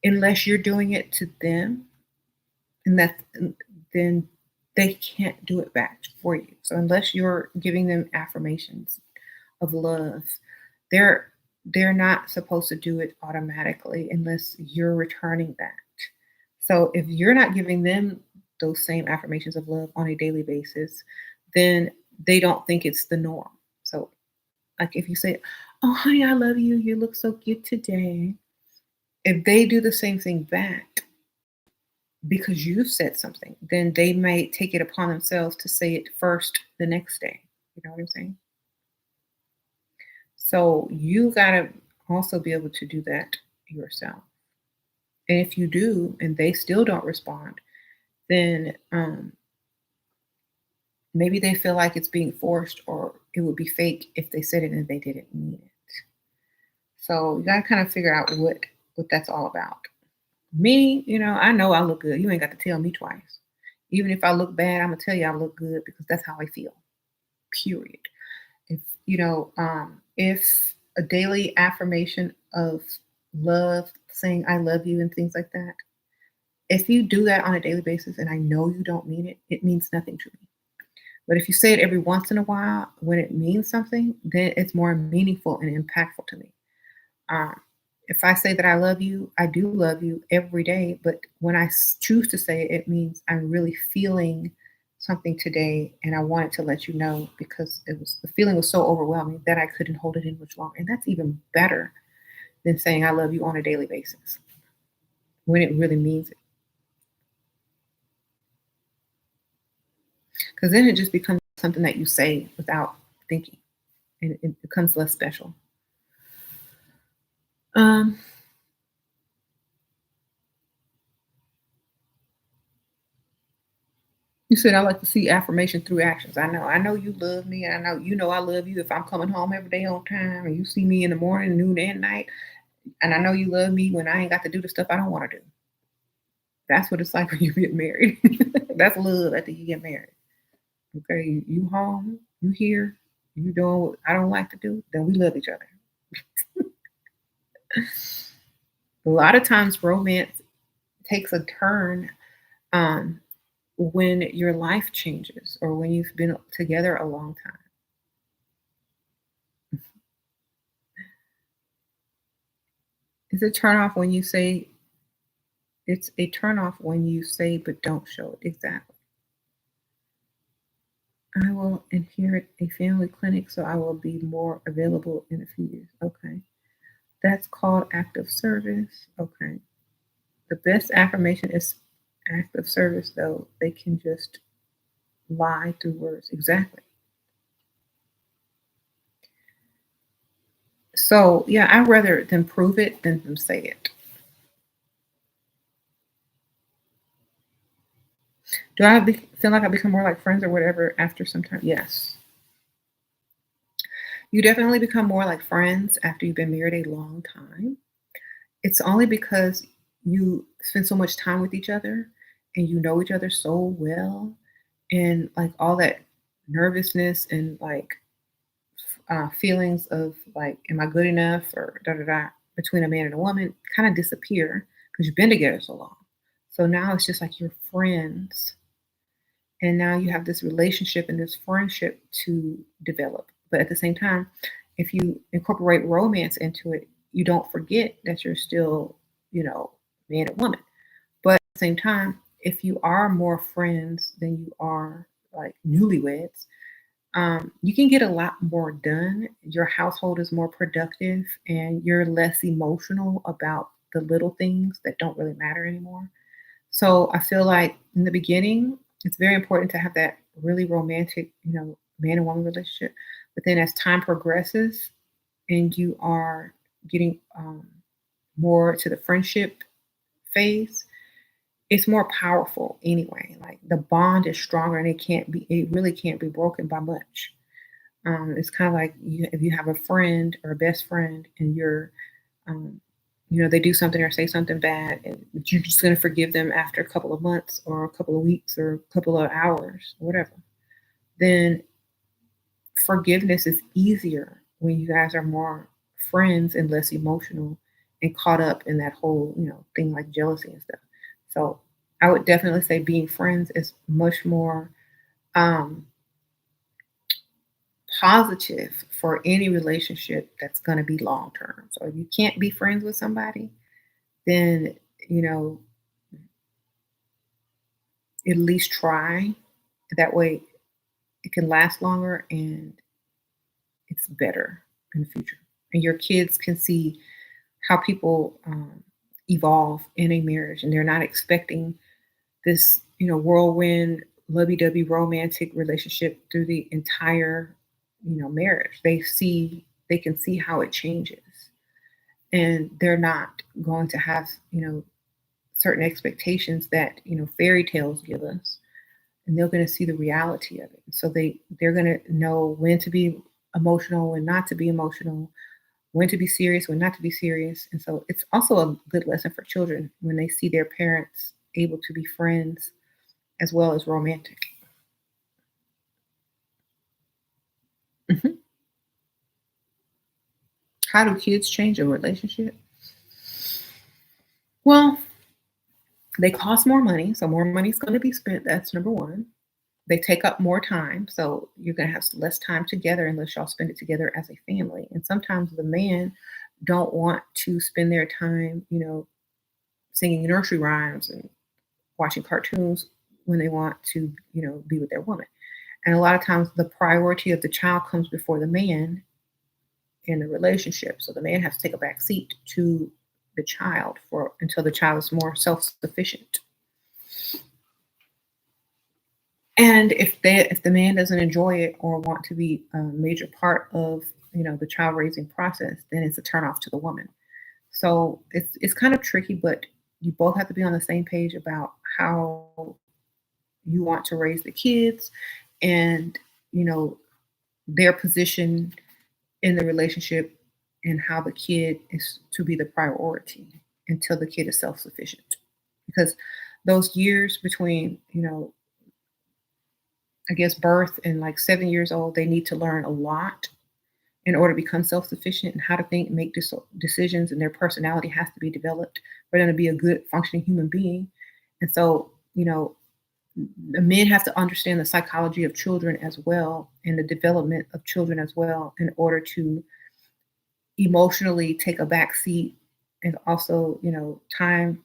S1: unless you're doing it to them, and then they can't do it back for you. So unless you're giving them affirmations of love, they're they're not supposed to do it automatically unless you're returning that. So if you're not giving them those same affirmations of love on a daily basis, then they don't think it's the norm. So like if you say, "Oh honey, I love you. You look so cute today." If they do the same thing back because you said something, then they might take it upon themselves to say it first the next day. You know what I'm saying? So you gotta also be able to do that yourself. And if you do, and they still don't respond, then maybe they feel like it's being forced, or it would be fake if they said it and they didn't mean it. So you gotta kind of figure out what that's all about. Me, I know I look good. You ain't got to tell me twice. Even if I look bad, I'm gonna tell you I look good because that's how I feel. Period. If a daily affirmation of love, saying I love you and things like that, if you do that on a daily basis and I know you don't mean it, it means nothing to me. But if you say it every once in a while when it means something, then it's more meaningful and impactful to me. Um, if I say that I love you, I do love you every day. But when I choose to say it, it means I'm really feeling something today, and I wanted to let you know because the feeling was so overwhelming that I couldn't hold it in much longer. And that's even better than saying I love you on a daily basis when it really means it, because then it just becomes something that you say without thinking, and it becomes less special. Um, You said I like to see affirmation through actions. I know you love me, and I know I love you if I'm coming home every day on time, and you see me in the morning, noon, and night. And I know you love me when I ain't got to do the stuff I don't want to do. That's what it's like when you get married. That's love after you get married. Okay, you home, you here, you doing what I don't like to do, then we love each other. A lot of times romance takes a turn um, when your life changes or when you've been together a long time. It's a turn off when you say it's a turn off when you say but don't show it. Exactly. I will inherit a family clinic so I will be more available in a few years. Okay. That's called active service. Okay. The best affirmation is active service, though. They can just lie through words. Exactly. So, yeah, I'd rather them prove it than them say it. Do feel like I become more like friends or whatever after some time? Yes. You definitely become more like friends after you've been married a long time. It's only because you spend so much time with each other and you know each other so well, and like all that nervousness and like feelings of like, am I good enough or da da da between a man and a woman kind of disappear because you've been together so long. So now it's just like you're friends, and now you have this relationship and this friendship to develop. But at the same time, if you incorporate romance into it, you don't forget that you're still, you know, man and woman. But at the same time, if you are more friends than you are like newlyweds, you can get a lot more done. Your household is more productive and you're less emotional about the little things that don't really matter anymore. So I feel like in the beginning, it's very important to have that really romantic, man and woman relationship. But then as time progresses and you are getting more to the friendship phase, it's more powerful anyway. Like the bond is stronger and it really can't be broken by much. It's kind of like if you have a friend or a best friend and um, they do something or say something bad, and but you're just going to forgive them after a couple of months or a couple of weeks or a couple of hours, whatever. Then forgiveness is easier when you guys are more friends and less emotional and caught up in that whole, thing like jealousy and stuff. So I would definitely say being friends is much more um, positive for any relationship that's going to be long term. So if you can't be friends with somebody, then you know at least try. That way, it can last longer and it's better in the future. And your kids can see how people evolve in a marriage, and they're not expecting this, whirlwind, lovey-dovey, romantic relationship through the entire, marriage. They can see how it changes, and they're not going to have, certain expectations that fairy tales give us, and they're going to see the reality of it. So they're going to know when to be emotional, when not to be emotional, when to be serious, when not to be serious. And so it's also a good lesson for children when they see their parents able to be friends as well as romantic. Mhm. How do kids change a relationship? Well, they cost more money, so more money is going to be spent. That's number one. They take up more time, so you're going to have less time together unless y'all spend it together as a family. And sometimes the man don't want to spend their time, singing nursery rhymes and watching cartoons when they want to, be with their woman. And a lot of times the priority of the child comes before the man in the relationship. So the man has to take a back seat to the child for until the child is more self-sufficient. And if the man doesn't enjoy it or want to be a major part of the child raising process, then it's a turnoff to the woman. So it's kind of tricky, but you both have to be on the same page about how you want to raise the kids and you know their position in the relationship and how the kid is to be the priority until the kid is self-sufficient, because those years between I guess birth and like 7 years old, they need to learn a lot in order to become self-sufficient and how to think, make decisions, and their personality has to be developed for them to be a good functioning human being. And so The men have to understand the psychology of children as well and the development of children as well in order to emotionally take a back seat and also, time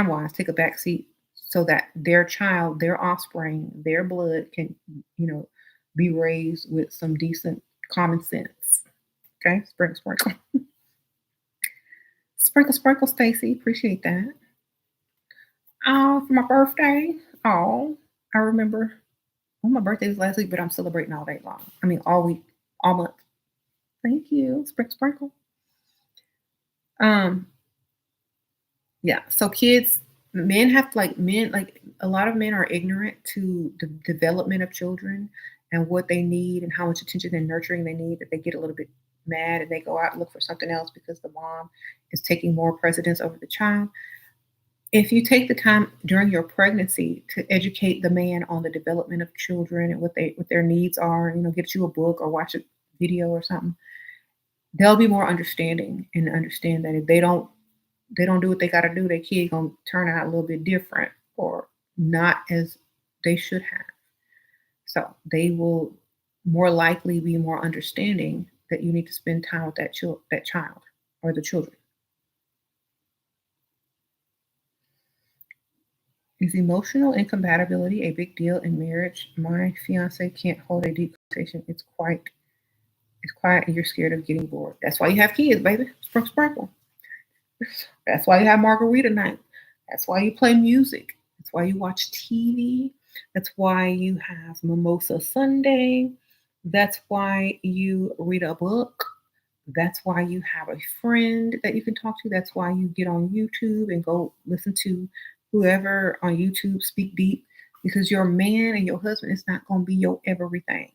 S1: wise take a back seat so that their child, their offspring, their blood can, you know, be raised with some decent common sense. Okay, sprinkle, sprinkle, sprinkle, sprinkle. Stacy, appreciate that. Oh, for my birthday. Oh, I remember. Well, my birthday was last week, but I'm celebrating all day long. I mean, all week, all month. Thank you, sprinkle, sprinkle. Um, Yeah. So kids, men have like a lot of men are ignorant to the development of children and what they need and how much attention and nurturing they need that they get a little bit mad and they go out and look for something else because the mom is taking more precedence over the child. If you take the time during your pregnancy to educate the man on the development of children and what their needs are, get you a book or watch a video or something, they'll be more understanding and understand that if they don't do what they gotta do, their kid gonna turn out a little bit different or not as they should have. So they will more likely be more understanding that you need to spend time with that child or the children. Is emotional incompatibility a big deal in marriage? My fiance can't hold a deep conversation. It's quiet and you're scared of getting bored. That's why you have kids, baby. Sprinkle, sprinkle. That's why you have margarita night. That's why you play music. That's why you watch TV. That's why you have Mimosa Sunday. That's why you read a book. That's why you have a friend that you can talk to. That's why you get on YouTube and go listen to whoever on YouTube speak deep because your man and your husband is not going to be your everything.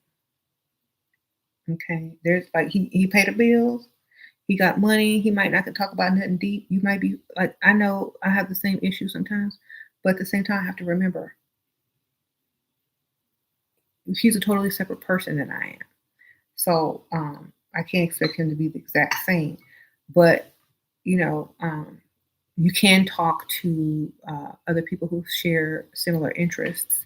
S1: Okay. There's like he paid the bills. He got money. He might not can talk about nothing deep. You might be like, I know I have the same issue sometimes, but at the same time, I have to remember he's a totally separate person than I am. So I can't expect him to be the exact same. But you know, um, you can talk to other people who share similar interests,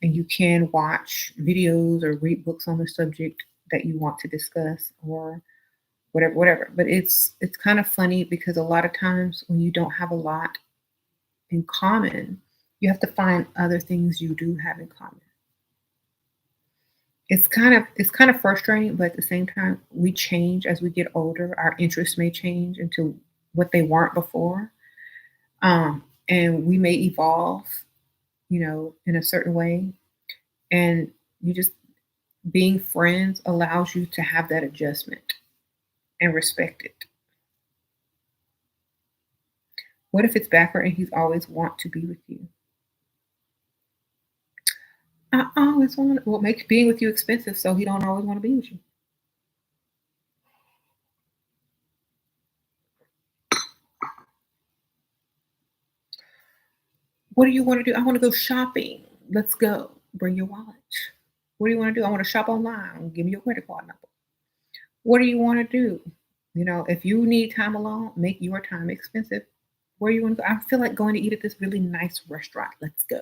S1: and you can watch videos or read books on the subject that you want to discuss, or whatever. But it's kind of funny because a lot of times when you don't have a lot in common, you have to find other things you do have in common. It's kind of frustrating, but at the same time, we change as we get older. Our interests may change into what they weren't before, and we may evolve, in a certain way. And you just being friends allows you to have that adjustment and respect it. What if it's backward and he's always want to be with you? I always want. What makes being with you expensive, so he don't always want to be with you. What do you want to do? I want to go shopping. Let's go. Bring your wallet. What do you want to do? I want to shop online. Give me your credit card number. What do you want to do? If you need time alone, make your time expensive. Where you want to go? I feel like going to eat at this really nice restaurant. Let's go.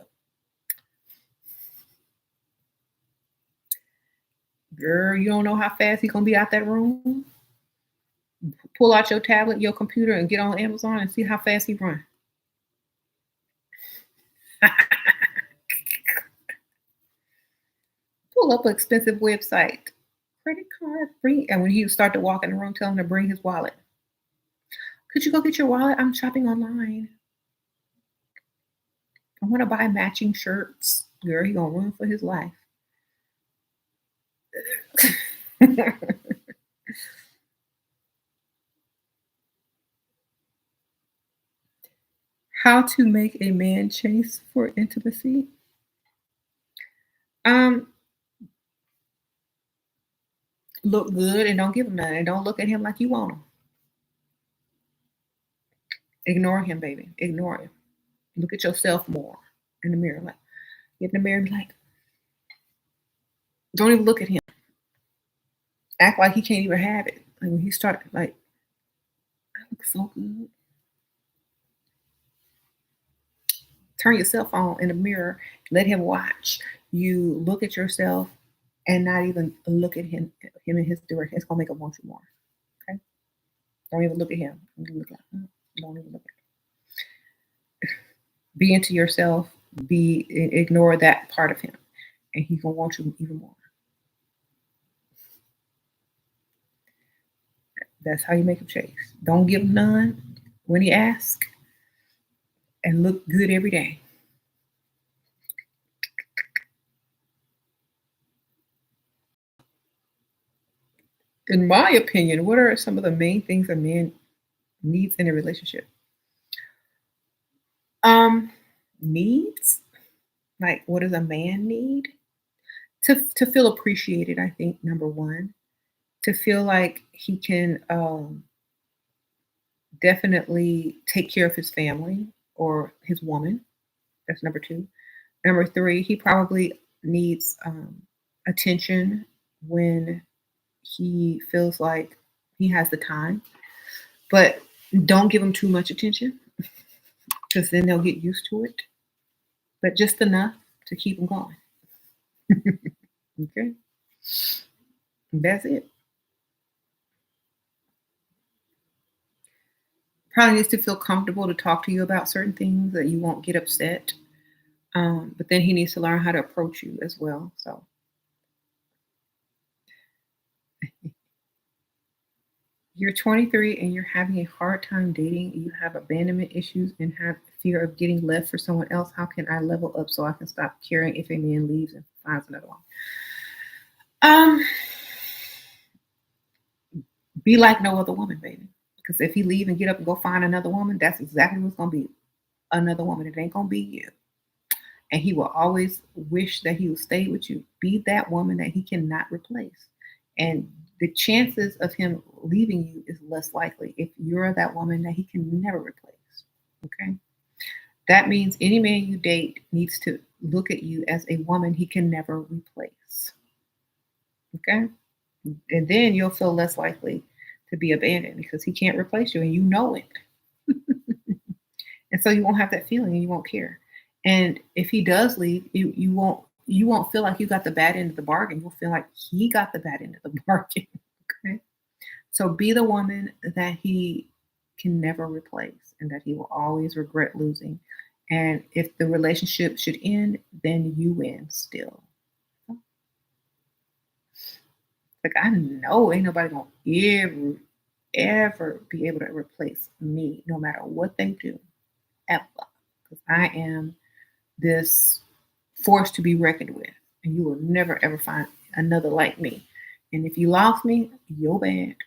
S1: Girl, you don't know how fast he's gonna be out that room. Pull out your tablet, your computer, and get on Amazon and see how fast he run. Pull up an expensive website. Credit card, bring, and when he start to walk in the room, tell him to bring his wallet. Could you go get your wallet? I'm shopping online. I want to buy matching shirts. Girl, he gonna run for his life. How to make a man chase for intimacy? Um, look good and don't give him none, and don't look at him like you want him. Ignore him, baby. Ignore him. Look at yourself more in the mirror. Like get in the mirror and be like, don't even look at him. Act like he can't even have it. Like when he started, like, I look so good. Turn your cell phone in the mirror, let him watch you look at yourself and not even look at him in his direction. It's gonna make him want you more. Okay? Don't even look at him. Don't even look at him. Be into yourself, ignore that part of him, and he's gonna want you even more. That's how you make him chase. Don't give him none when he asks, and look good every day. In my opinion, what are some of the main things a man needs in a relationship? Um, Needs? Like, what does a man need? To feel appreciated, I think, number one. To feel like he can definitely take care of his family or his woman. That's number two. Number three, he probably needs attention when he feels like he has the time, but don't give him too much attention because then they'll get used to it, but just enough to keep them going. Okay, that's it. Probably needs to feel comfortable to talk to you about certain things that you won't get upset. But then he needs to learn how to approach you as well. So you're 23 and you're having a hard time dating. You have abandonment issues and have fear of getting left for someone else. How can I level up so I can stop caring if a man leaves and finds another one? Um, be like no other woman, baby. Because if he leave and get up and go find another woman, that's exactly what's gonna be, another woman. It ain't gonna be you. And he will always wish that he would stay with you. Be that woman that he cannot replace. And the chances of him leaving you is less likely if you're that woman that he can never replace. Okay. That means any man you date needs to look at you as a woman he can never replace. Okay. And then you'll feel less likely to be abandoned because he can't replace you and you know it. And so you won't have that feeling and you won't care. And if he does leave, you won't feel like you got the bad end of the bargain. You'll feel like he got the bad end of the bargain. Okay. So be the woman that he can never replace and that he will always regret losing. And if the relationship should end, then you win still. Like I know ain't nobody gonna ever be able to replace me, no matter what they do, ever. Because I am this force to be reckoned with, and you will never ever find another like me. And if you lost me, you're bad.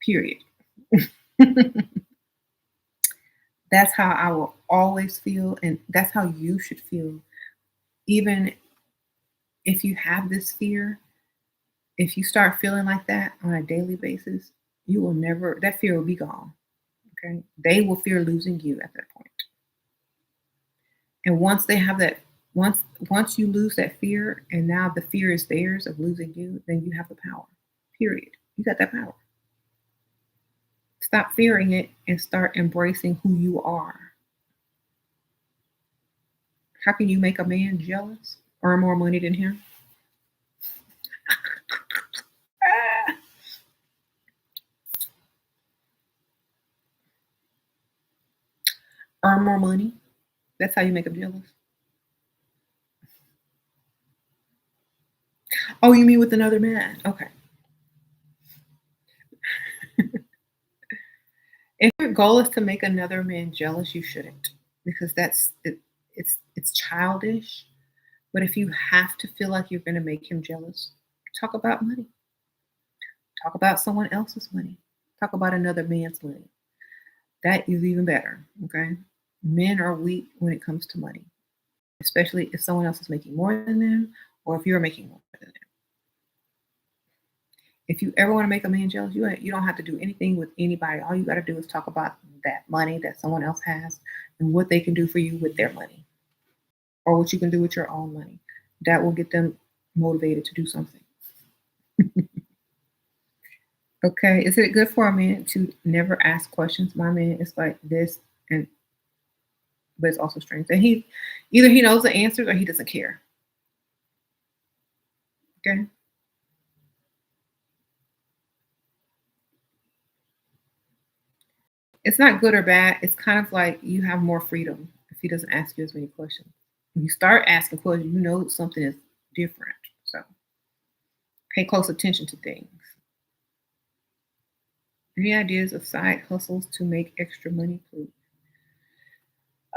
S1: Period. That's how I will always feel, and that's how you should feel. Even if you have this fear, if you start feeling like that on a daily basis, you will never, that fear will be gone. Okay. They will fear losing you at that point. And once they have that, once you lose that fear, and now the fear is theirs of losing you, then you have the power. Period. You got that power. Stop fearing it and start embracing who you are. How can you make a man jealous? Earn more money than him? Ah, earn more money? That's how you make him jealous? Oh, you mean with another man? Okay. If your goal is to make another man jealous, you shouldn't, because it's childish. But if you have to feel like you're going to make him jealous, talk about money. Talk about someone else's money. Talk about another man's money. That is even better. Okay. Men are weak when it comes to money, especially if someone else is making more than them or if you're making more than them. If you ever want to make a man jealous, you don't have to do anything with anybody. All you got to do is talk about that money that someone else has and what they can do for you with their money or what you can do with your own money. That will get them motivated to do something. Okay. Is it good for a man to never ask questions? My man is like this, and but it's also strange. And he either he knows the answers or he doesn't care. Okay. It's not good or bad. It's kind of like you have more freedom if he doesn't ask you as many questions. When you start asking questions, you know something is different. So pay close attention to things. Any ideas of side hustles to make extra money, please?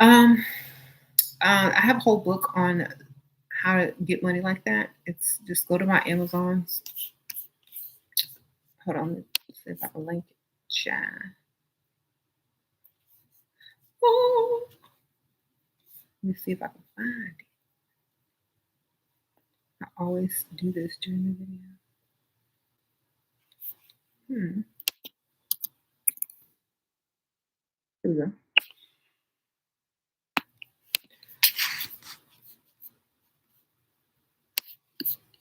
S1: Um, I have a whole book on how to get money like that. It's just go to my Amazon's. Hold on, let's see if I can link it. Shine. Oh, let me see if I can find it. I always do this during the video. Hmm. Here we go.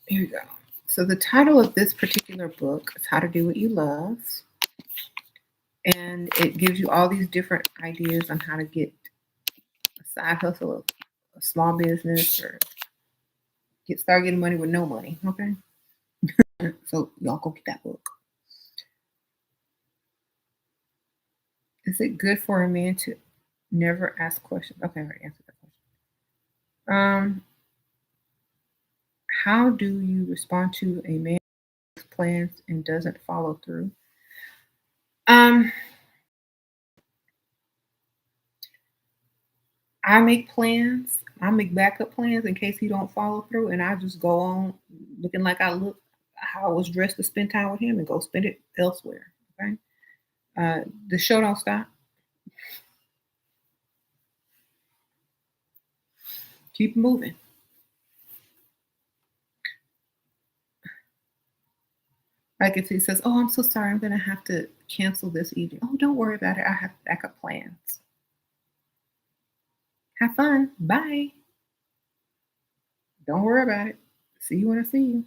S1: Here we go. So the title of this particular book is How to Do What You Love. And it gives you all these different ideas on how to get a side hustle, a small business, or start getting money with no money. Okay. So y'all go get that book. Is it good for a man to never ask questions? Okay, I already answered that question. How do you respond to a man who makes plans and doesn't follow through? Um, I make plans. I make backup plans in case he don't follow through, and I just go on looking like I look how I was dressed to spend time with him and go spend it elsewhere. Okay. The show don't stop. Keep moving. Like if he says, "Oh, I'm so sorry, I'm gonna have to cancel this evening." Oh, don't worry about it. I have backup plans. Have fun. Bye. Don't worry about it. See you when I see you.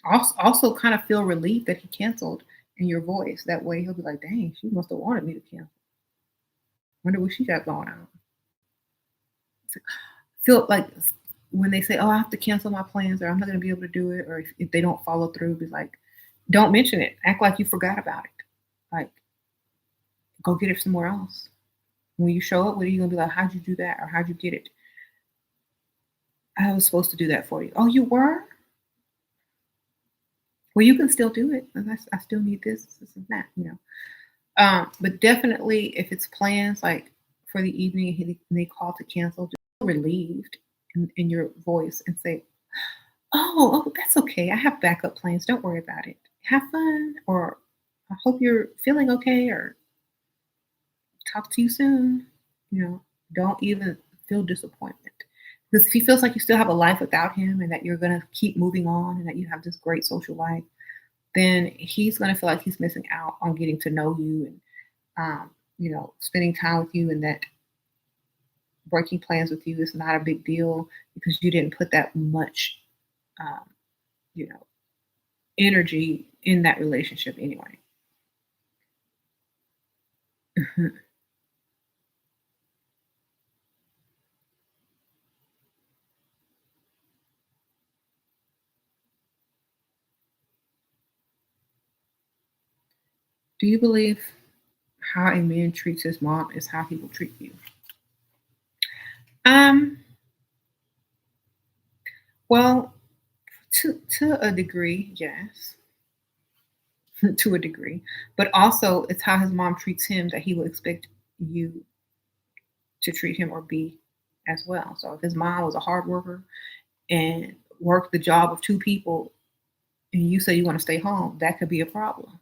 S1: Also kind of feel relief that he canceled in your voice. That way he'll be like, "Dang, she must have wanted me to cancel. Wonder what she got going on." So, feel like when they say, "Oh, I have to cancel my plans," or "I'm not going to be able to do it," or if they don't follow through, be like, "Don't mention it. Act like you forgot about it. Like, go get it somewhere else." When you show up, what are you gonna be like? How'd you do that, or how'd you get it? I was supposed to do that for you. Oh, you were? Well, you can still do it. I still need this, and that. But definitely, if it's plans like for the evening, and they call to cancel, just feel relieved in your voice and say, "Oh, that's okay. I have backup plans. Don't worry about it. Have fun," or "I hope you're feeling okay," or "Talk to you soon." You know, don't even feel disappointment. Because if he feels like you still have a life without him and that you're gonna keep moving on and that you have this great social life, then he's gonna feel like he's missing out on getting to know you and spending time with you, and that breaking plans with you is not a big deal because you didn't put that much, um, you know, energy in that relationship anyway. Do you believe how a man treats his mom is how he will treat you? Um, well, to a degree, yes, to a degree, but also it's how his mom treats him that he will expect you to treat him or be as well. So if his mom was a hard worker and worked the job of two people, and you say you want to stay home, that could be a problem.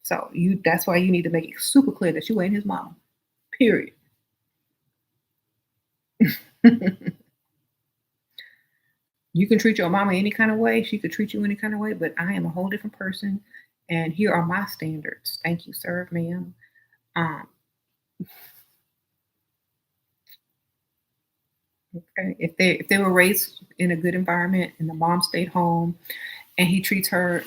S1: So that's why you need to make it super clear that you ain't his mama. Period. You can treat your mama any kind of way. She could treat you any kind of way, but I am a whole different person, and here are my standards. Thank you, sir, ma'am. Um, okay. If they were raised in a good environment and the mom stayed home and he treats her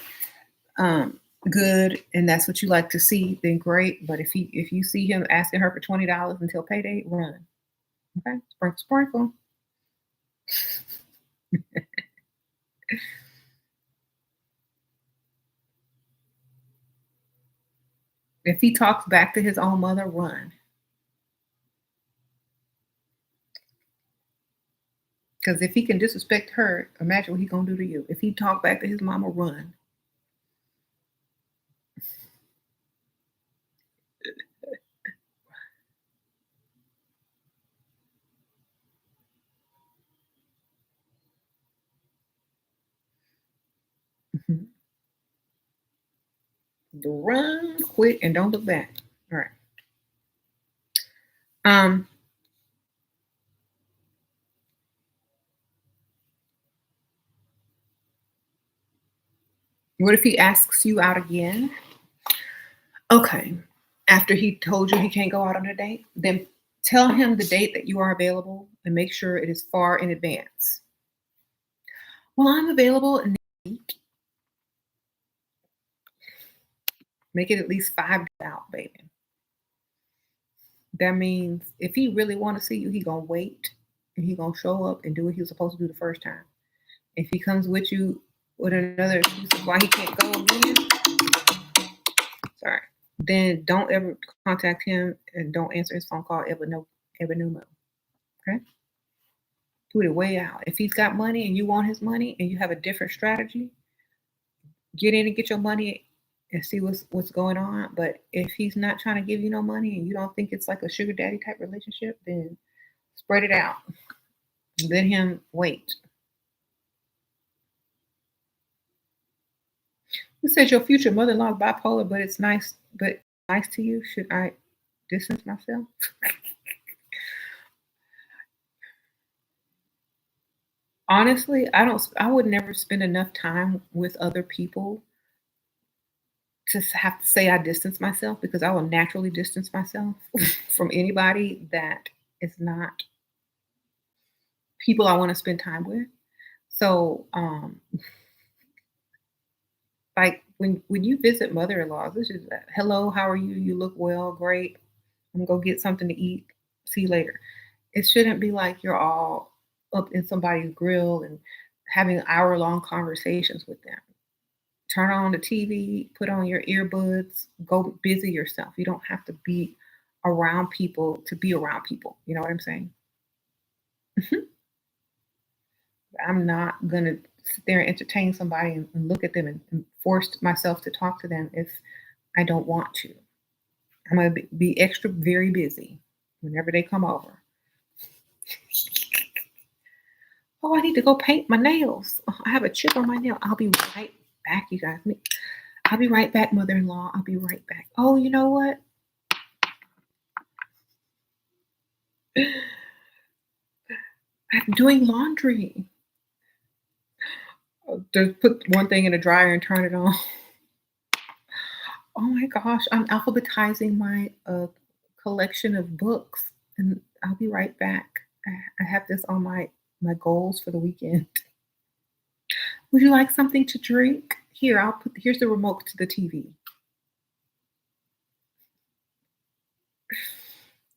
S1: good, and that's what you like to see, then great. But if you see him asking her for $20 until payday, run. Okay, sprinkle, sprinkle. If he talks back to his own mother, run. Because if he can disrespect her, imagine what he gonna do to you. If he talk back to his mama, run. Mhm. Run quick and don't look back. All right. Um, what if he asks you out again? Okay. After he told you he can't go out on a date, then tell him the date that you are available and make sure it is far in advance. Well, I'm available next week. Make it at least 5 days out, baby. That means if he really want to see you, he gonna wait and he gonna show up and do what he was supposed to do the first time. If he comes with you with another excuse of why he can't go again, sorry, then don't ever contact him and don't answer his phone call ever no more. Okay? Put it way out. If he's got money and you want his money and you have a different strategy, get in and get your money and see what's going on. But if he's not trying to give you no money and you don't think it's like a sugar daddy type relationship, then spread it out. Let him wait. You said your future mother-in-law is bipolar, but nice to you. Should I distance myself? Honestly, I would never spend enough time with other people to have to say I distance myself because I will naturally distance myself from anybody that is not people I want to spend time with. So, like when you visit mother-in-laws, this is hello, how are you? You look well, great. I'm gonna go get something to eat. See you later. It shouldn't be like you're all up in somebody's grill and having hour-long conversations with them. Turn on the TV, put on your earbuds, go busy yourself. You don't have to be around people to be around people. You know what I'm saying? I'm not gonna sit there and entertain somebody and look at them and force myself to talk to them if I don't want to. I'm gonna be extra very busy whenever they come over. Oh, I need to go paint my nails. Oh, I have a chip on my nail. I'll be right back, you guys. I'll be right back, mother-in-law. I'll be right back. Oh, you know what? I'm doing laundry. Just put one thing in the dryer and turn it on. Oh my gosh, I'm alphabetizing my collection of books, and I'll be right back. I have this on my goals for the weekend. Would you like something to drink? Here, here's the remote to the TV.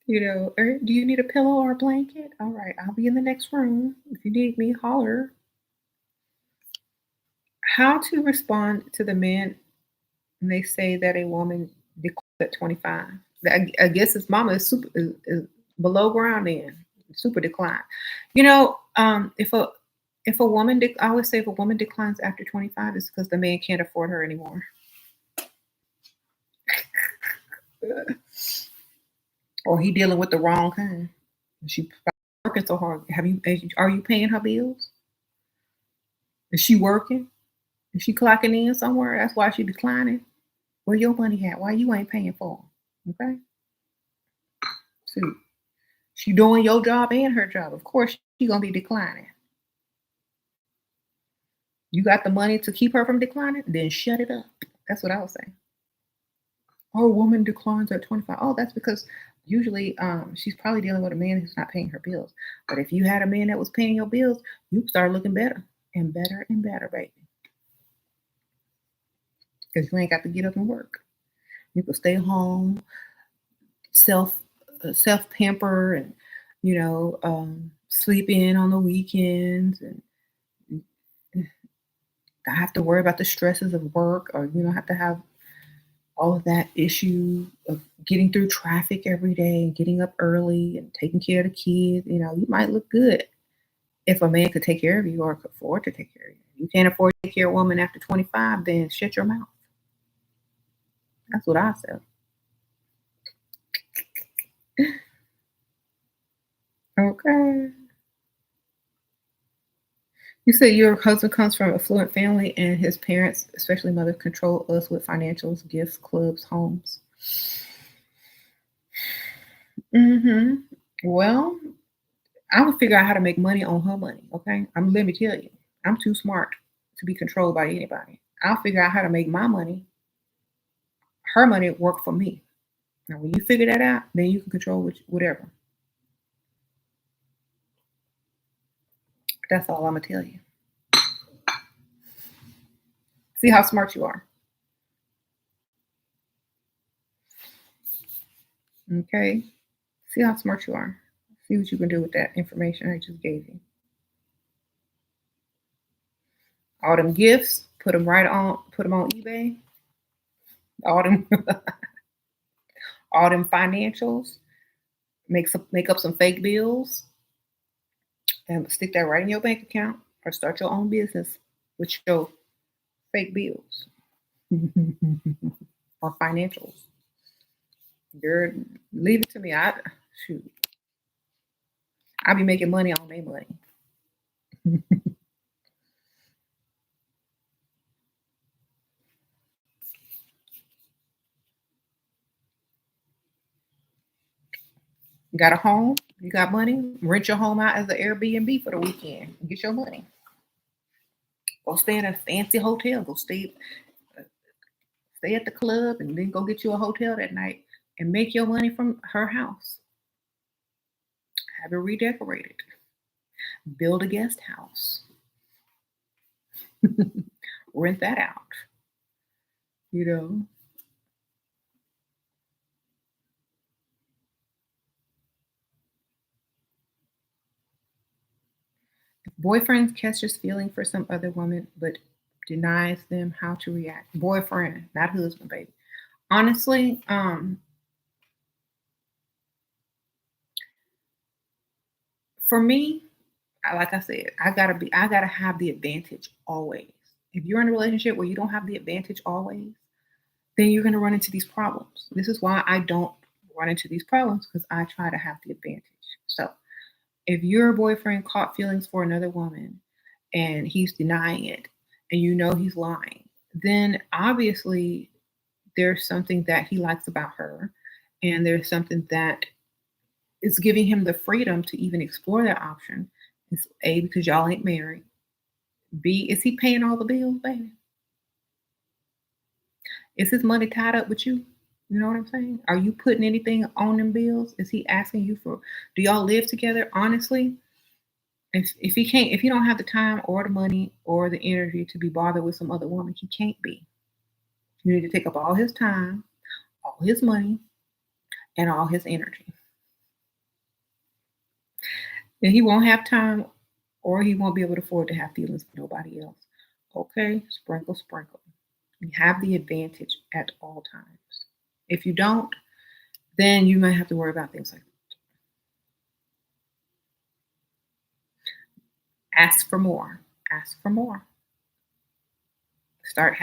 S1: Or do you need a pillow or a blanket? All right, I'll be in the next room. If you need me, holler. How to respond to the man when they say that a woman declines at 25? I guess his mama is below ground then, super decline. If a woman, I always say if a woman declines after 25, it's because the man can't afford her anymore. Or he dealing with the wrong kind. She working so hard. Are you paying her bills? Is she working? Is she clocking in somewhere? That's why she declining. Where your money at? Why you ain't paying for 'em? Okay. See, she doing your job and her job. Of course, she gonna be declining. You got the money to keep her from declining? Then shut it up. That's what I was saying. Oh, woman declines at 25. Oh, that's because usually she's probably dealing with a man who's not paying her bills. But if you had a man that was paying your bills, you start looking better and better and better, baby. because you ain't got to get up and work. You can stay home, self self pamper, and sleep in on the weekends, and not have to worry about the stresses of work, or you don't have to have all of that issue of getting through traffic every day and getting up early and taking care of the kids. You might look good if a man could take care of you or could afford to take care of you. You can't afford to take care of a woman after 25, then shut your mouth. That's what I say. Okay. You said your husband comes from an affluent family and his parents, especially mother, control us with financials, gifts, clubs, homes. Mm-hmm. Well, I would figure out how to make money on her money. Okay. Let me tell you, I'm too smart to be controlled by anybody. I'll figure out how to make my money, her money work for me. Now, when you figure that out, then you can control whatever. That's all I'm gonna tell you. See how smart you are. Okay. See how smart you are. See what you can do with that information I just gave you. All them gifts, put them on eBay. All them, all them financials. Make up some fake bills and stick that right in your bank account, or start your own business with your fake bills or financials. Girl, leave it to me. Shoot, I be making money on their money. You got a home, you got money, rent your home out as an Airbnb for the weekend. Get your money. Go stay in a fancy hotel. Stay at the club, and then go get you a hotel that night and make your money from her house. Have it redecorated. Build a guest house. Rent that out. You know, boyfriend catches feeling for some other woman but denies them how to react. Boyfriend, not husband, baby. Honestly, for me, like I said, I gotta have the advantage always. If you're in a relationship where you don't have the advantage always, then you're gonna run into these problems. This is why I don't run into these problems, because I try to have the advantage. So if your boyfriend caught feelings for another woman and he's denying it, and you know he's lying, then obviously there's something that he likes about her, and there's something that is giving him the freedom to even explore that option. It's A, because y'all ain't married. B, is he paying all the bills, baby? Is his money tied up with you? You know what I'm saying? Are you putting anything on them bills? Is he asking you for, do y'all live together? Honestly, if he don't have the time or the money or the energy to be bothered with some other woman, he can't be. You need to take up all his time, all his money, and all his energy. And he won't have time, or he won't be able to afford to have feelings for nobody else. Okay, sprinkle, sprinkle. You have the advantage at all times. If you don't, then you might have to worry about things like ask for more. Ask for more. Start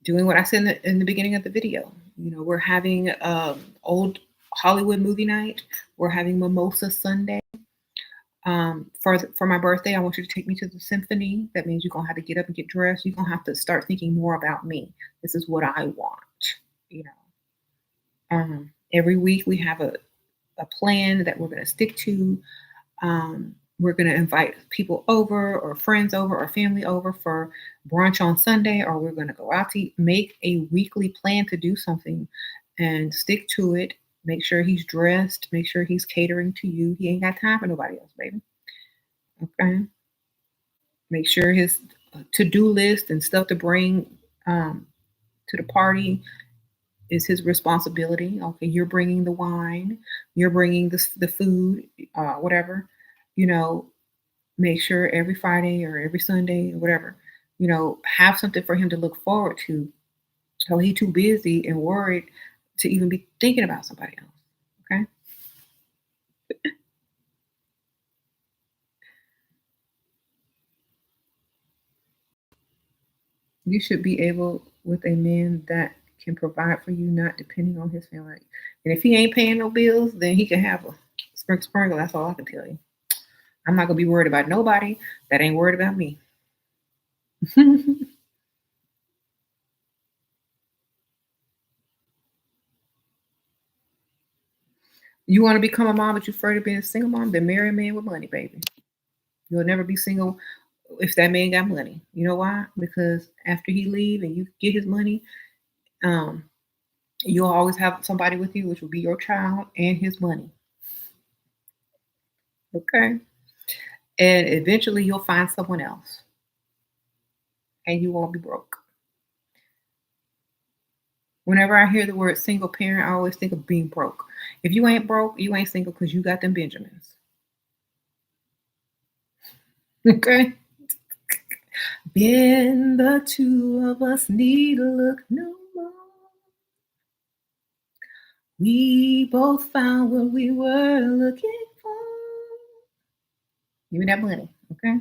S1: doing what I said in the beginning of the video. We're having old Hollywood movie night. We're having mimosa Sunday. For my birthday, I want you to take me to the symphony. That means you're gonna have to get up and get dressed. You're gonna have to start thinking more about me. This is what I want. You Every week we have a plan that we're gonna stick to. We're going to invite people over, or friends over, or family over for brunch on Sunday, or we're going to go out to eat. Make a weekly plan to do something and stick to it. Make sure he's dressed. Make sure he's catering to you. He ain't got time for nobody else, baby. Okay. Make sure his to do list and stuff to bring to the party is his responsibility. Okay, you're bringing the wine, you're bringing the food, whatever. You know, make sure every Friday or every Sunday or whatever, have something for him to look forward to. So he too busy and worried to even be thinking about somebody else. Okay. You should be able with a man that can provide for you, not depending on his family. And if he ain't paying no bills, then he can have a sprinkle. That's all I can tell you. I'm not gonna be worried about nobody that ain't worried about me. You want to become a mom, but you're afraid of being a single mom? Then marry a man with money, baby. You'll never be single if that man got money. You know why? Because after he leave and you get his money, um, you'll always have somebody with you, which will be your child and his money. Okay. And eventually you'll find someone else and you won't be broke. Whenever I hear the word single parent, I always think of being broke. If you ain't broke, you ain't single because you got them Benjamins. Okay. Then the two of us need to look no more. We both found what we were looking for. Give me that money, okay?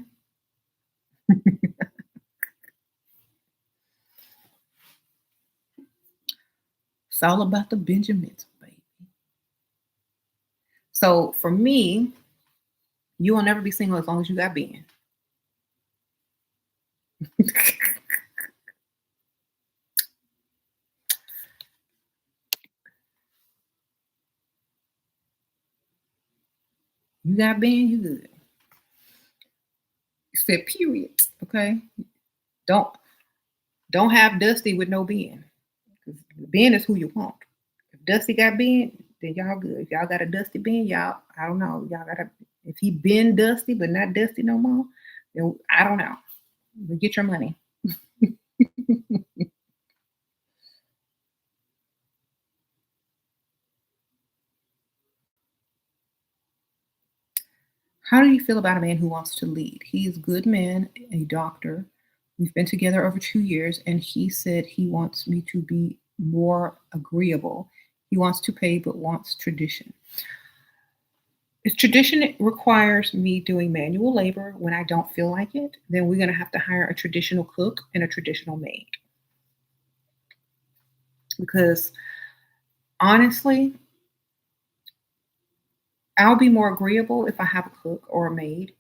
S1: It's all about the Benjamins, baby. So for me, you will never be single as long as you got Ben. You got Ben, you good. Said period. Okay. Don't don't have Dusty with no Ben. Because Ben is who you want. If Dusty got Ben, then y'all good. If y'all got a Dusty Ben, y'all, I don't know. Y'all gotta if he been Dusty but not Dusty no more, then I don't know. But get your money. How do you feel about a man who wants to lead? He's a good man, a doctor. We've been together over 2 years, and he said he wants me to be more agreeable. He wants to pay, but wants tradition. If tradition requires me doing manual labor when I don't feel like it, then we're going to have to hire a traditional cook and a traditional maid. Because honestly, I'll be more agreeable if I have a cook or a maid.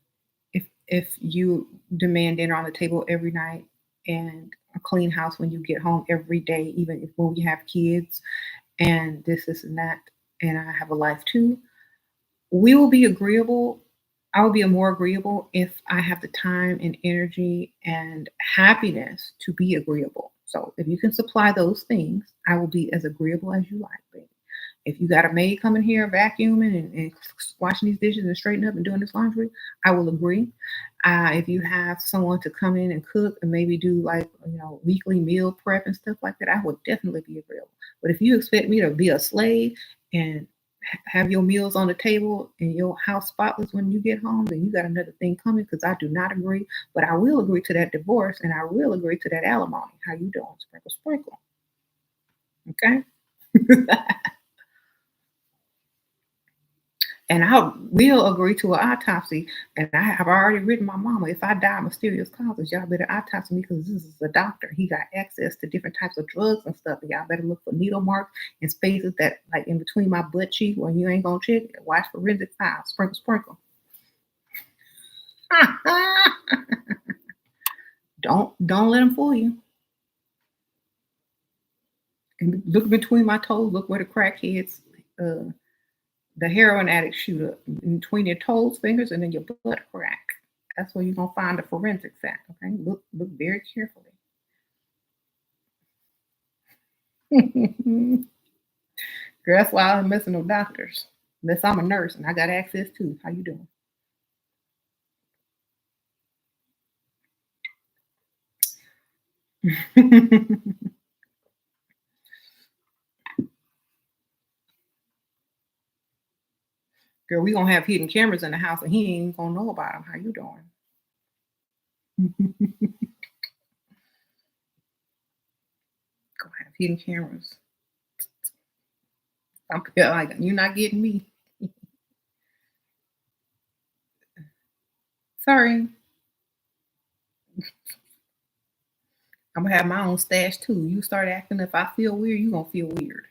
S1: If you demand dinner on the table every night and a clean house when you get home every day, even if when we have kids and this and that, and I have a life too, we will be agreeable. I will be more agreeable if I have the time and energy and happiness to be agreeable. So if you can supply those things, I will be as agreeable as you like, baby. If you got a maid coming here vacuuming and washing these dishes and straightening up and doing this laundry, I will agree. If you have someone to come in and cook and maybe do like weekly meal prep and stuff like that, I would definitely be agreeable. But if you expect me to be a slave and have your meals on the table and your house spotless when you get home, then you got another thing coming because I do not agree. But I will agree to that divorce and I will agree to that alimony. How you doing? Sprinkle, sprinkle. Okay. And I will agree to an autopsy. And I have already written my mama, if I die mysterious causes, y'all better autopsy me because this is a doctor. He got access to different types of drugs and stuff. And y'all better look for needle marks and spaces that like in between my butt cheek when you ain't gonna check. Watch forensic files. Sprinkle, sprinkle. Don't let them fool you. And look between my toes. Look where the crackheads, the heroin addicts shoot up in between your toes, fingers, and then your butt crack. That's where you're gonna find the forensics at. Okay, look very carefully. Girl, that's why I'm missing no doctors. Unless I'm a nurse and I got access to. How you doing? Girl, we gonna have hidden cameras in the house and he ain't even gonna know about them. How you doing? Gonna have hidden cameras. I'm feel like you're not getting me. Sorry. I'm gonna have my own stash too. You start acting if I feel weird, you gonna feel weird.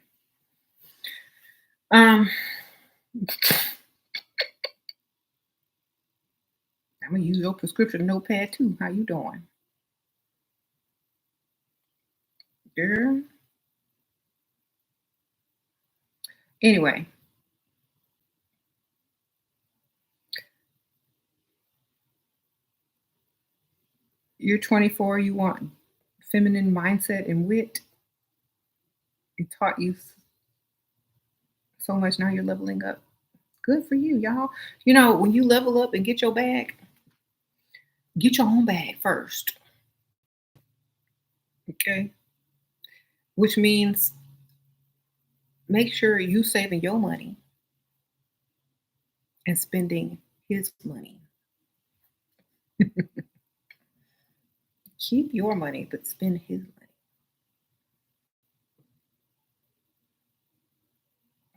S1: Um, I'm gonna use your prescription notepad too. How you doing? Girl. Anyway, you're 24, you want feminine mindset and wit. It taught you so much, now you're leveling up. Good for you, y'all. You know, when you level up and get your bag, get your own bag first. Okay. Which means make sure you saving your money and spending his money. Keep your money, but spend his money.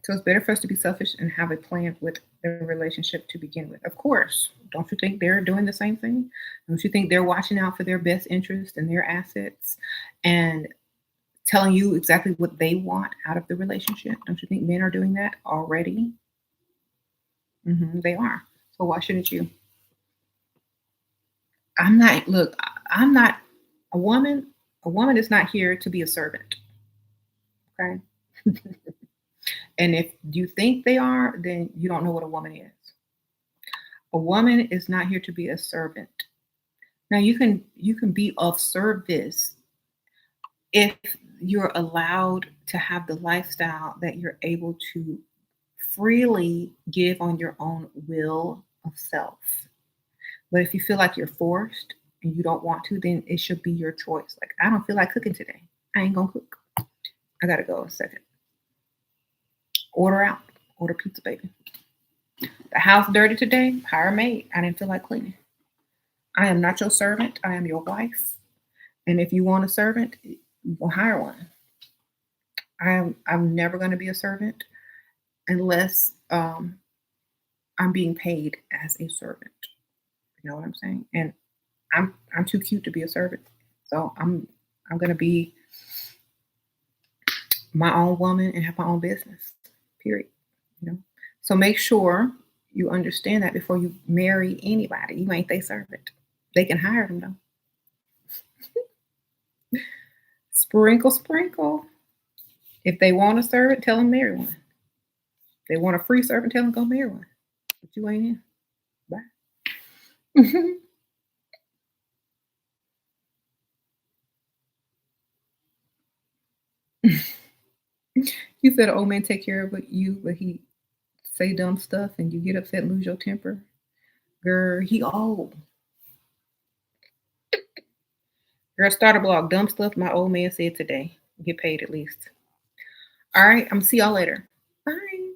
S1: So it's better for us to be selfish and have a plan with the relationship to begin with. Of course. Don't you think they're doing the same thing? Don't you think they're watching out for their best interest and their assets and telling you exactly what they want out of the relationship? Don't you think men are doing that already? They are. So why shouldn't you? I'm not, look, I'm not a woman. A woman is not here to be a servant. Okay. And if you think they are, then you don't know what a woman is. A woman is not here to be a servant. Now you can be of service if you're allowed to have the lifestyle that you're able to freely give on your own will of self. But if you feel like you're forced and you don't want to, then it should be your choice. Like, I don't feel like cooking today. I ain't gonna cook. I gotta go a second. Order out. Order pizza, baby. The house dirty today. Hire a maid. I didn't feel like cleaning. I am not your servant. I am your wife. And if you want a servant, you will hire one. I'm never going to be a servant unless I'm being paid as a servant. You know what I'm saying? And I'm too cute to be a servant. So I'm going to be my own woman and have my own business. Period. You know. So make sure you understand that before you marry anybody. You ain't their servant. They can hire them though. Sprinkle, sprinkle. If they want a servant, tell them marry one. If they want a free servant, tell them go marry one. But you ain't in. Bye. You said an old man take care of you, but he say dumb stuff and you get upset and lose your temper. Girl, he old. Girl, start a blog. Dumb stuff my old man said today. Get paid at least. All right, I'm see y'all later. Bye.